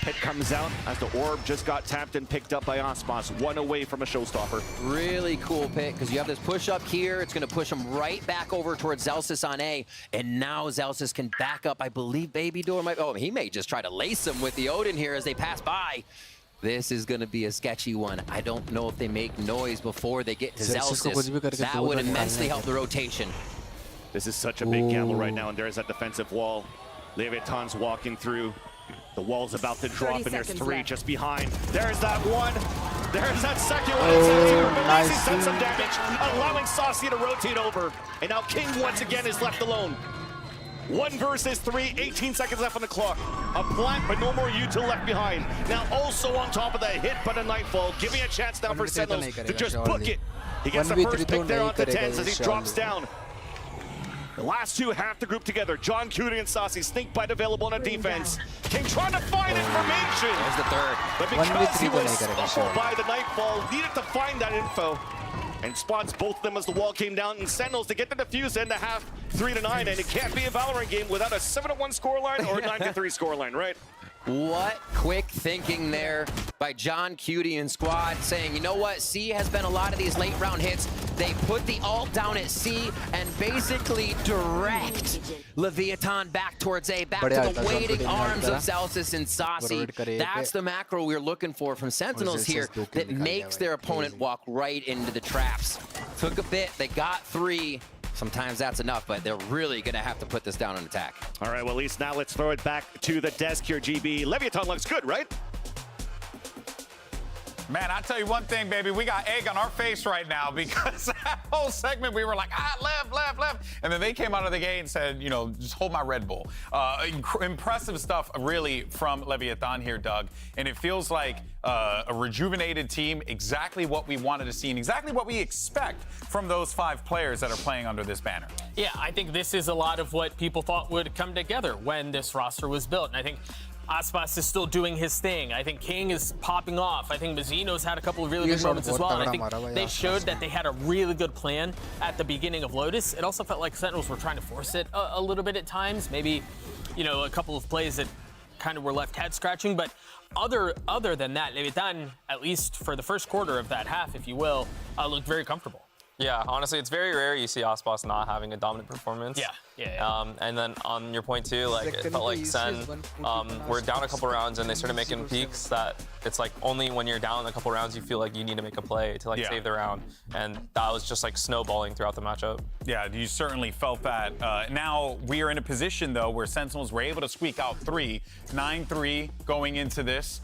Pit comes out as the orb just got tapped and picked up by Aspaz, one away from a showstopper. Really cool pick, because you have this push up here. It's going to push him right back over towards Zelsis on A. And now Zelsis can back up. I believe Baby Door might... Oh, he may just try to lace him with the Odin here as they pass by. This is going to be a sketchy one. I don't know if they make noise before they get to Zelsis. That would immensely help the rotation. This is such a big gamble right now, and there's that defensive wall. Leviathan's walking through. The wall's about to drop, and there's three just behind. There's that one. There's that second one. It's sends some damage, allowing Saucy to rotate over. And now King once again is left alone. 1 versus 3, 18 seconds left on the clock. A plant, but no more util left behind. Now also on top of that hit but a Nightfall, giving a chance now for Sentinels to just book it. He gets the first pick there onto TenZ as he drops down. The last two have to group together. John Cutie and Saucy, sneak bite available on a defense. King trying to find information. There's the third. But because he was stumbled by the nightfall, needed to find that info. And spots both of them as the wall came down. And Sentinels to get the defuse end the half 3-9. And it can't be a Valorant game without a 7-1 scoreline or a 9-3 scoreline, right? What quick thinking there by John Cutie and squad, saying, you know what, C has been a lot of these late round hits. They put the ult down at C and basically direct Leviathan back towards A, back to the waiting arms of Celsius and Saucy. That's the macro we're looking for from Sentinels here that makes their opponent walk right into the traps. Took a bit, they got 3. Sometimes that's enough, but they're really going to have to put this down on attack. All right, well, at least now let's throw it back to the desk here, GB. Leviathan looks good, right? Man, I'll tell you one thing, baby. We got egg on our face right now because that whole segment we were like, left. And then they came out of the gate and said, you know, just hold my Red Bull. Impressive stuff, really, from Leviathan here, Doug. And it feels like a rejuvenated team, exactly what we wanted to see and exactly what we expect from those 5 players that are playing under this banner. Yeah, I think this is a lot of what people thought would come together when this roster was built. And I think Aspas is still doing his thing. I think King is popping off. I think Mazzino's had a couple of really good moments as well. And I think they showed that they had a really good plan at the beginning of Lotus. It also felt like Sentinels were trying to force it a little bit at times. Maybe, you know, a couple of plays that kind of were left head scratching. But other than that, Leviathan, at least for the first quarter of that half, if you will, looked very comfortable. Yeah, honestly, it's very rare you see Aspas not having a dominant performance. Yeah. And then on your point too, like it felt like Sen, we're down a couple rounds and they started making peaks that it's like only when you're down a couple rounds you feel like you need to make a play to like save the round. And that was just like snowballing throughout the matchup. Yeah, you certainly felt that. Now we are in a position though where Sentinels were able to squeak out 3, 9-3 going into this.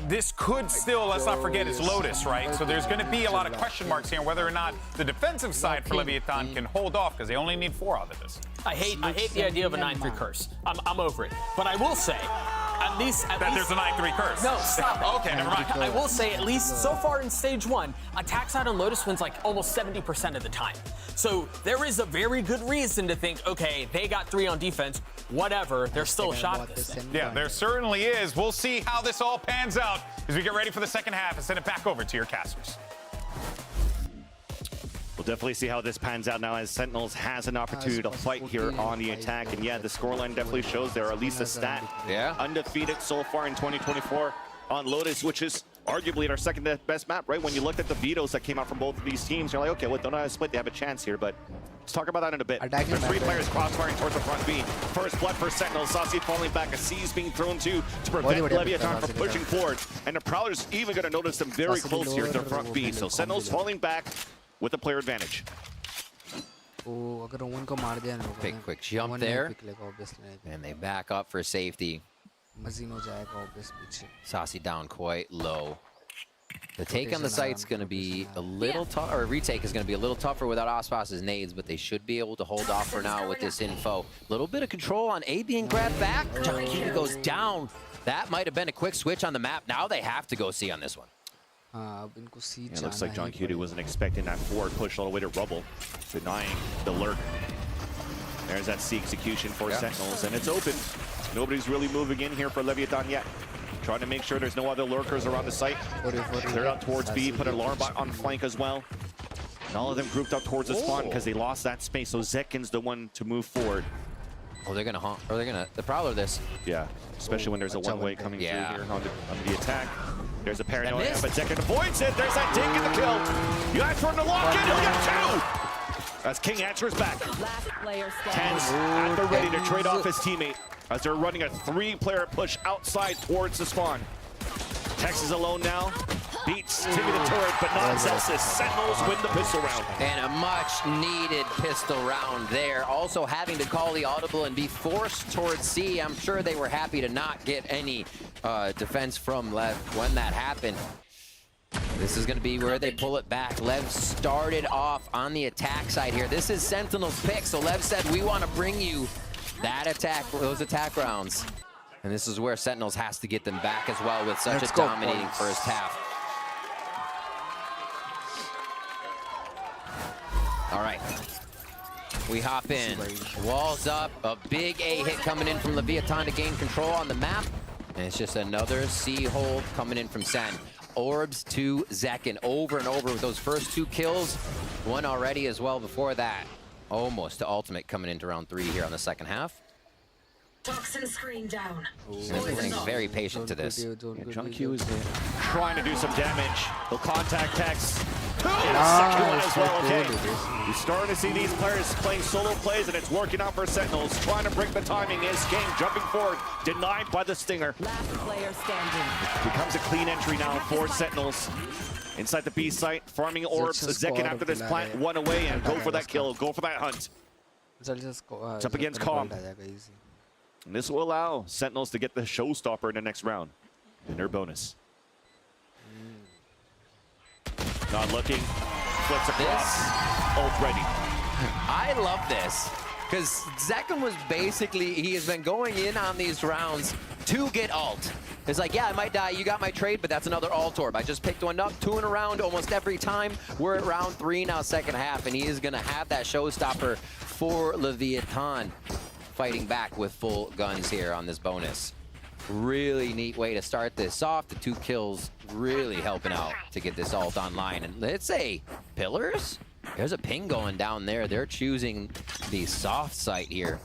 This could still, let's not forget, it's Lotus, right? So there's going to be a lot of question marks here whether or not the defensive side for Leviathan can hold off because they only need 4 out of this. I hate the idea of a 9-3 curse. I'm over it. But I will say, at least there's a 9-3 curse. No, stop it. Okay, never mind. I will say, at least so far in stage 1, attack side on Lotus wins like almost 70% of the time. So there is a very good reason to think, okay, they got 3 on defense, whatever, there's still a shot at this thing. Yeah, there certainly is. We'll see how this all pans out as we get ready for the second half and send it back over to your casters. We'll definitely see how this pans out now as Sentinels has an opportunity to fight here on the attack. And yeah, the scoreline definitely shows they're at least a stat. Yeah. Undefeated so far in 2024 on Lotus, which is arguably our second best map, right? When you looked at the vetoes that came out from both of these teams, you're like, okay, well, don't have a split, they have a chance here, but let's talk about that in a bit. There's 3 players crossfiring towards the front B. First blood for Sentinels, Saucy falling back, a C's being thrown to prevent Leviathan from pushing forward. And the Prowler's even going to notice them very close here to the front B. So Sentinels falling back with a player advantage. Quick jump there, and they back up for safety. Saucy down quite low. The take on the site's going to be a little tough, or retake is going to be a little tougher without Ospas's nades, but they should be able to hold off for now with this info. A little bit of control on A being grabbed back. John Cutie goes down. That might have been a quick switch on the map. Now they have to go C on this one. It looks like John Cutie wasn't expecting that forward push all the way to Rubble, denying the lurk. There's that C execution for Sentinels, and it's open. Nobody's really moving in here for Leviathan yet. Trying to make sure there's no other lurkers around the site. They're out towards B, put an alarm bot on flank as well. And all of them grouped up towards the spawn because they lost that space, so Zekken's the one to move forward. Oh, they're gonna haunt, or they're gonna the Prowler this. Yeah, especially when there's a one-way coming through here on the attack. There's a paranoia, but Zekken avoids it. There's that dig in the kill. You guys trying to lock in, he'll get 2! As King answers back. TenZ at the ready to trade off his teammate as they're running a 3-player push outside towards the spawn. Tex is alone now. Beats Timmy the turret, but not Celsius. Sentinels win the pistol round. And a much-needed pistol round there. Also having to call the audible and be forced towards C. I'm sure they were happy to not get any defense from Lev when that happened. This is going to be where they pull it back. Lev started off on the attack side here. This is Sentinel's pick, so Lev said, we want to bring you that attack, those attack rounds. And this is where Sentinels has to get them back as well with such a dominating first half. All right. We hop in. Walls up. A big A hit coming in from Leviathan to gain control on the map. And it's just another C hold coming in from Sen. Orbs to zekken over and over with those first 2 kills. One already as well before that. Almost to ultimate coming into round 3 here on the second half. Toxin screen down. Being very patient to this. John Q is trying to do some damage. He'll contact Tex. Second one as well, okay. You're starting to see these players playing solo plays, and it's working out for Sentinels. Trying to break the timing is King jumping forward, denied by the Stinger. Last player standing. Becomes a clean entry now for Sentinels. Inside the B site, farming orbs. zekken after this plant, 1 away, and go for that kill, go for that hunt. It's up against Calm. And this will allow Sentinels to get the showstopper in the next round in their bonus. Not looking, flips across, ult ready. I love this, because zekken was basically, he has been going in on these rounds to get ult. It's like, yeah, I might die, you got my trade, but that's another ult orb. I just picked one up, 2 in a round almost every time. We're at round 3 now, second half, and he is gonna have that showstopper for Leviathan. Fighting back with full guns here on this bonus. Really neat way to start this off. The 2 kills really helping out to get this ult online. And let's say pillars. There's a ping going down there. They're choosing the soft site here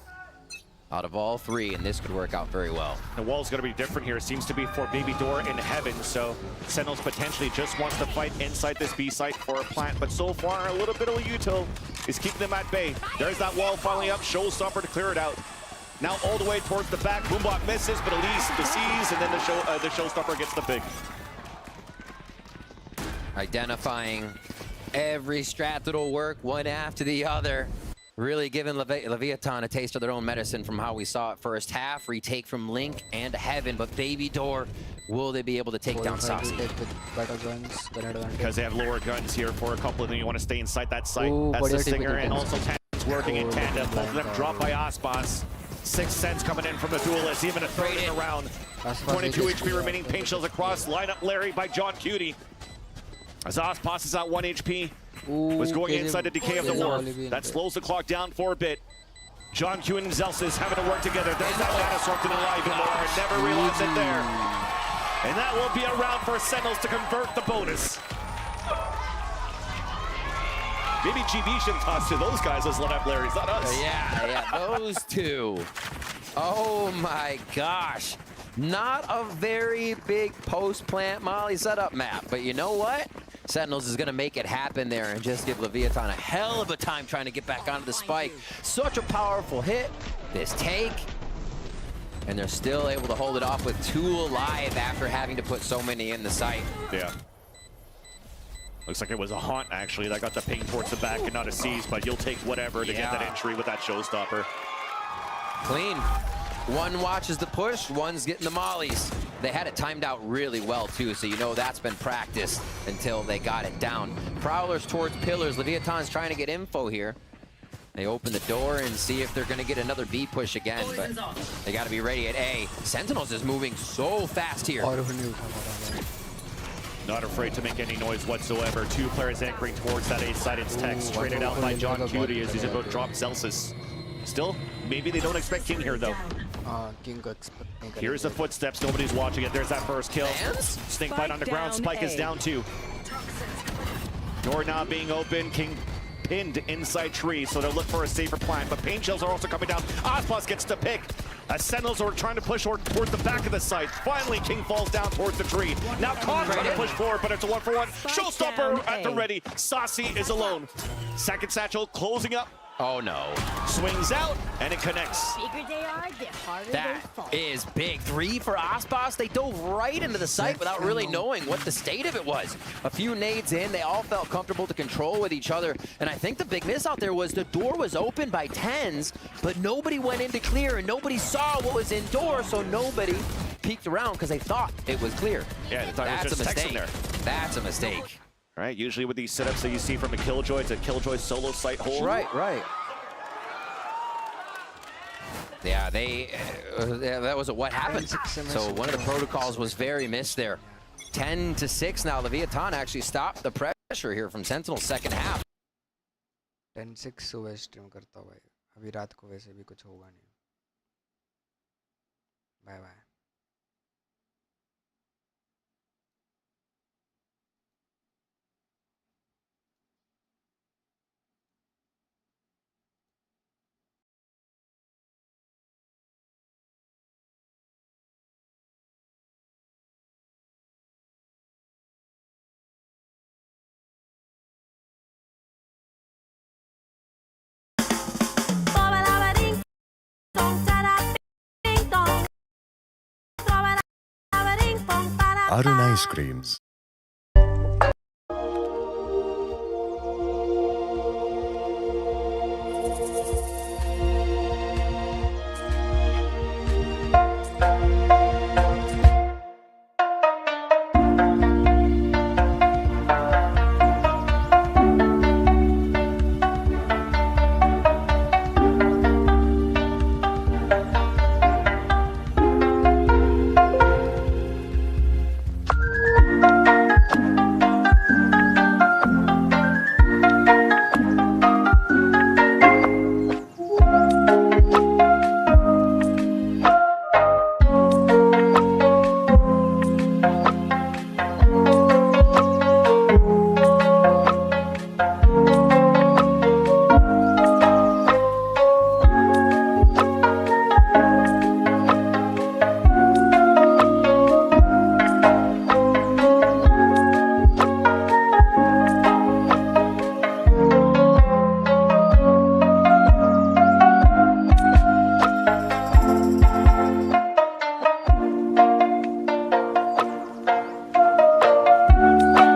out of all 3, and this could work out very well. The wall's going to be different here. It seems to be for Baby Door in Heaven, so Sentinels potentially just wants to fight inside this B site for a plant, but so far a little bit of util is keeping them at bay. There's that wall finally up, showstopper to clear it out. Now all the way towards the back, Boombot misses, but at least the C's, and then the showstopper gets the pick. Identifying every strat that'll work, one after the other. Really giving Leviathan a taste of their own medicine from how we saw it first half. Retake from Link and Heaven, but Baby Door, will they be able to take down Saucy? Because they have lower guns here for a couple of them. You want to stay inside that site. That's the Stinger, and also TenZ working in tandem. Both of them dropped by Aspas. 6 cents coming in from the Duelist, even a third in the round. 22 HP remaining, paint shells across, line up Larry by John Cutie. As Aspas is at 1 HP, was going inside the decay of the war. That slows the clock down for a bit. John Q and Zelsis having to work together. There's that mana sorted alive and more. Never realized it there. And that will be a round for Sentinels to convert the bonus. Maybe GB should toss to those guys as line-up Larry's, not us. Yeah, those 2. Oh my gosh. Not a very big post-plant Molly setup map, but you know what? Sentinels is going to make it happen there and just give Leviathan a hell of a time trying to get back onto the spike. Such a powerful hit. This take. And they're still able to hold it off with 2 alive after having to put so many in the site. Yeah. Looks like it was a haunt, actually, that got the ping towards the back and not a seize, but you'll take whatever to get that entry with that showstopper. Clean. One watches the push, one's getting the mollies. They had it timed out really well, too, so you know that's been practiced until they got it down. Prowlers towards pillars. Leviathan's trying to get info here. They open the door and see if they're going to get another B push again, but they got to be ready at A. Sentinels is moving so fast here. Not afraid to make any noise whatsoever. 2 players anchoring towards that A side. It's Tex, traded out by John Cutie as he's about to drop Zelsis. Still, maybe they don't expect King here, though. Here's the footsteps. Nobody's watching it. There's that first kill. Snake bite on the ground. Spike is down 2. Door now being open. King pinned inside tree, so they'll look for a safer plant. But paint shells are also coming down. Aspas gets the pick. As Sentinels are trying to push towards the back of the site. Finally, King falls down towards the tree. Now Khan trying to push forward, but it's a 1-for-1. Showstopper at the ready. Saucy is alone. Second satchel closing up. Oh no. Swings out, and it connects. That is big. 3 for Aspas. They dove right into the site without really knowing what the state of it was. A few nades in, they all felt comfortable to control with each other. And I think the big miss out there was the door was open by TenZ, but nobody went in to clear, and nobody saw what was indoors, so nobody peeked around because they thought it was clear. Yeah, they thought it was just Tex in there. That's a mistake. Right, usually with these setups that you see from a Killjoy, it's a Killjoy solo site hold. Right. Yeah, that was what happened. So one of the protocols was very missed there. 10-6 now. Leviathan actually stopped the pressure here from Sentinels second half. 10-6 सुबह stream करता हूँ भाई अभी रात को वैसे भी कुछ होगा नहीं bye bye Arun Ice Creams.